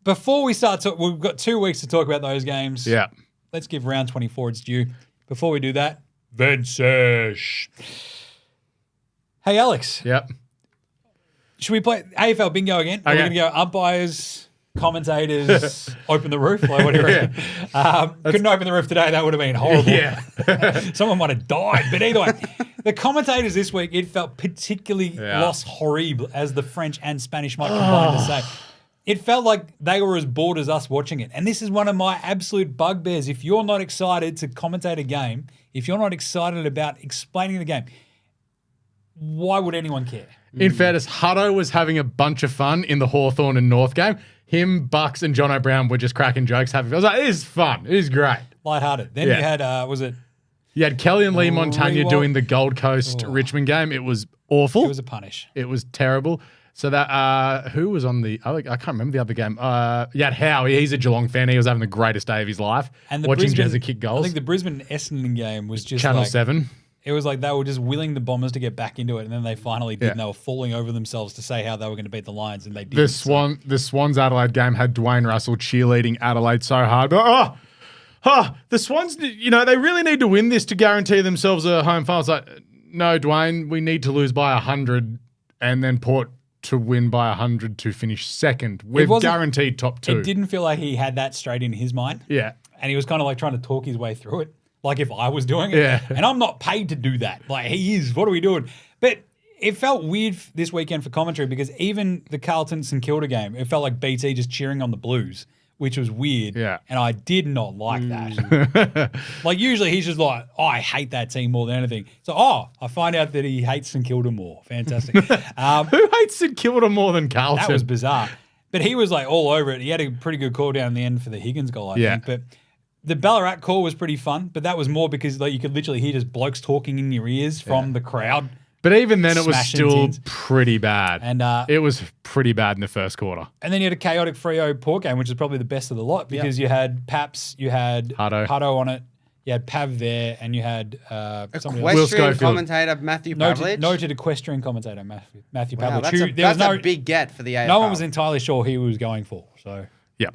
Before we start, we've got 2 weeks to talk about those games. Yeah. Let's give round 24 its due. Before we do that, Vincesh. Hey, Alex. Yep. Should we play AFL bingo again? Are we Okay. going to go umpires, commentators, open the roof? Like, what do you reckon? Couldn't open the roof today. That would have been horrible. Yeah. Someone might have died. But either way, the commentators this week, it felt particularly los horrible, as the French and Spanish might combine to say. It felt like they were as bored as us watching it. And this is one of my absolute bugbears. If you're not excited to commentate a game, if you're not excited about explaining the game, why would anyone care? In fairness, Hutto was having a bunch of fun in the Hawthorn and North game. Him, Bucks, and John O'Brien were just cracking jokes. I was like, this is fun. This is great. Lighthearted. Then Yeah. you had, was it? You had Kelly and Lee Montagna Rewalt. doing the Gold Coast Richmond game. It was awful. It was a punish. It was terrible. So that who was on the other? I can't remember the other game. You had Howe. He's a Geelong fan. He was having the greatest day of his life. And the watching Brisbane, Jezza kick I goals. think the Brisbane Essendon game was just Channel like, 7. It was like they were just willing the Bombers to get back into it, and then they finally did, Yeah. and they were falling over themselves to say how they were going to beat the Lions, and they did. The Swans Adelaide game had Dwayne Russell cheerleading Adelaide so hard. But the Swans, they really need to win this to guarantee themselves a home final. It's like, no, Dwayne, we need to lose by 100 and then Port to win by 100 to finish second. We've guaranteed top 2. It didn't feel like he had that straight in his mind. Yeah. And he was kind of like trying to talk his way through it, like if I was doing it. Yeah. And I'm not paid to do that. Like, he is. What are we doing? But it felt weird this weekend for commentary because even the Carlton St Kilda game, it felt like BT just cheering on the Blues, which was weird. Yeah. And I did not like that. Like usually he's just like, oh, I hate that team more than anything. So, I find out that he hates St Kilda more. Fantastic. Who hates St Kilda more than Carlton? That was bizarre. But he was like all over it. He had a pretty good call down in the end for the Higgins goal, I think. But the Ballarat call was pretty fun, but that was more because like you could literally hear just blokes talking in your ears from the crowd. But even then, it was Smashing still tins. pretty bad. And it was pretty bad in the first quarter. And then you had a chaotic Freo Port game, which is probably the best of the lot because you had Paps, you had Hutto on it, you had Pav there, and you had somebody else. Equestrian commentator Matthew Pavlich. Noted equestrian commentator Matthew Wow, Pavlich. that's a big get for the AFL. No one was entirely sure who he was going for. So yeah.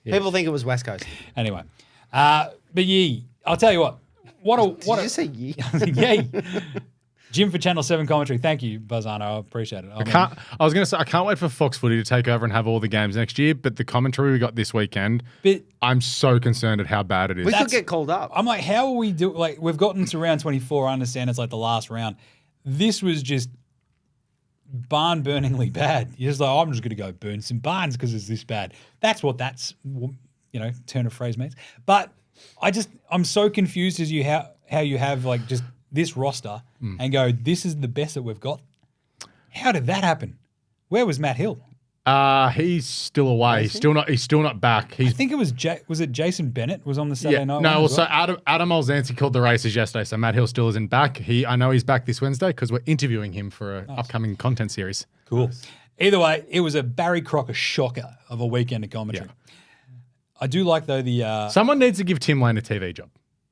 People think it was West Coast. Anyway, but I'll tell you what. Did you say yee? Yay. Jim for Channel 7 commentary. Thank you, Bazzano. I appreciate it. I was going to say, I can't wait for Fox Footy to take over and have all the games next year, but the commentary we got this weekend, I'm so concerned at how bad it is. We could get called up. I'm like, how are we do? Like, we've gotten to round 24. I understand it's like the last round. This was just barn-burningly bad. You're just like, I'm just going to go burn some barns because it's this bad. That's what turn of phrase means. But I'm so confused as how you have like just this roster and go, this is the best that we've got. How did that happen? Where was Matt Hill? He's still away. He's still not back. I think it was was it Jason Bennett was on the Saturday night? No, also Adam Olzanski called the races yesterday, so Matt Hill still isn't back. I know he's back this Wednesday because we're interviewing him for an upcoming content series. Cool. Nice. Either way, it was a Barry Crocker shocker of a weekend of commentary. Yeah. I do like though someone needs to give Tim Lane a TV job.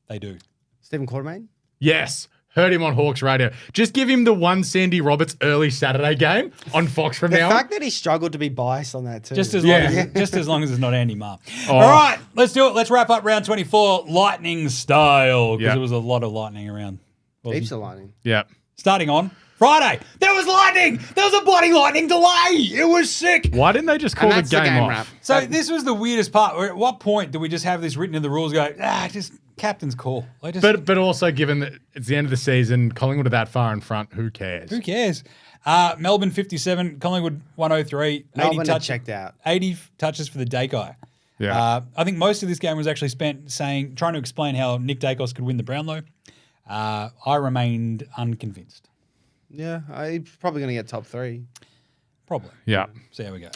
They do. Stephen Quartermain? Yes. Heard him on Hawks Radio. Just give him the one Sandy Roberts early Saturday game on Fox from now on. The fact that he struggled to be biased on that too. Just as long as it's not Andy Marr. All right, let's do it. Let's wrap up round 24 lightning style because there was a lot of lightning around. Heaps of lightning. Yeah. Starting on Friday, there was lightning. There was a bloody lightning delay. It was sick. Why didn't they just call the game off? Wrap. So this was the weirdest part. At what point do we just have this written in the rules? Go, just captain's call. But also, given that it's the end of the season, Collingwood are that far in front. Who cares? Who cares? Melbourne 57, Collingwood 103. Melbourne had checked out. 80 touches for the Dacos. Yeah. I think most of this game was actually spent trying to explain how Nick Dacos could win the Brownlow. I remained unconvinced. Yeah, he's probably going to get top 3. Probably. Yeah. So here we go.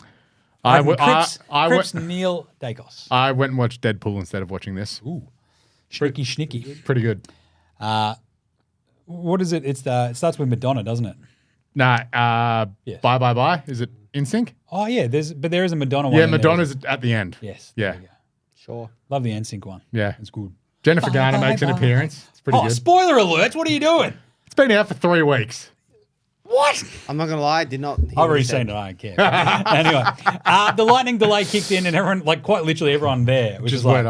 Cripps Neil Dacos. I went and watched Deadpool instead of watching this. Ooh. Schnicky. Pretty good. What is it? It starts with Madonna, doesn't it? Nah. Yes. Bye, bye, bye. Is it NSYNC? Oh, yeah. There is a Madonna one. Yeah, Madonna's at the end. Yes. Yeah. Sure. Love the NSYNC one. Yeah. It's good. Jennifer Garner makes an appearance. It's pretty good. Spoiler alert. What are you doing? It's been out for 3 weeks. What? I'm not going to lie. I did not hear I've already seen it. I don't care. Anyway, the lightning delay kicked in and everyone, like quite literally everyone there was just like,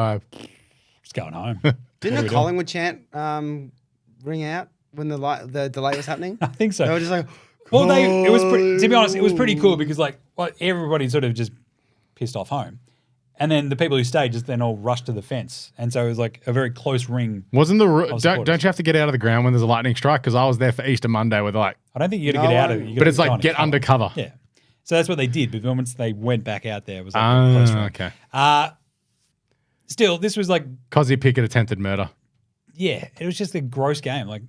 just going home. Didn't the Collingwood chant ring out when the delay was happening? I think so. They were just like, well, to be honest, it was pretty cool because like everybody sort of just pissed off home. And then the people who stayed just then all rushed to the fence. And so it was like a very close ring. Wasn't don't you have to get out of the ground when there's a lightning strike? Because I was there for Easter Monday with like... I don't think you got to get out of it. But it's like get undercover. Yeah. So that's what they did. But once they went back out there, it was like a close ring. Okay. Still, this was like... Cozzy Pickett attempted murder. Yeah. It was just a gross game. Like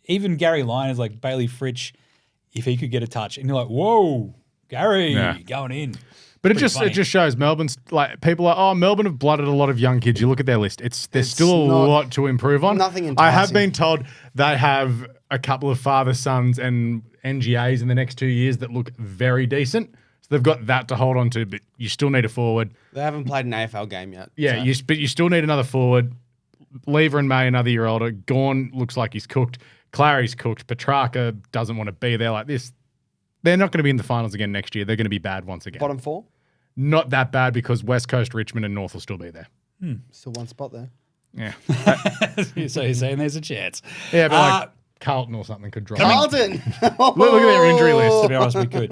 even Gary Lyon is like Bailey Fritsch, if he could get a touch. And you're like, whoa, Gary, going in. But it just shows Melbourne's like people are Melbourne have blooded a lot of young kids. You look at their list; there's still a lot to improve on. Nothing enticing. I have been told they have a couple of father sons and NGAs in the next 2 years that look very decent. So they've got that to hold on to. But you still need a forward. They haven't played an AFL game yet. Yeah, but you still need another forward. Lever and May another year older. Gawn looks like he's cooked. Clary's cooked. Petrarca doesn't want to be there like this. They're not going to be in the finals again next year. They're going to be bad once again. Bottom 4? Not that bad because West Coast, Richmond, and North will still be there. Still one spot there. Yeah. So you're saying there's a chance. Yeah, but like Carlton or something could drop. Carlton! Look at their injury list. To be honest, we could.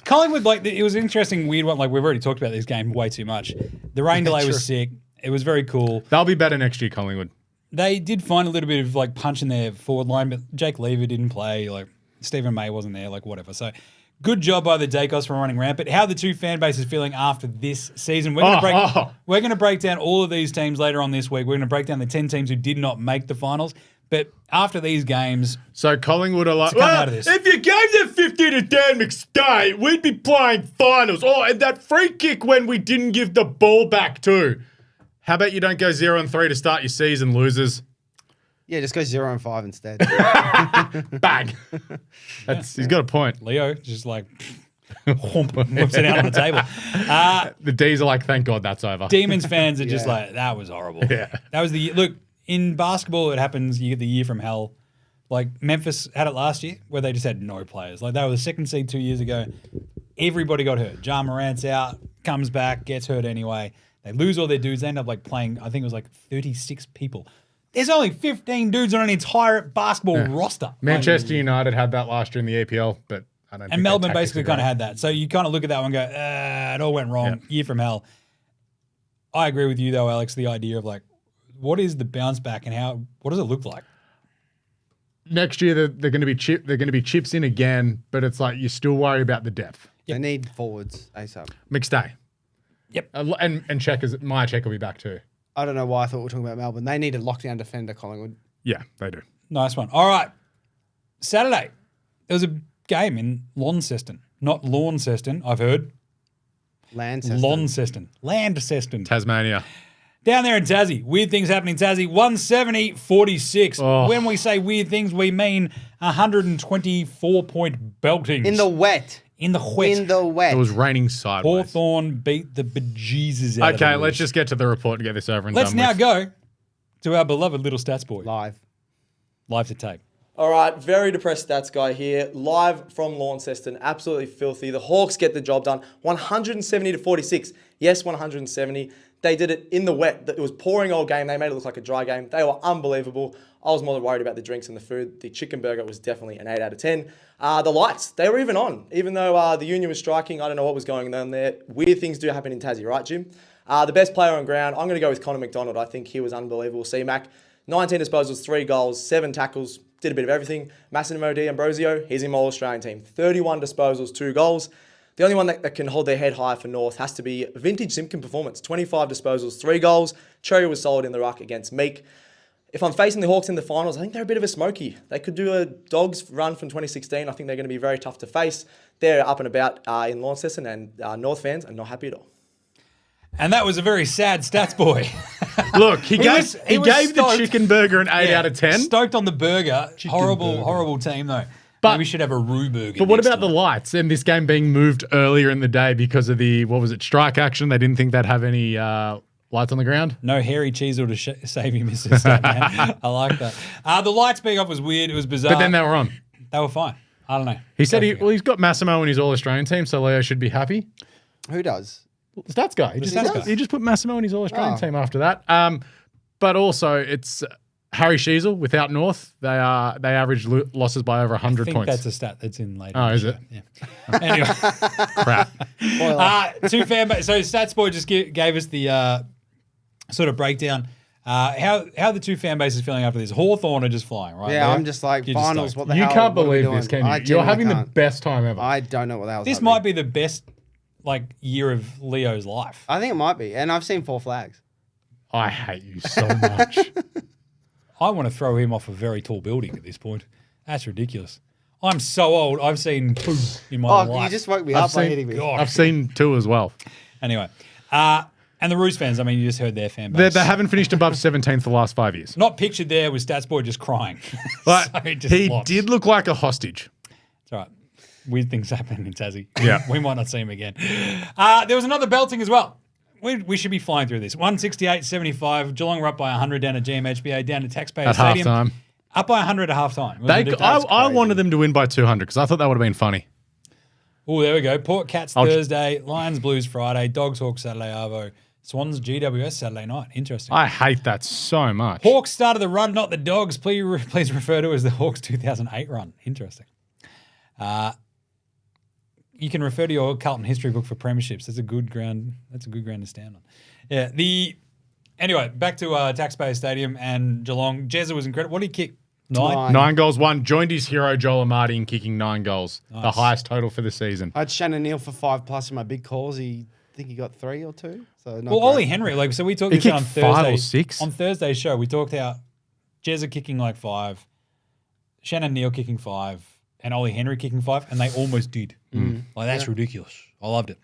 Collingwood, like it was an interesting, weird one. Like we've already talked about this game way too much. The rain delay was sick. It was very cool. They'll be better next year, Collingwood. They did find a little bit of like punch in their forward line, but Jake Lever didn't play. Like Stephen May wasn't there, like whatever. So good job by the Dacos for running rampant. How are the two fan bases feeling after this season? We're going to break down all of these teams later on this week. We're going to break down the 10 teams who did not make the finals. But after these games, so Collingwood are like, out of this. If you gave the 50 to Dan McStay, we'd be playing finals. Oh, and that free kick when we didn't give the ball back too. How about you don't go 0-3 to start your season, losers? Yeah, just go 0-5 instead. Bang. He's got a point. Leo just like whips it out on the table. The D's are like, thank God that's over. Demons fans are just like, that was horrible. Yeah. That was look, in basketball, it happens, you get the year from hell. Like Memphis had it last year where they just had no players. Like they were the second seed 2 years ago. Everybody got hurt. Ja Morant's out, comes back, gets hurt anyway. They lose all their dudes. They end up like playing, I think it was like 36 people. There's only 15 dudes on an entire basketball roster. Manchester United had that last year in the APL, but I don't think and Melbourne basically kind of had that. So you kind of look at that one and go, it all went wrong. Year from hell. I agree with you though, Alex, the idea of like, what is the bounce back and what does it look like? Next year they're going to be chips in again, but it's like you still worry about the depth. They need forwards ASAP. McStay. Yep. And Checkers, my Check will be back too. I don't know why I thought we were talking about Melbourne. They need a lockdown defender, Collingwood. Yeah, they do. Nice one. All right. Saturday, there was a game in Launceston. Not Launceston, I've heard. Launceston. Tasmania. Down there in Tassie. Weird things happening in Tassie. 170-46. Oh. When we say weird things, we mean 124-point beltings. In the wet. In the wet. It was raining sideways. Hawthorn beat the bejesus out of Okay, the let's just get to the report and get this over and Let's done now with. go to our beloved little stats boy. Live to tape. All right, very depressed stats guy here. Live from Launceston, absolutely filthy. The Hawks get the job done, 170-46. Yes, 170. They did it in the wet. It was pouring all game. They made it look like a dry game. They were unbelievable. I was more worried about the drinks and the food. The chicken burger was definitely an 8 out of 10. The lights, they were even on. Even though the union was striking, I don't know what was going on there. Weird things do happen in Tassie, right, Jim? The best player on ground, I'm going to go with Connor McDonald. I think he was unbelievable. C-Mac, 19 disposals, 3 goals, 7 tackles, did a bit of everything. Massimo D'Ambrosio, he's in my All-Australian team. 31 disposals, 2 goals. The only one that can hold their head high for North has to be vintage Simpkin performance. 25 disposals, 3 goals. Cherry was solid in the ruck against Meek. If I'm facing the Hawks in the finals, I think they're a bit of a smoky. They could do a Dogs run from 2016. I think they're going to be very tough to face. They're up and about in Launceston, and North fans are not happy at all. And that was a very sad stats boy. Look, he gave stoked. the chicken burger an 8 out of 10. Stoked on the burger. Horrible team though. But maybe we should have a Roo burger. But what next about the time. lights and this game being moved earlier in the day because of the, strike action? They didn't think they'd have any lights on the ground? No hairy Cheezel to save you, Mr. Statman. I like that. The lights being off was weird. It was bizarre. But then they were on. They were fine. I don't know. He said he's got Massimo in his All-Australian team, so Leo should be happy. Who does? The stats guy. He just put Massimo in his All-Australian team after that. But also, it's Harry Sheezel without North. They average losses by over 100 I think points. that's a stat that's in later. Oh, is it? Yeah. Anyway. Crap. Two fan base. So Statsboy just gave us the sort of breakdown. How the two fan bases feeling after this? Hawthorn are just flying, right? Yeah, Leo? I'm just like, You're just finals, stoked. what the You hell? can't what are we believe this, doing? can I you? You're genuinely having the can't. best time ever. I don't know what the hell's This happening. might be the best year of Leo's life. I think it might be. And I've seen 4 flags. I hate you so much. I want to throw him off a very tall building at this point. That's ridiculous. I'm so old. I've seen poo in my life. You just woke me up by hitting me. I've seen 2 as well. Anyway, and the Roos fans, I mean, you just heard their fan base. They haven't finished above 17th for the last 5 years. Not pictured there was Statsboy just crying. But So just he lost. did look like a hostage. It's all right. Weird things happen in Tassie. Yeah. We might not see him again. There was another belting as well. We should be flying through this. 168-75. Geelong were up by 100 down at GMHBA, down to Taxpayer At Stadium. halftime. Up by 100 at halftime. I wanted them to win by 200 because I thought that would have been funny. Oh, there we go. Port Cats Thursday, Lions Blues Friday, Dogs Hawks Saturday Arvo, Swans GWS Saturday night. Interesting. I hate that so much. Hawks started the run, not the Dogs. Please refer to it as the Hawks 2008 run. Interesting. You can refer to your Carlton history book for premierships. That's a good ground. That's a good ground to stand on. Yeah. Anyway, back to Taxpayer Stadium and Geelong. Jezza was incredible. What did he kick? 9. 9 goals, 1. Joined his hero Joel Amati in kicking 9 goals. The Nice. highest total for the season. I had Shannon Neal for 5+ in my big calls. I think he got 3 or 2. So not Well, great. Ollie Henry, like, so we talked He this on kicked 5 Thursday. or 6. On Thursday's show, we talked how Jezza kicking like 5, Shannon Neal kicking 5, and Ollie Henry kicking 5, and they almost did. Like, that's ridiculous. I loved it.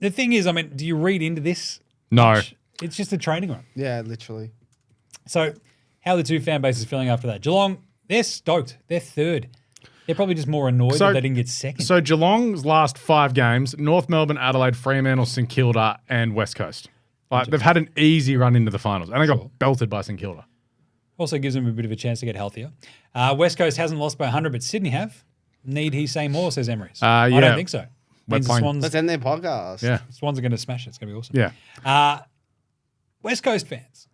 The thing is, I mean, do you read into this? No. much? It's just a training run. Yeah, literally. So, how are the two fan bases feeling after that? Geelong, they're stoked. They're third. They're probably just more annoyed that they didn't get second. So Geelong's last 5 games, North Melbourne, Adelaide, Fremantle, St Kilda and West Coast. Like, they've had an easy run into the finals. And they got belted by St Kilda. Also gives them a bit of a chance to get healthier. West Coast hasn't lost by 100, but Sydney have. Need he say more, says Emery's. I yeah. don't think so. We're Means the playing- Swans, Let's end their podcast. Yeah. Swans are going to smash it. It's going to be awesome. Yeah. West Coast fans.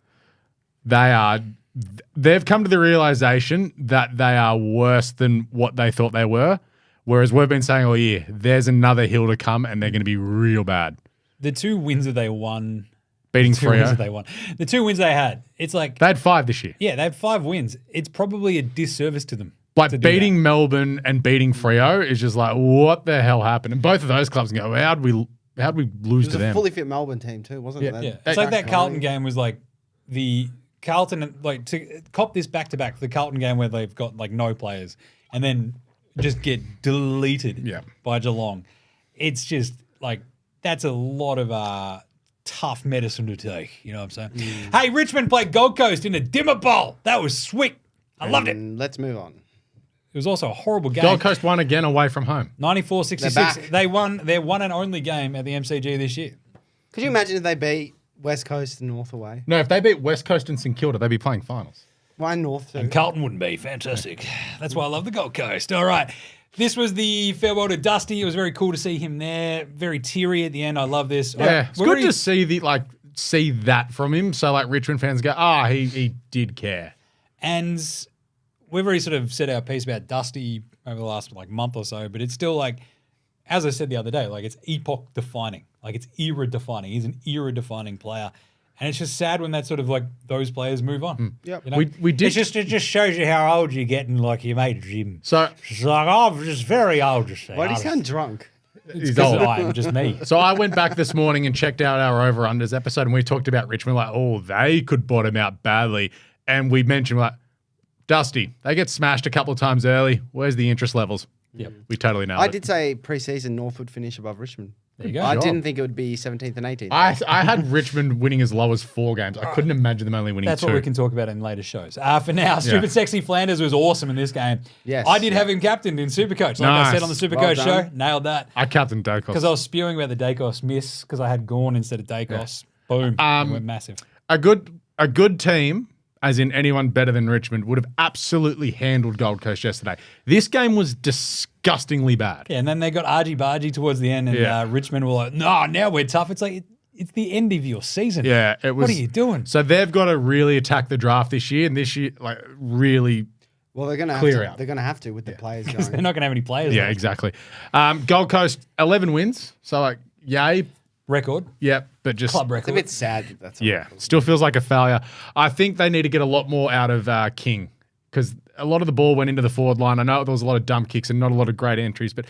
They've come to the realization that they are worse than what they thought they were. Whereas we've been saying all year, there's another hill to come and they're going to be real bad. The 2 wins that they won. Beating The 2 wins that Freo. they won. The 2 wins they had. It's like, They had 5 this year. yeah, they have 5 wins. It's probably a disservice to them. Like to do beating Melbourne and beating Freo is just like, what the hell happened? And both of those clubs can go, how'd we lose It to was a them? fully fit Melbourne team too, wasn't it? that. Yeah. It's like that Carlton game was like the Carlton, like to cop this back to back, the Carlton game where they've got like no players and then just get deleted by Geelong. It's just like, that's a lot of tough medicine to take. You know what I'm saying? Hey, Richmond played Gold Coast in a dimmer bowl. That was sweet. I loved it. Let's move on. It was also a horrible game. Gold Coast won again away from home. 94-66. They're back. They won their one and only game at the MCG this year. Could you imagine if they beat West Coast and North away? No, if they beat West Coast and St Kilda, they'd be playing finals. Why North too? And Carlton wouldn't be. Fantastic. That's why I love the Gold Coast. All right. This was the farewell to Dusty. It was very cool to see him there. Very teary at the end. I love this. Yeah, it's We're good already- to see that from him. So like Richmond fans go, he did care. And we've already sort of said our piece about Dusty over the last like month or so, but it's still like, as I said the other day, like it's epoch defining, like it's era defining. He's an era defining player. And it's just sad when that sort of like those players move on. Yep. You know? We did. It just shows you how old you're getting, like your mate Jim. So It's like, I'm just very old to say. Why do you sound drunk? he's Because old. I'm just me. So I went back this morning and checked out our over-unders episode, and we talked about Richmond, like, they could bottom out badly. And we mentioned, like, Dusty, they get smashed a couple of times early. Where's the interest levels? Yep. We totally nailed I it. did say pre-season North would finish above Richmond. There you go. I job. didn't think it would be 17th and 18th. I had Richmond winning as low as 4 games. I couldn't imagine them only winning That's 2. what we can talk about in later shows. For now, Stupid Sexy Flanders was awesome in this game. Yes. I did have him captained in Supercoach. Like I Nice. said on the Supercoach Well show, done. nailed that. I captained Dacos. Because I was spewing about the Dacos miss because I had Gorn instead of Dacos. Boom. It went massive. a good team, as in anyone better than Richmond, would have absolutely handled Gold Coast yesterday. This game was disgustingly bad. Yeah, and then they got argy-bargy towards the end, and Yeah. Richmond were like, no, now we're tough. It's like, it's the end of your season. Yeah, it was. What are you doing? So they've got to really attack the draft this year, and this year, like, really. Well, they're going to Clear have to. out. They're going to have to with the players They're going. not going to have any players. Yeah, left. exactly. Gold Coast 11 wins, so like, yay, Record. yeah, but just Club It's record. a bit sad. That's yeah, still feels like a failure. I think they need to get a lot more out of King because a lot of the ball went into the forward line. I know there was a lot of dump kicks and not a lot of great entries, but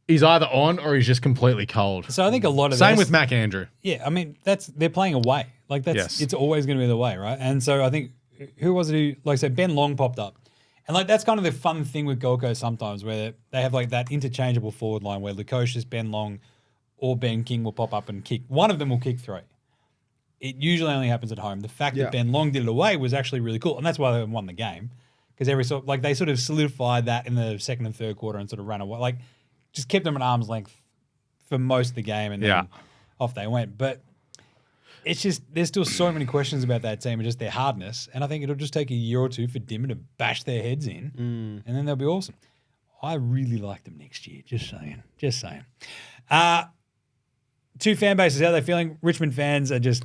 he's either on or he's just completely cold. So I think a lot of Same this- with Mac Andrew. Yeah, I mean they're playing away. Like that's Yes. it's always going to be the way, right? And so I think who was it who, like I said, Ben Long popped up, and like that's kind of the fun thing with Gold Coast sometimes, where they have like that interchangeable forward line where Lukosius, Ben Long, or Ben King will pop up and kick. One of them will kick 3. It usually only happens at home. The fact Yeah. that Ben Long did it away was actually really cool, and that's why they won the game because they sort of solidified that in the second and third quarter and sort of ran away, like just kept them at arm's length for most of the game, and Yeah. then off they went. But it's just there's still so many questions about that team and just their hardness, and I think it'll just take a year or two for Dimmer to bash their heads in, and then they'll be awesome. I really like them next year. Just saying. Just saying. Two fan bases, how are they feeling? Richmond fans are just,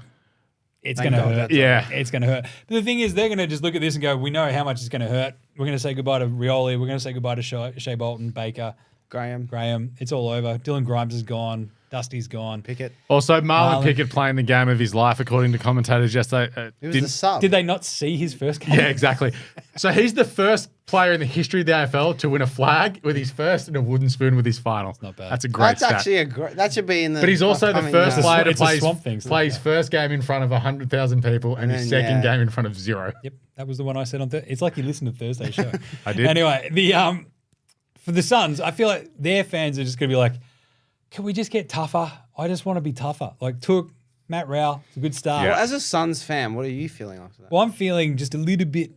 it's going to God, hurt. that's Yeah. It's going to hurt. But the thing is, they're going to just look at this and go, we know how much it's going to hurt. We're going to say goodbye to Rioli. We're going to say goodbye to Shea Bolton, Baker, Graham. Graham. It's all over. Dylan Grimes is gone. Dusty's gone. Pickett. Also, Marlon Marlon. Pickett playing the game of his life, according to commentators yesterday. It was the sub. Did they not see his first game? Yeah, exactly. So he's the first player in the history of the AFL to win a flag with his first and a wooden spoon with his final. not bad. That's a great That's stat. actually a great. That should be in the. But he's also the upcoming, first player to It's a play, swamp thing, so play his first game in front of 100,000 people and his then, second yeah. game in front of 0. Yep, that was the one I said on Thursday. It's like you listened to Thursday's show. I did. Anyway, for the Suns, I feel like their fans are just going to be like, can we just get tougher? I just want to be tougher. Like Took, Matt Rowell, it's a good start. Well, as a Suns fan, what are you feeling after that? Well, I'm feeling just a little bit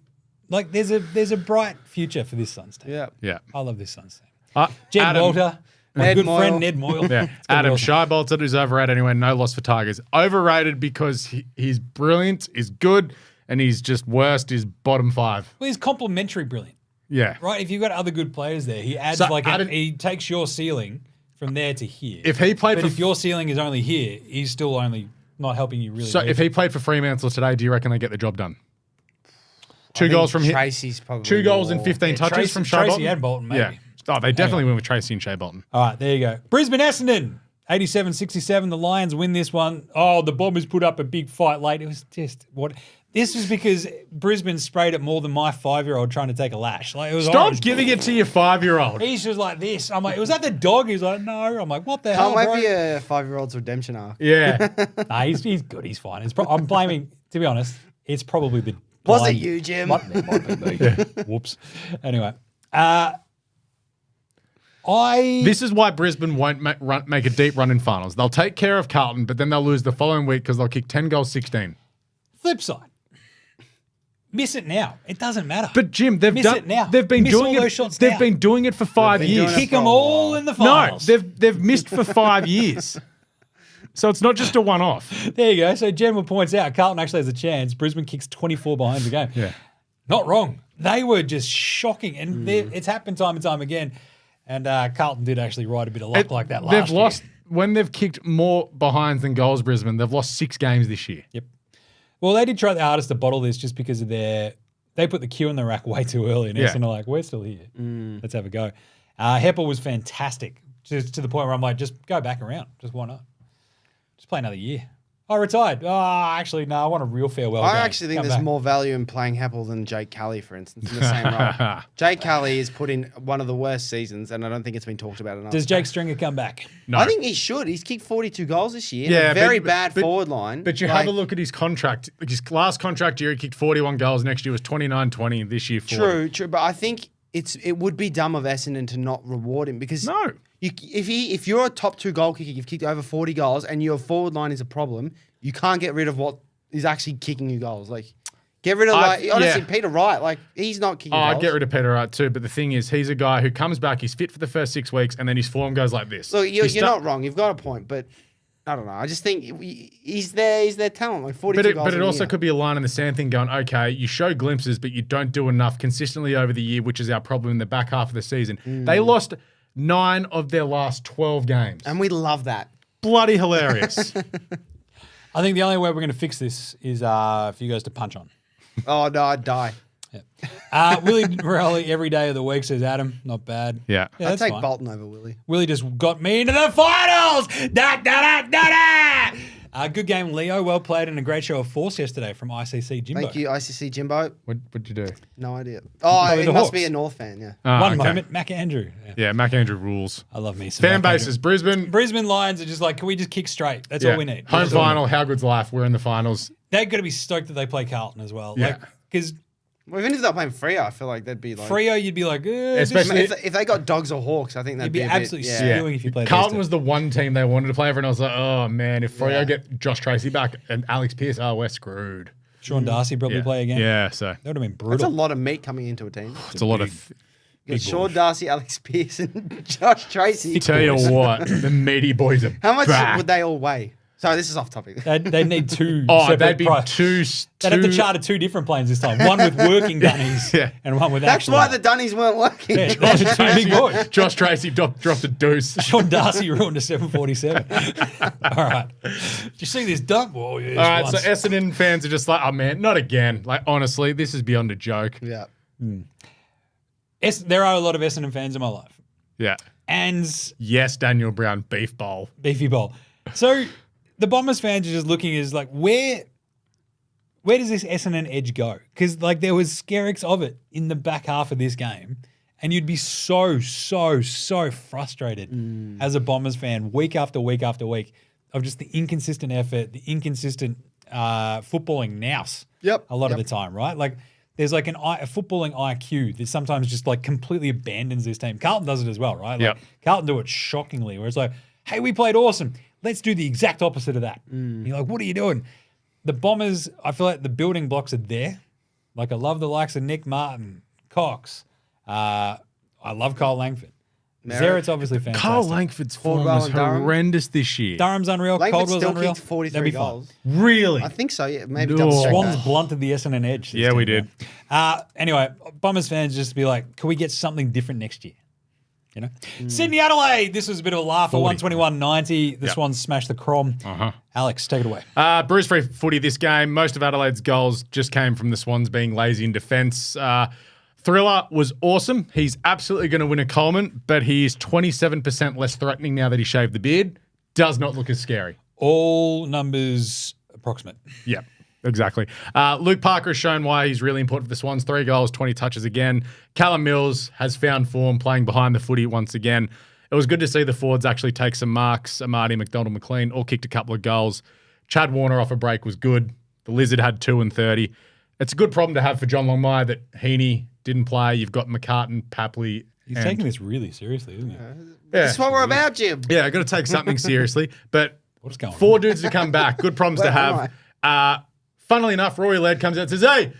like there's a bright future for this Suns team. Yeah. Yeah. I love this Suns team. Jed Adam, Walter, my Ned good Moyle. friend Ned Moyle. Yeah. It's gonna be Adam awesome. Shy bolted is overrated anyway. No loss for Tigers. Overrated because he's brilliant, is good, and he's just worst is bottom 5. Well, he's complimentary brilliant, Yeah. right? If you've got other good players there, he adds So like he takes your ceiling from there to here. If he played but for if your ceiling is only here, he's still only not helping you really. So move. if he played for Fremantle today, do you reckon they get the job done? I 2 think goals from him. Tracy's probably 2 goals and more. 15 touches Tracy- from Shea Tracy Bolton. and Bolton, maybe. Yeah. Oh, they definitely win with Tracy and Shea Bolton. All right, there you go. Brisbane Essendon, 87-67. The Lions win this one. Oh, the Bombers put up a big fight late. It was just what. This was because Brisbane sprayed it more than my 5-year-old trying to take a lash. Like it was Stop orange. giving it to your 5-year-old. He's just like this. I'm like, was that the dog? He's like, no. I'm like, what the hell, Can't wait bro? for your 5-year-old's redemption arc. Yeah. Nah, he's good. He's fine. I'm blaming, to be honest, it's probably the. Was it blind- you, Jim? It might have been me. Whoops. Anyway, This is why Brisbane won't make a deep run in finals. They'll take care of Carlton, but then they'll lose the following week because they'll kick 10 goals, 16. flip side. Miss it now. It doesn't matter. But Jim, they've Miss done. it now. They've been Miss doing all it. those shots They've now. been doing it for 5 been doing years. it Kick for them a all while. in the No, finals. they've missed for 5 years. So it's not just a one-off. There you go. So General points out Carlton actually has a chance. Brisbane kicks 24 behind the game. Yeah. Not wrong. They were just shocking. And it's happened time and time again. And Carlton did actually ride a bit of luck like that last They've year. lost when they've kicked more behinds than goals. Brisbane. They've lost 6 games this year. Yep. Well, they did try their hardest to bottle this just because of they put the cue in the rack way too early. And Yeah. Essendon are like, we're still here. Let's have a go. Heppel was fantastic. Just to the point where I'm like, just go back around. Just why not? Just play another year. I retired. Oh, actually, no, I want a real farewell I game. actually think Come there's back. more value in playing Heppel than Jake Kelly, for instance, in the same role. Jake Kelly has put in one of the worst seasons, and I don't think it's been talked about enough. Does Jake Stringer come back? No. I think he should. He's kicked 42 goals this year. Yeah, Yeah, very but- bad but- forward line. But you have a look at his contract. His last contract year, he kicked 41 goals. Next year was 29-20. This year, 40. True, but I think it would be dumb of Essendon to not reward him because No. if you're a top 2 goal kicker, you've kicked over 40 goals, and your forward line is a problem, you can't get rid of what is actually kicking you goals. Like, get rid of honestly yeah. Peter Wright. Like, he's not kicking Oh, goals. I'd get rid of Peter Wright too. But the thing is, he's a guy who comes back, he's fit for the first 6 weeks, and then his form goes like this. Look, you're He's not wrong. You've got a point, but I don't know. I just think he's their talent. Like 42 goals. But it in a also year. could be a line in the sand thing going, okay, you show glimpses, but you don't do enough consistently over the year, which is our problem in the back half of the season. They lost 9 of their last 12 games. And we love that. Bloody hilarious. I think the only way we're going to fix this is for you guys to punch on. Oh, no, I'd die. Willie Morelli every day of the week, says Adam. Not bad. Yeah. Yeah, I'd that's take fine. Bolton over Willie. Willie just got me into the finals. Da, da, da, da, da. Good game, Leo. Well played and a great show of force yesterday from ICC Jimbo. Thank you, ICC Jimbo. What'd you do? No idea. Oh, Probably it the must Hawks. be a North fan, yeah. Oh, One okay. moment, Mac Andrew. Yeah. Yeah, Mac Andrew rules. I love me some Fan Mac bases, Andrew. Brisbane. Brisbane Lions are just like, can we just kick straight? That's Yeah. all we need. Home That's all we final, need. how good's life? We're in the finals. They're going to be stoked that they play Carlton as well. Yeah. Like, because Well, even if they're playing Freo, I feel like they'd be like... Freo, you'd be like, Especially- If they got Dogs or Hawks, I think that'd you'd be a absolutely bit... spewing if you played Carlton these was the one team they wanted to play. Everyone was like, oh man, if Freo Yeah. get Josh Tracy back and Alex Pearce, oh, we're screwed. Sean Darcy probably Yeah. play again. Yeah, so That would have been That's brutal. a lot of meat coming into a team. it's a lot of. You got Sean Darcy, Alex Pearce, and Josh Tracy. Tell you what, the meaty boys are How much back. would they all weigh? Sorry, this is off topic. They'd need 2 Oh, separate they'd be prices. two. They'd have to charter 2 different planes this time. One with working dunnies Yeah. and one with That's actual. why the Dunnies weren't working. Yeah, those are 2 big boys. Josh Tracy dropped a deuce. Sean Darcy ruined a 747. All right. Did you see this dunk? Whoa, yes, All right, once. so Essendon fans are just like, oh man, not again. Like honestly, this is beyond a joke. Yeah. There are a lot of Essendon fans in my life. Yeah. And Yes, Daniel Brown, beef bowl. beefy bowl. So the Bombers fans are just looking as like, where does this Essendon edge go? Because like there was skerricks of it in the back half of this game, and you'd be so frustrated as a Bombers fan week after week after week of just the inconsistent effort, the inconsistent footballing nous. Yep. A lot of the time, right? Like there's like a footballing IQ that sometimes just like completely abandons this team. Carlton does it as well, right? Like Yep. Carlton do it shockingly, where it's like, hey, we played awesome. Let's do the exact opposite of that. And you're like, what are you doing? The Bombers, I feel like the building blocks are there. Like I love the likes of Nick Martin, Cox. I love Kyle Langford. Zerett's obviously fantastic. Carl Langford's form Caldwell was and Durham. horrendous this year. Durham's unreal. Langford Caldwell's still unreal. kicked 43 That'd be fun. goals. Really? I think so, yeah. Maybe No. double check Swans that. blunted the Essendon edge. this Yeah, we team, did. man. Anyway, Bombers fans just be like, can we get something different next year? You know? Sydney Adelaide. This was a bit of a laugh at 121.90. The Yep. Swans smashed the Crom. Alex, take it away. Bruce-free footy this game. Most of Adelaide's goals just came from the Swans being lazy in defence. Thriller was awesome. He's absolutely going to win a Coleman, but he's 27% less threatening now that he shaved the beard. Does not look as scary. All numbers approximate. Yeah, exactly. Luke Parker has shown why he's really important for the Swans. 3 goals, 20 touches again. Callum Mills has found form playing behind the footy once again. It was good to see the forwards actually take some marks. Amadi, McDonald, McLean all kicked a couple of goals. Chad Warner off a break was good. The Lizard had 2 and 30. It's a good problem to have for John Longmire that Heaney didn't play. You've got McCartan, Papley. He's taking this really seriously, isn't he? That's what we're about, Jim. Yeah, got to take something seriously. But What's going on? 4 dudes to come back. Good problems to Where have. Funnily enough, Rory Laird comes out and says, hey,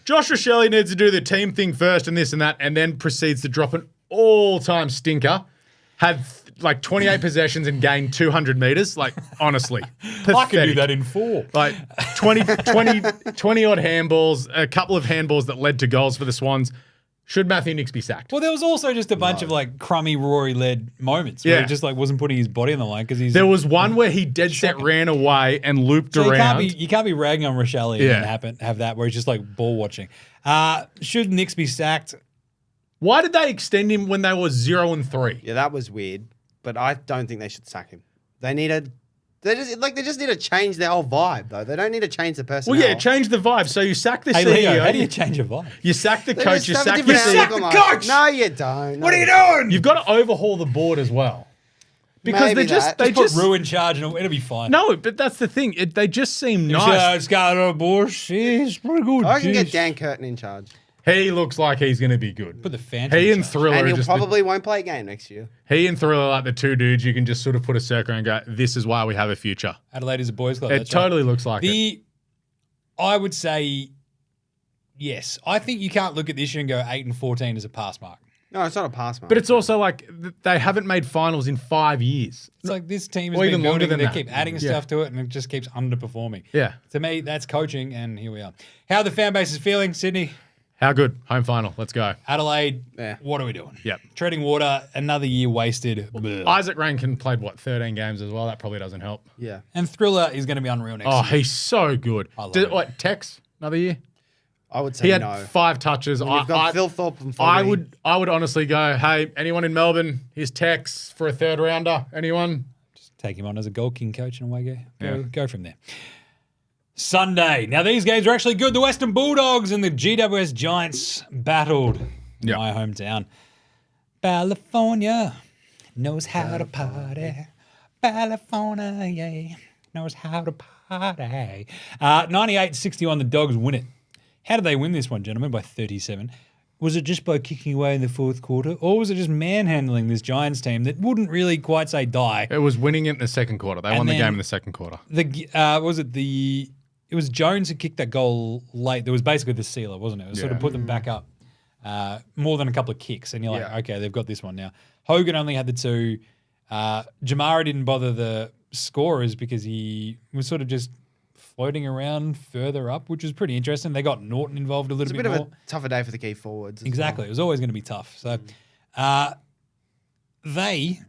Josh Rochelle needs to do the team thing first and this and that, and then proceeds to drop an all-time stinker. Had like 28 possessions and gained 200 meters. Like, honestly. Pathetic. I can do that in 4. Like 20 odd handballs, a couple of handballs that led to goals for the Swans. Should Matthew Nicks be sacked? Well, there was also just a bunch of like crummy Rory-led moments where Yeah. he just like wasn't putting his body on the line because he's. There was one where he dead set ran away and looped So around. you can't be ragging on Rochelle Yeah. and have that where he's just like ball watching. Should Nicks be sacked? Why did they extend him when they were 0 and 3? Yeah, that was weird. But I don't think they should sack him. They just need to change their whole vibe, though. They don't need to change the personnel. Well, yeah, change the vibe. So you sack the Hey, CEO. Leo, how do you change a vibe? You sack the They coach. just You have a sack different your outlook the on life. coach! No, you don't. What are you doing? You've got to overhaul the board as well. Because Maybe they just that. they Put just Rue in charge and it'll be fine. no, but that's the thing. They just seem nice. It's got a bush. He's pretty good. I can get Jeez. Dan Curtin in charge. He looks like he's going to be good. Put the Phantom He in and charge. Thriller And are he'll just probably won't play a game next year. he and Thriller are like the 2 dudes you can just sort of put a circle and go, this is why we have a future. Adelaide is a boys' club. It that's right. totally looks like it. I would say yes. I think you can't look at this year and go 8 and 14 as a pass mark. No, it's not a pass mark. But it's also like they haven't made finals in 5 years. It's like this team has Or been even longer building. than They that. keep adding Yeah. stuff to it, and it just keeps underperforming. Yeah. To me, that's coaching, and here we are. How the fan base is feeling, Sydney, How good? Home final. Let's go. Adelaide. Yeah. What are we doing? Yep. Treading water. Another year wasted. Bleh. Isaac Rankin played, 13 games as well? That probably doesn't help. yeah. And Thriller is going to be unreal next Oh, year. he's so good. love him. What, Tex? Another year? I would say He had no. 5 touches. When you've got Phil Thorpe and Foggy. I would honestly go, hey, anyone in Melbourne, here's Tex for a 3rd rounder. Anyone? Just take him on as a Gold King coach and away go. Yeah. Go from there. Sunday. Now, these games are actually good. The Western Bulldogs and the GWS Giants battled in Yep. my hometown. California knows how to party. California, yeah, knows how to party. 98-61, the Dogs win it. How did they win this one, gentlemen? By 37. Was it just by kicking away in the 4th quarter, or was it just manhandling this Giants team that wouldn't really quite say die? It was winning it in the 2nd quarter. They won the then- game in the 2nd quarter. It was Jones who kicked that goal late. There was basically the sealer, wasn't it? It was sort of Yeah. put them back up more than a couple of kicks. And you're like, Yeah. okay, they've got this one now. Hogan only had the 2. Jamara didn't bother the scorers because he was sort of just floating around further up, which was pretty interesting. They got Norton involved a It's little a bit bit of more. a tougher day for the key forwards. as Exactly. well. It was always going to be tough. So they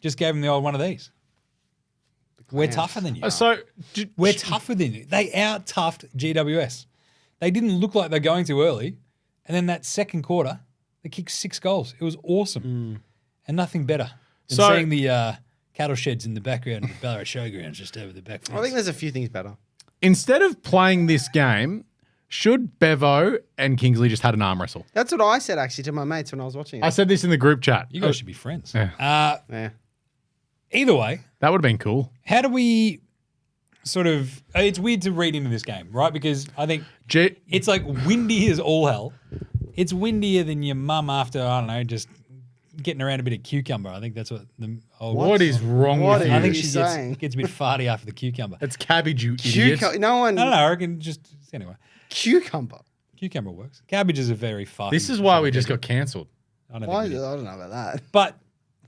just gave them the old one of these. We're Clowns. tougher than you. We're tougher than you. They out-toughed GWS. They didn't look like they're going too early. And then that 2nd quarter, they kicked 6 goals. It was awesome. And nothing better than So- seeing the cattle sheds in the background of the Ballarat Showgrounds just over the back fence. I think there's a few things better. Instead of playing this game, should Bevo and Kingsley just had an arm wrestle? That's what I said actually to my mates when I was watching it. I said this in the group chat. You guys should be friends. Yeah. Either way, That would have been cool. how do we sort of... It's weird to read into this game, right? Because I think it's like windy as all hell. It's windier than your mum after, I don't know, just getting around a bit of cucumber. I think that's what the old... What is wrong What with are you? I think you she saying? gets a bit farty after the cucumber. It's cabbage, you idiot. No one. I don't know. I reckon just... Anyway, Cucumber. cucumber works. Cabbage is a very farty... This is why we just got cancelled. I don't Why? I think we did. don't know about that. But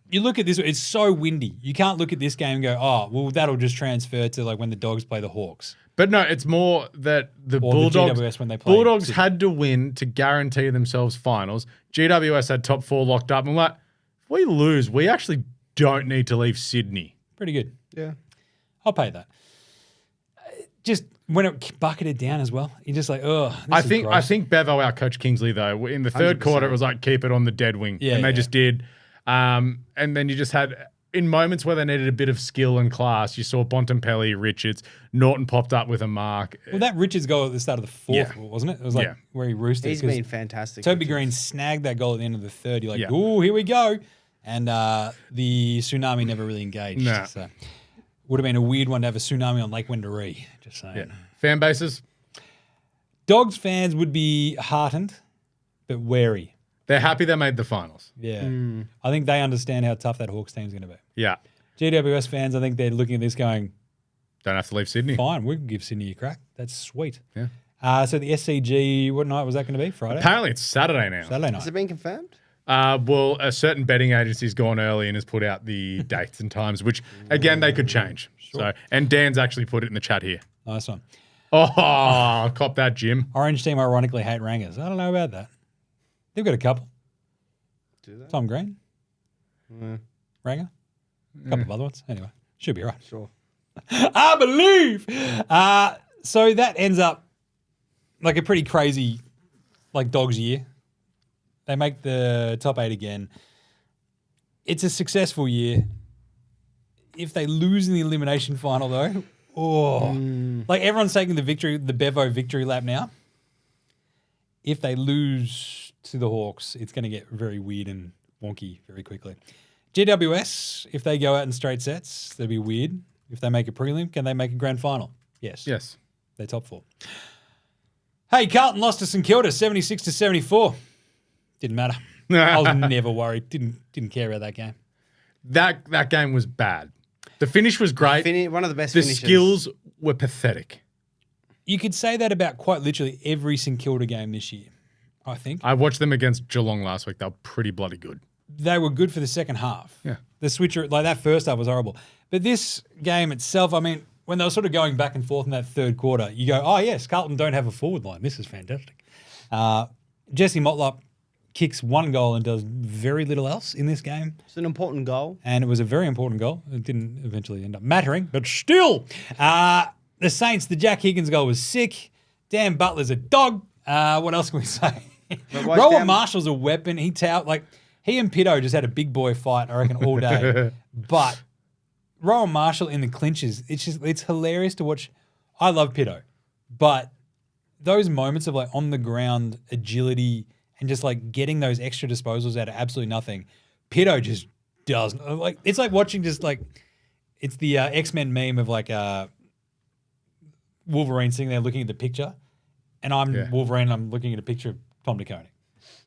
you look at this, it's so windy. You can't look at this game and go, oh, well, that'll just transfer to like when the Dogs play the Hawks. But no, it's more that the Or the Bulldogs, GWS when they play Bulldogs Sydney. had to win to guarantee themselves finals. GWS had top 4 locked up. And like, if we lose, we actually don't need to leave Sydney. Pretty good. Yeah. I'll pay that. Just when it bucketed down as well, you're just like, oh, I think Bevo outcoached Kingsley though. In the third 100%. quarter, it was like keep it on the dead wing, Yeah, and they yeah. just did. And then you just had in moments where they needed a bit of skill and class. You saw Bontempelli, Richards, Norton popped up with a mark. Well, that Richards goal at the start of the fourth, Yeah. wasn't it? It was like Yeah. where he roosted. He's 'cause been fantastic. Toby Richards. Green snagged that goal at the end of the third. You're like, Yeah. ooh, here we go. And the tsunami never really engaged. Nah. So would have been a weird one to have a tsunami on Lake Wendouree. Just saying. Yeah. Fan bases, Dogs fans would be heartened, but wary. they're happy they made the finals. Yeah. I think they understand how tough that Hawks team's going to be. Yeah, GWS fans, I think they're looking at this going, don't have to leave Sydney. fine, we can give Sydney a crack. That's sweet. Yeah. So the SCG, what night was that going to be? Friday? Apparently, it's Saturday now. Saturday Has night. it been confirmed? Well, a certain betting agency's gone early and has put out the dates and times, which again they could change. So, and Dan's actually put it in the chat here. Nice one. Oh, cop that, Jim. Orange team ironically hate Rangers. I don't know about that. They've got a couple. Do they? Tom Green. Ranger. A couple of other ones. Anyway, should be right. Sure. I believe. So that ends up like a pretty crazy, like Dogs year. They make the top 8 again. It's a successful year. If they lose in the elimination final, though, like everyone's taking the Bevo victory lap now. If they lose to the Hawks, it's going to get very weird and wonky very quickly. GWS, if they go out in straight sets, they'll be weird. If they make a prelim, can they make a grand final? Yes. Yes. They're top 4. Hey, Carlton lost to St Kilda 76-74. Didn't matter. I was never worried. Didn't care about that game. That game was bad. The finish was great. One of the best The finishes. skills were pathetic. You could say that about quite literally every St Kilda game this year, I think. I watched them against Geelong last week. They were pretty bloody good. They were good for the second half. Yeah. The switcher, like that first half was horrible. But this game itself, I mean, when they were sort of going back and forth in that third quarter, you go, oh, yes, Carlton don't have a forward line. This is fantastic. Jesse Motlop kicks one goal and does very little else in this game. It's an important goal. And it was a very important goal. It didn't eventually end up mattering, but still. The Saints, the Jack Higgins goal was sick. Dan Butler's a dog. What else can we say? why is Rowan Dan- Marshall's a weapon. He and Pitto just had a big boy fight, I reckon, all day. But Rowan Marshall in the clinches, it's hilarious to watch. I love Pitto, but those moments of like on the ground agility and just like getting those extra disposals out of absolutely nothing, Pitto just does. Like it's like watching just like it's the X-Men meme of like Wolverine sitting there looking at the picture, and I'm Wolverine. I'm looking at a picture of Tom DeConey,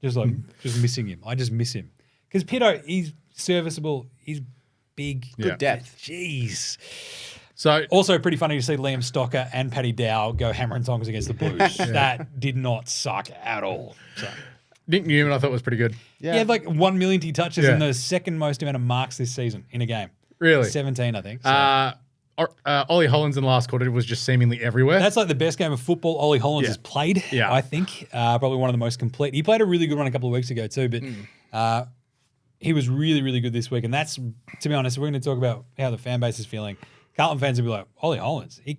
just like just missing him. I just miss him because Pitto, he's serviceable. He's big, Yeah. Depth. Jeez. So Also, pretty funny to see Liam Stocker and Paddy Dow go hammer and tongs against the Blues. That did not suck at all. So, Nick Newman, I thought was pretty good. he had like 1 million touches Yeah. and the second most amount of marks this season in a game. Really? 17, I think. So. Ollie Hollins in the last quarter was just seemingly everywhere. That's like the best game of football Ollie Hollins has played, Yeah. I think. Probably one of the most complete. He played a really good one a couple of weeks ago too, but he was really, really good this week. And that's, to be honest, we're going to talk about how the fan base is feeling. Carlton fans will be like, Ollie Hollins, if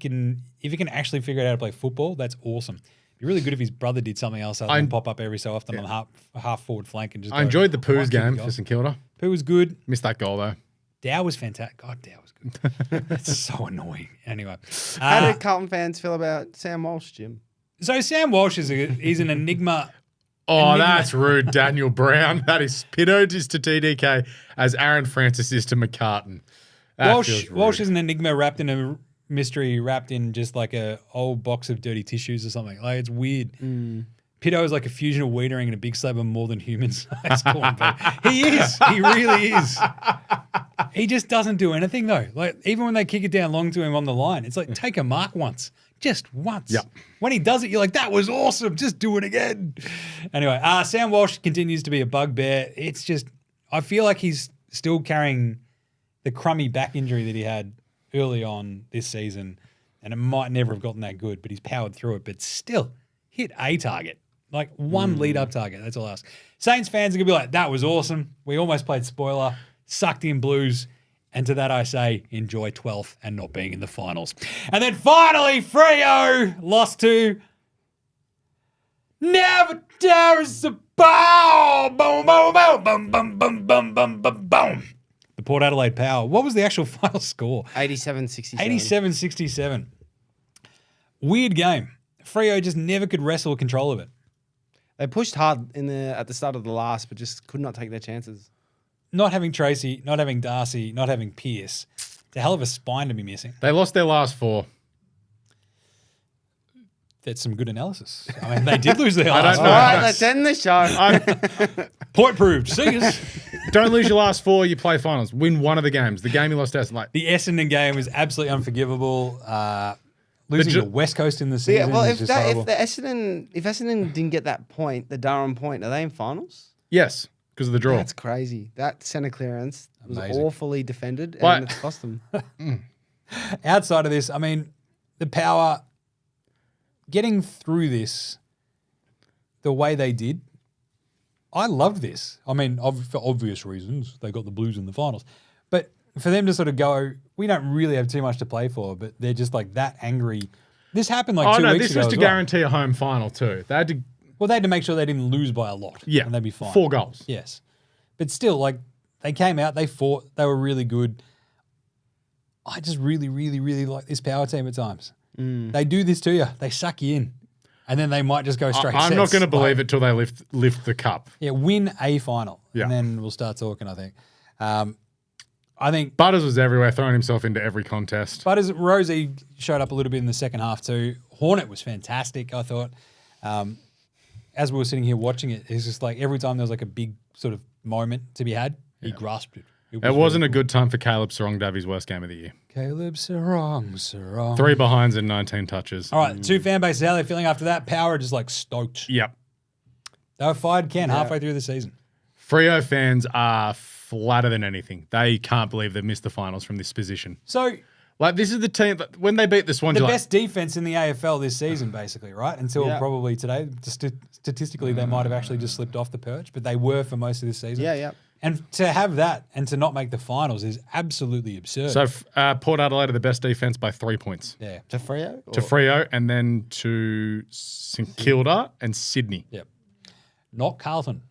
he can actually figure out how to play football, that's awesome. It'd be really good if his brother did something else other than pop up every so often on half forward flank and just I enjoyed the "Come on, Poos kick game it for off." St Kilda. Pooh was good. Missed that goal though. Dow was fantastic. God, Dow was good. It's so annoying. Anyway. How did Carlton fans feel about Sam Walsh, Jim? So Sam Walsh he's an enigma. Oh, that's rude, Daniel Brown. That is Pitto is to TDK as Aaron Francis is to McCartan. That feels rude. Walsh is an enigma wrapped in a mystery, wrapped in just like a old box of dirty tissues or something. Like, it's weird. Pitto is like a fusion of Wiedering and a big slab of more than human size corn. He is. He really is. He just doesn't do anything though. Like, even when they kick it down long to him on the line, it's like, take a mark once. Just once. Yep. When he does it, you're like, that was awesome. Just do it again. Anyway, Sam Walsh continues to be a bugbear. It's just, I feel like he's still carrying the crummy back injury that he had early on this season, and it might never have gotten that good, but he's powered through it. But still, hit a target. Like one lead-up target. That's all I ask. Saints fans are going to be like, that was awesome. We almost played spoiler, sucked in Blues. And to that I say, enjoy 12th and not being in the finals. And then finally, Freo lost to Never Terrace a boom, boom, boom, boom, boom, boom, boom, boom, boom, boom, boom. The Port Adelaide Power. What was the actual final score? 87-67. 87-67. Weird game. Freo just never could wrestle control of it. They pushed hard at the start of the last, but just could not take their chances. Not having Tracy, not having Darcy, not having Pierce. It's a hell of a spine to be missing. They lost their last 4. That's some good analysis. I mean, they did lose their last. I don't All know. right, let's end the show. Point proved. See us. Don't lose your last 4, you play finals. Win one of the games. The game you lost to Essendon. Like, The Essendon game was absolutely unforgivable. Losing to West Coast in the season. Yeah, well, is just horrible. if Essendon didn't get that point, the Durham point, are they in finals? yes, because of the draw. That's crazy. That centre clearance was Amazing. awfully defended, But- and it's cost them. Outside of this, I mean, the Power getting through this the way they did, I loved this. I mean, for obvious reasons, they got the Blues in the finals. But for them to sort of go, we don't really have too much to play for, but they're just like that angry. This happened like 2 weeks ago. This was to as well. guarantee a home final too. They had to, Well, they had to make sure they didn't lose by a lot. yeah, And they'd be fine. 4 goals. Yes. But still, like, they came out, they fought, they were really good. I just really, really, really like this Power team at times. They do this to you. They suck you in. And then they might just go straight I'm not sets. going to believe it till they lift the cup. Yeah, win a final. Yeah. And then we'll start talking, I think. I think Butters was everywhere, throwing himself into every contest. But as Rosie showed up a little bit in the second half too. Hornet was fantastic, I thought. As we were sitting here watching it, it's just like every time there was like a big sort of moment to be had, he grasped it. It wasn't a good time for Caleb Sarong to have his worst game of the year. Caleb Sarong. 3 behinds and 19 touches. All right, 2 fan bases. How are they feeling after that? Power just like stoked. Yep. They were fired Ken halfway through the season. Freo fans are flatter than anything. They can't believe they've missed the finals from this position. So Like, this is the team that when they beat the Swans, the you're best defense in the AFL this season, basically, right? Until probably today. Statistically, they might have actually just slipped off the perch, but they were for most of this season. Yeah, yeah. And to have that and to not make the finals is absolutely absurd. So Port Adelaide are the best defense by 3 points. yeah. To Freo? To Freo and then to St Kilda and Sydney. Yep. Not Carlton,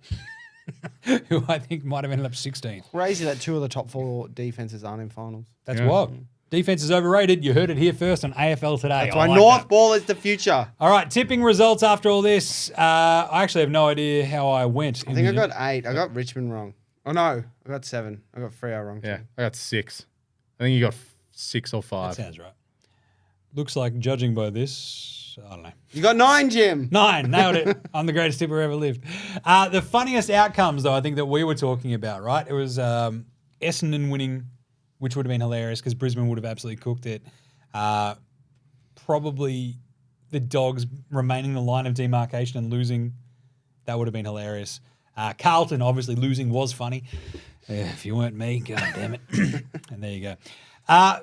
who I think might have ended up 16th. Crazy that 2 of the top 4 defenses aren't in finals. That's Yeah. wild. Defense is overrated. You heard it here first on AFL Today. That's I why like North that. Ball is the future. All right, tipping results after all this. I actually have no idea how I went. I think I got 8. I got Richmond wrong. Oh, no. I got 7. I got Freo wrong. Yeah, Too. I got 6. I think you got 6 or 5. That sounds right. Looks like, judging by this, I don't know. You got 9, Jim. 9, nailed it. I'm the greatest tipper ever lived. The funniest outcomes, though, I think that we were talking about, right? It was Essendon winning, which would have been hilarious because Brisbane would have absolutely cooked it. Probably the Dogs remaining the line of demarcation and losing, that would have been hilarious. Carlton, obviously, losing was funny. If you weren't me, god damn it. And there you go.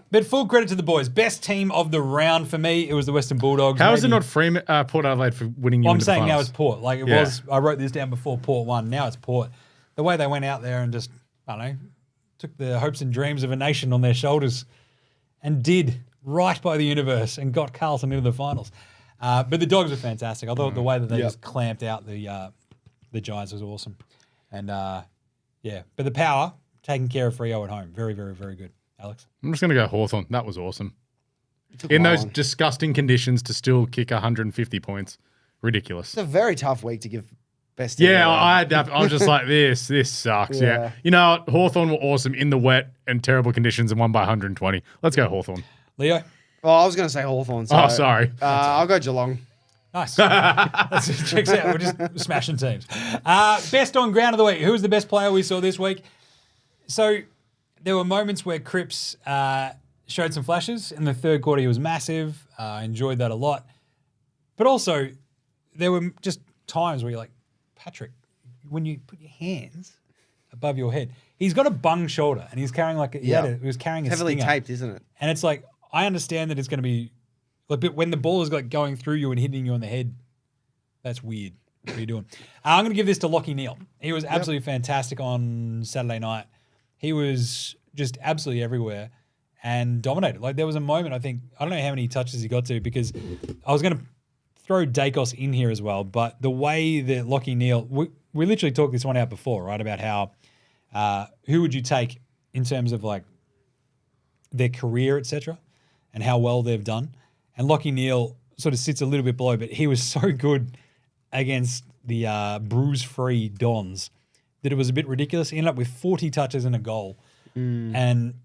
But full credit to the boys. Best team of the round for me, it was the Western Bulldogs. How is it Maybe- not Port Adelaide for winning you I'm into the saying now finals? it's Port. Like it Yeah. was, I wrote this down before Port won. Now it's Port. The way they went out there and just, I don't know, took the hopes and dreams of a nation on their shoulders and did right by the universe and got Carlton into the finals. But the Dogs were fantastic. I thought the way that they just clamped out the Giants was awesome. And Yeah, but the Power taking care of Freo at home. Very, very, very good. Alex? I'm just going to go Hawthorn. That was awesome. Took In my those one. disgusting conditions to still kick 150 points. Ridiculous. It's a very tough week to give best. Yeah, team I was just like, this sucks. Yeah. Yeah. You know what? Hawthorn were awesome in the wet and terrible conditions and won by 120. Let's go Hawthorn. Leo? Well, I was going to say Hawthorn. So, Oh, sorry. I'll go Geelong. Nice. That checks out. We're just smashing teams. Best on ground of the week. Who was the best player we saw this week? So there were moments where Cripps showed some flashes. In the third quarter, he was massive. I enjoyed that a lot. But also, there were just times where you're like, Patrick, when you put your hands above your head, he's got a bung shoulder and he's carrying like he was carrying a Heavily stinger. taped, isn't it? And it's like, I understand that it's going to be like, but when the ball is like going through you and hitting you on the head, that's weird. What are you doing? I'm going to give this to Lachie Neale. He was absolutely fantastic on Saturday night. He was just absolutely everywhere and dominated. Like there was a moment, I don't know how many touches he got to because I was going to throw Dacos in here as well, but the way that Lachie Neale, we literally talked this one out before, right? About how, who would you take in terms of like their career, etc., and how well they've done. And Lachie Neale sort of sits a little bit below, but he was so good against the bruise-free Dons that it was a bit ridiculous. He ended up with 40 touches and a goal. And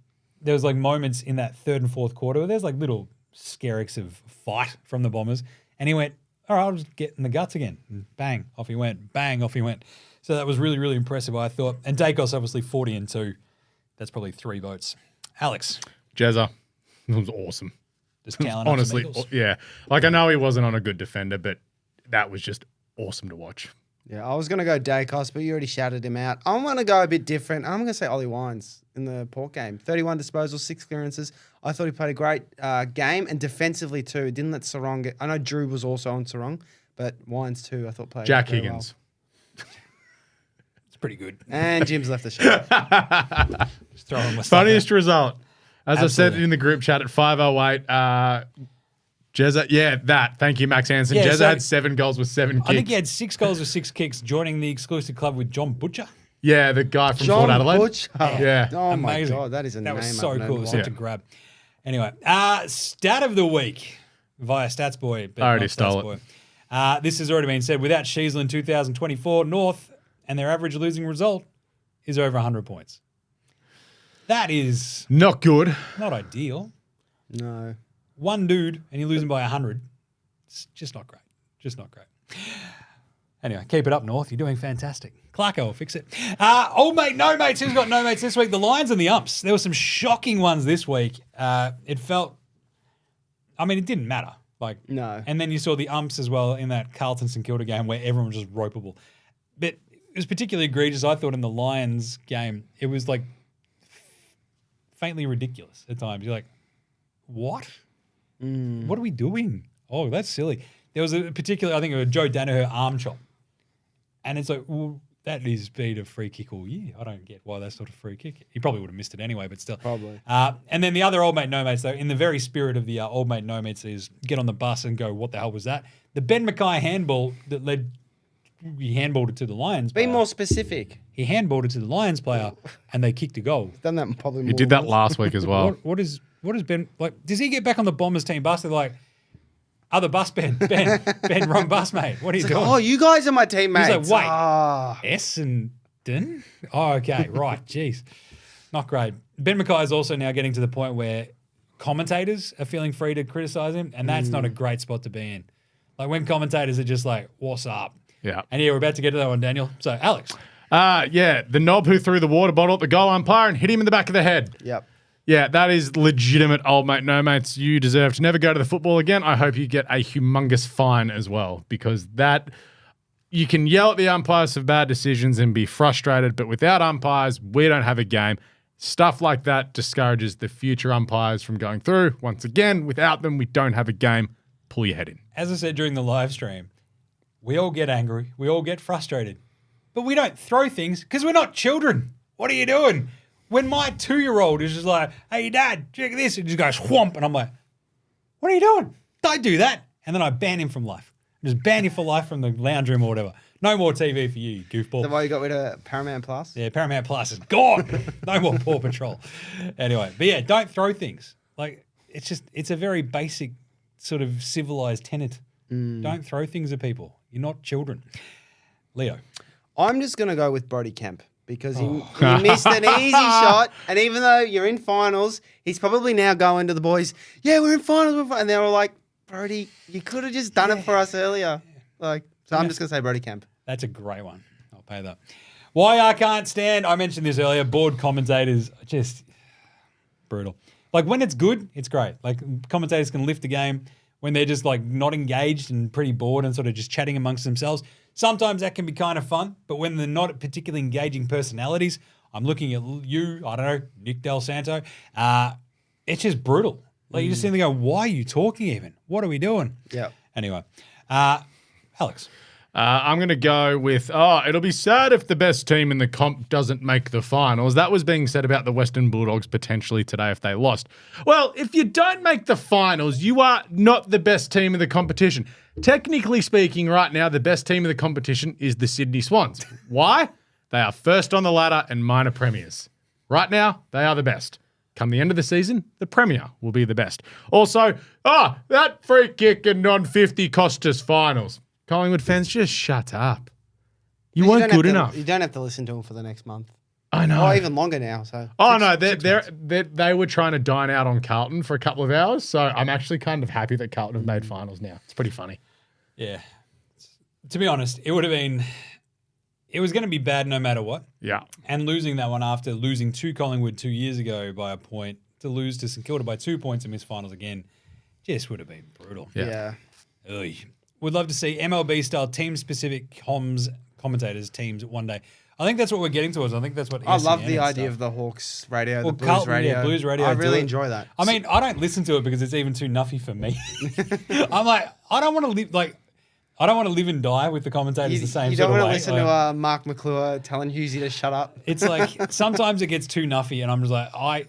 there was like moments in that third and fourth quarter where there's like little skerricks of fight from the Bombers. And he went, all right, I'll just get in the guts again. And bang, off he went. Bang, off he went. So that was really, really impressive, I thought. And Dacos, obviously 40 and 2. That's probably 3 votes. Alex. Jezza. It was awesome. Just talent Honestly, up some Eagles. yeah. Like I know he wasn't on a good defender, but that was just awesome to watch. Yeah, I was going to go Dacos, but you already shouted him out. I'm going to go a bit different. I'm going to say Ollie Wines in the Port game. 31 disposals, 6 clearances. I thought he played a great game, and defensively too. Didn't let Sarong get... I know Drew was also on Sarong, but Wines too, I thought played Jack very Higgins. It's pretty good. Well. And Jim's left the show. Just throwing my stuff Funniest result. As I said Absolutely. in the group chat at 5:08, Jezza, yeah, that. Thank you, Max Hansen. Yeah, Jezza so- had 7 goals with 7 kicks. I think he had 6 goals with 6 kicks, joining the exclusive club with John Butcher. Yeah, the guy from John Port Adelaide. Butcher. Yeah. Oh my Amazing. God, that is a That name. was so I've known cool. in a Such while. a grab. Anyway, stat of the week via Stats Boy. But I already not stole Stats it. Boy. This has already been said. Without Sheasel in 2024, North and their average losing result is over 100 points. That is Not good. not ideal. No. One dude and you're losing by 100. It's just not great. Just not great. Anyway, keep it up, North. You're doing fantastic. Clarko will fix it. Old mate, no mates. Who's got no mates this week? The Lions and the Umps. There were some shocking ones this week. It felt, I mean, it didn't matter. Like, No. And then you saw the Umps as well in that Carlton St Kilda game where everyone was just ropeable. But it was particularly egregious, I thought, in the Lions game. It was like faintly ridiculous at times. You're like, what? What are we doing? Oh, that's silly. There was a particular, I think, a Joe Danaher arm chop. And it's like, well, that has been a free kick all year. I don't get why that's not a free kick. He probably would have missed it anyway, but still. Probably. And then the other old mate no mates, though, in the very spirit of the old mate no mates, is get on the bus and go, what the hell was that? The Ben Mackay handball that led, he handballed it to the Lions Be player. more specific. He handballed it to the Lions player and they kicked a goal. Done that probably more. He did that last week as well. What is Ben, like, does he get back on the Bombers team bus? They're like, other bus, Ben, wrong bus, mate. What are you doing? Oh, you guys are my teammates. He's like, wait. Ah. Essendon? Oh, okay, right. Jeez. Not great. Ben Mackay is also now getting to the point where commentators are feeling free to criticise him, and that's not a great spot to be in. Like when commentators are just like, what's up? Yeah. And yeah, we're about to get to that one, Daniel. So, Alex. Yeah, the knob who threw the water bottle at the goal umpire and hit him in the back of the head. Yep. Yeah, that is legitimate, old mate, no mates. You deserve to never go to the football again. I hope you get a humongous fine as well, because that you can yell at the umpires for bad decisions and be frustrated, but without umpires, we don't have a game. Stuff like that discourages the future umpires from going through. Once again, without them, we don't have a game. Pull your head in. As I said during the live stream, we all get angry. We all get frustrated. But we don't throw things because we're not children. What are you doing? When my 2-year-old is just like, hey, Dad, check this. It just goes whomp. And I'm like, what are you doing? Don't do that. And then I ban him from life. Just ban you for life from the lounge room or whatever. No more TV for you, goofball. The way you got rid of Paramount Plus? Yeah, Paramount Plus is gone. No more Paw Patrol. Anyway, but yeah, don't throw things. Like, it's a very basic sort of civilized tenet. Don't throw things at people. You're not children. Leo. I'm just going to go with Brodie Kemp because he missed an easy shot. And even though you're in finals, he's probably now going to the boys, yeah, we're in finals. And they're all like, Brodie, you could have just done it for us earlier. Like, so I'm just going to say Brodie Kemp. That's a great one. I'll pay that. Why I can't stand, I mentioned this earlier, board commentators, just brutal. Like when it's good, it's great. Like commentators can lift the game when they're just like not engaged and pretty bored and sort of just chatting amongst themselves. Sometimes that can be kind of fun, but when they're not particularly engaging personalities, I'm looking at you, I don't know, Nick Del Santo, it's just brutal. Like you just seem to go, why are you talking even? What are we doing? Yeah. Anyway, Alex. I'm going to go with, it'll be sad if the best team in the comp doesn't make the finals. That was being said about the Western Bulldogs potentially today if they lost. Well, if you don't make the finals, you are not the best team in the competition. Technically speaking, right now, the best team in the competition is the Sydney Swans. Why? They are first on the ladder and minor premiers. Right now, they are the best. Come the end of the season, the Premier will be the best. Also, that free kick and non-50 cost us finals. Collingwood fans, just shut up. You weren't good enough. You don't have to listen to them for the next month. I know. Or even longer now. So. They were trying to dine out on Carlton for a couple of hours, so I'm actually kind of happy that Carlton have made finals now. It's pretty funny. Yeah. To be honest, it was going to be bad no matter what. Yeah. And losing that one after losing to Collingwood 2 years ago by a point, to lose to St Kilda by 2 points and miss finals again, just would have been brutal. Yeah. Ugh. Would love to see MLB-style team-specific commentators teams one day. I think that's what we're getting towards. I think that's what I love the and idea stuff. of the Hawks radio, Well, the Blues Carlton, radio. yeah, Blues radio. I do really it. enjoy that. I mean, I don't listen to it because it's even too nuffy for me. I'm like, I don't want to live and die with the commentators the same you sort don't of want way. to listen to Mark McClure telling Husey to shut up. It's like sometimes it gets too nuffy, and I'm just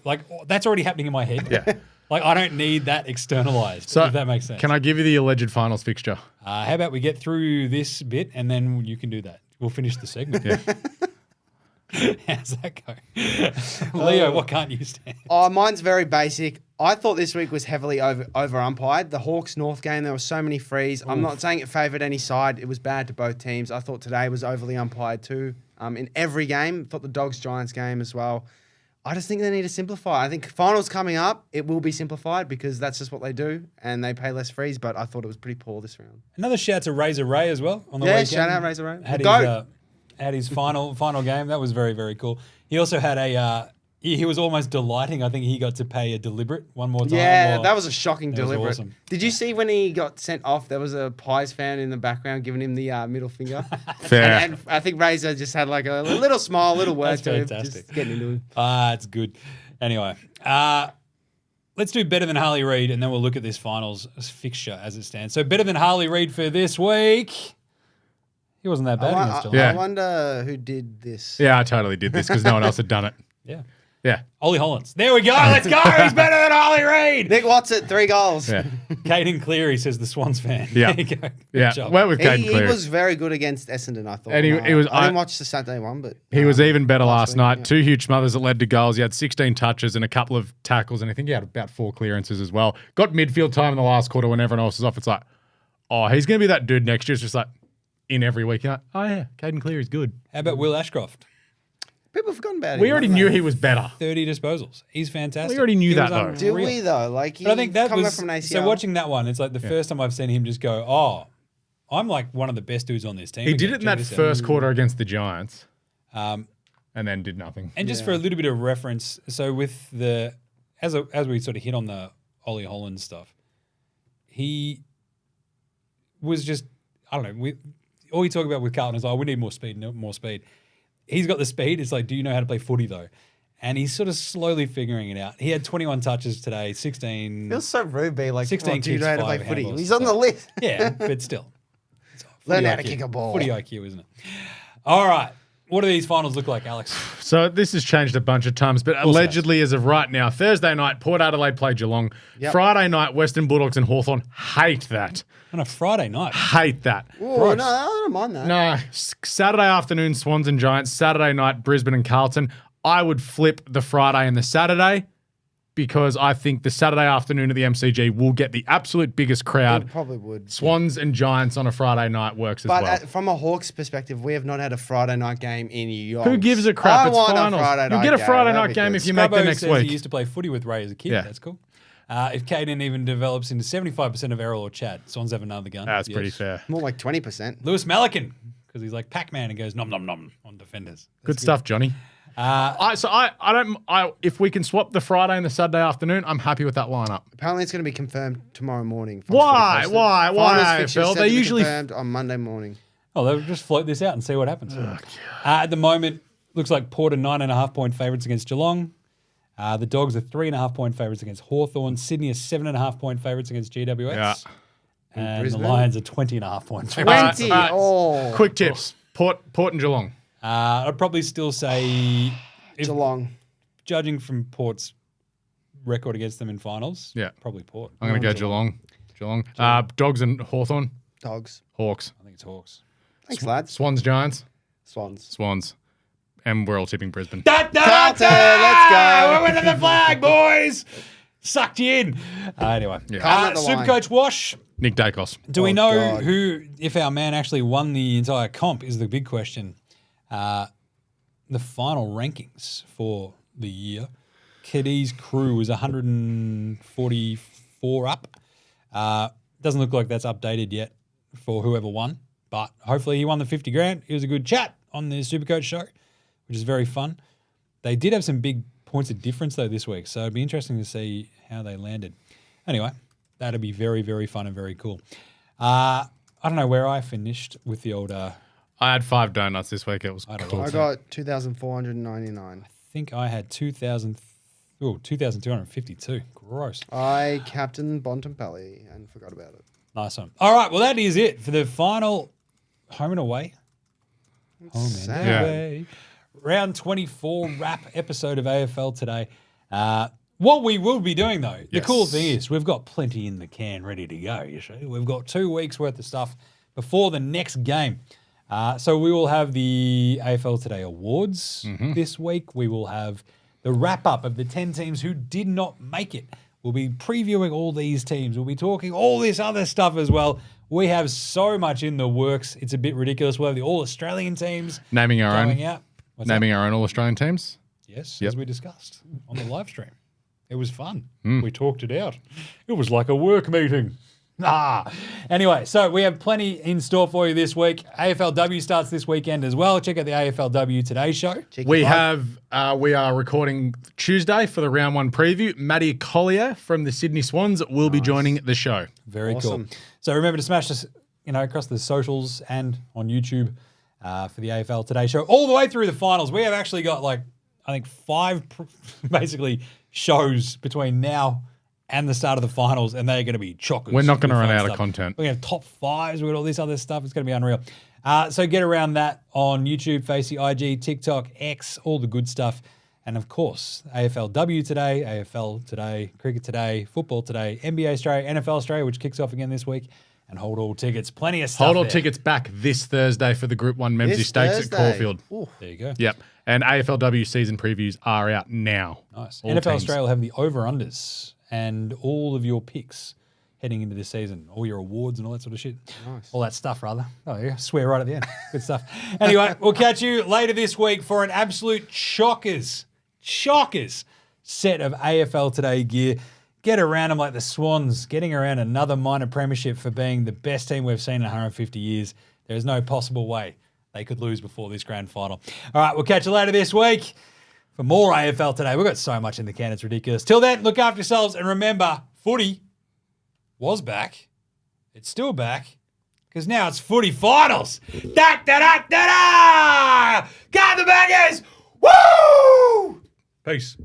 like, that's already happening in my head. Yeah. Like I don't need that externalized. So, if that makes sense. Can I give you the alleged finals fixture? How about we get through this bit and then you can do that. We'll finish the segment. Yeah. How's that go? Leo, what can't you stand? Oh, mine's very basic. I thought this week was heavily over umpired. The Hawks North game, there were so many frees. I'm not saying it favoured any side. It was bad to both teams. I thought today was overly umpired too. In every game, thought the Dogs Giants game as well. I just think they need to simplify. I think finals coming up, it will be simplified because that's just what they do and they pay less frees. But I thought it was pretty poor this round. Another shout to Razor Ray as well on the weekend. Shout out Razor Ray. Had his final game. That was very, very cool. He also had he was almost delighting. I think he got to pay a deliberate one more time. Yeah, that was a shocking That was deliberate. awesome. Did you see when he got sent off? There was a Pies fan in the background giving him the middle finger. Fair. And I think Razor just had like a little smile, a little word That's to him. fantastic. Just getting into him. It's good. Anyway, let's do better than Harley Reid, and then we'll look at this finals fixture as it stands. So better than Harley Reid for this week. He wasn't that bad against Geelong. Yeah. I wonder who did this. Yeah, I totally did this because no one else had done it. Yeah. Yeah. Ollie Hollins. There we go. Let's go. He's better than Harley Reid. Nick Watson, 3 goals. Yeah. Caden Cleary says the Swans fan. Yeah. There you go. Good Yeah. job. Went with Caden He Cleary. was very good against Essendon, I thought. And he was- I didn't watch the Saturday one, but He was even better last week, night. yeah. 2 huge smothers that led to goals. He had 16 touches and a couple of tackles, and I think he had about 4 clearances as well. Got midfield time in the last quarter when everyone else was off. It's like, he's going to be that dude next year. It's just like in every week. You're like, oh, yeah, Caden Cleary's good. How about Will Ashcroft? people have forgotten about him. We already knew he was better. 30 disposals. He's fantastic. We already knew He that, was though. Do we though? Like, he But I think that coming was back from an ACL. so. Watching that one, it's like the first time I've seen him just go, "Oh, I'm like one of the best dudes on this team." He did again. it in that Check this out. first quarter against the Giants Um, and then did nothing. and just for a little bit of reference, so with the as we sort of hit on the Ollie Holland stuff, he was just I don't know. All you talk about with Carlton is, we need more speed, more speed. He's got the speed. It's like, do you know how to play footy though? And he's sort of slowly figuring it out. He had 21 touches today, 16. Feels so rude, be like, 16 do you know how to play kicks, footy? 5 He's on the list. Yeah, but still. It's Learn footy how to IQ. kick a ball. Footy IQ, isn't it? All right. what do these finals look like, Alex? So this has changed a bunch of times, but allegedly as of right now, Thursday night, Port Adelaide play Geelong. Yep. Friday night, Western Bulldogs and Hawthorn. Hate that. On a Friday night. Hate that. Oh, no, I don't mind that. No, Saturday afternoon, Swans and Giants. Saturday night, Brisbane and Carlton. I would flip the Friday and the Saturday because I think the Saturday afternoon at the MCG will get the absolute biggest crowd. It probably would. Swans and Giants on a Friday night works as But well. from a Hawks perspective, we have not had a Friday night game in years. Who gives a crap? I It's want finals. a Friday You'll night get a game. Friday That'd night be game good. if you make the Scrubbo next says he week. used to play footy with Ray as a kid. Yeah. That's cool. If Caden even develops into 75% of Errol or Chad, Swans have another gun. That's pretty Yes. fair. More like 20%. Lewis Malikan, because he's like Pac-Man and goes nom nom nom on defenders. Good stuff, Johnny. If we can swap the Friday and the Saturday afternoon, I'm happy with that lineup. Apparently, it's going to be confirmed tomorrow morning. Why? Finals Why, fixtures AFL? set They to be usually confirmed on Monday morning. Oh, they'll just float this out and see what happens. At the moment, looks like Port are 9.5-point favourites against Geelong. The Dogs are 3.5-point favourites against Hawthorn. Sydney are 7.5-point favourites against GWS. Yeah. And Brisbane? the Lions are 20.5-point favourites. 20. Alright. Oh, Quick tips. Port and Geelong. I'd probably still say, Geelong. judging from Port's record against them in finals, Yeah. probably Port. I'm going to go Geelong. Dogs and Hawthorn. Dogs. Hawks. I think it's Hawks. Thanks, lads. Swans, Giants. Swans. And we're all tipping Brisbane. Carlton, let's go. We're winning the flag, boys. Sucked you in. Anyway, Can't let the line. Supercoach Wash. Nick Dacos. Do we Oh, know God. who, if our man actually won the entire comp, is the big question. The final rankings for the year. Keddy's crew was 144 up. Doesn't look like that's updated yet for whoever won, but hopefully he won the 50 grand. It was a good chat on the Supercoach show, which is very fun. They did have some big points of difference though this week, so it'd be interesting to see how they landed. Anyway, that'd be very, very fun and very cool. I don't know where I finished with the old. I had 5 donuts this week. It was cool. I got 2,499. I think I had 2,252. Gross. I captained Bontempelli and forgot about it. Nice one. All right, well that is it for the final home and away. Home and sad. Yeah. away. Round 24 wrap episode of AFL Today. What we will be doing though, the Yes. cool thing is we've got plenty in the can ready to go, you see. We've got 2 weeks worth of stuff before the next game. So we will have the AFL Today Awards this week. We will have the wrap-up of the 10 teams who did not make it. We'll be previewing all these teams. We'll be talking all this other stuff as well. We have so much in the works. It's a bit ridiculous. We'll have the All-Australian teams Naming our going own. out. What's Naming our own All-Australian teams. that? Yes, Yep. as we discussed on the live stream. It was fun. We talked it out. It was like a work meeting. Anyway, so we have plenty in store for you this week. AFLW starts this weekend as well. Check out the AFLW Today show. We are recording Tuesday for the round 1 preview. Matty Collier from the Sydney Swans will be joining the show. Very Awesome. cool. So remember to smash this, across the socials and on YouTube for the AFL Today show all the way through the finals. We have actually got I think 5 basically shows between now and the start of the finals, and they're going to be chockers. We're not going to with run fun out of stuff. content. We're going to have top 5s. We've got all this other stuff. It's going to be unreal. So get around that on YouTube, Facey, IG, TikTok, X, all the good stuff. And of course, AFLW Today, AFL Today, Cricket Today, Football Today, NBA Australia, NFL Australia, which kicks off again this week. And hold all tickets. Plenty of stuff. Hold all there. tickets back this Thursday for the Group 1 Memsey This Stakes Thursday. at Caulfield. Ooh. There you go. Yep. And AFLW season previews are out now. Nice. All NFL teams. Australia will have the over-unders and all of your picks heading into this season, all your awards and all that sort of shit. Nice. All that stuff, rather. Oh, yeah. Swear right at the end. Good stuff. Anyway, we'll catch you later this week for an absolute shockers set of AFL Today gear. Get around them like the Swans, getting around another minor premiership for being the best team we've seen in 150 years. There is no possible way they could lose before this grand final. All right, we'll catch you later this week for more AFL Today. We've got so much in the can, it's ridiculous. Till then, look after yourselves and remember, footy was back. It's still back because now it's footy finals. Da-da-da-da-da! Got the bangers! Woo! Peace.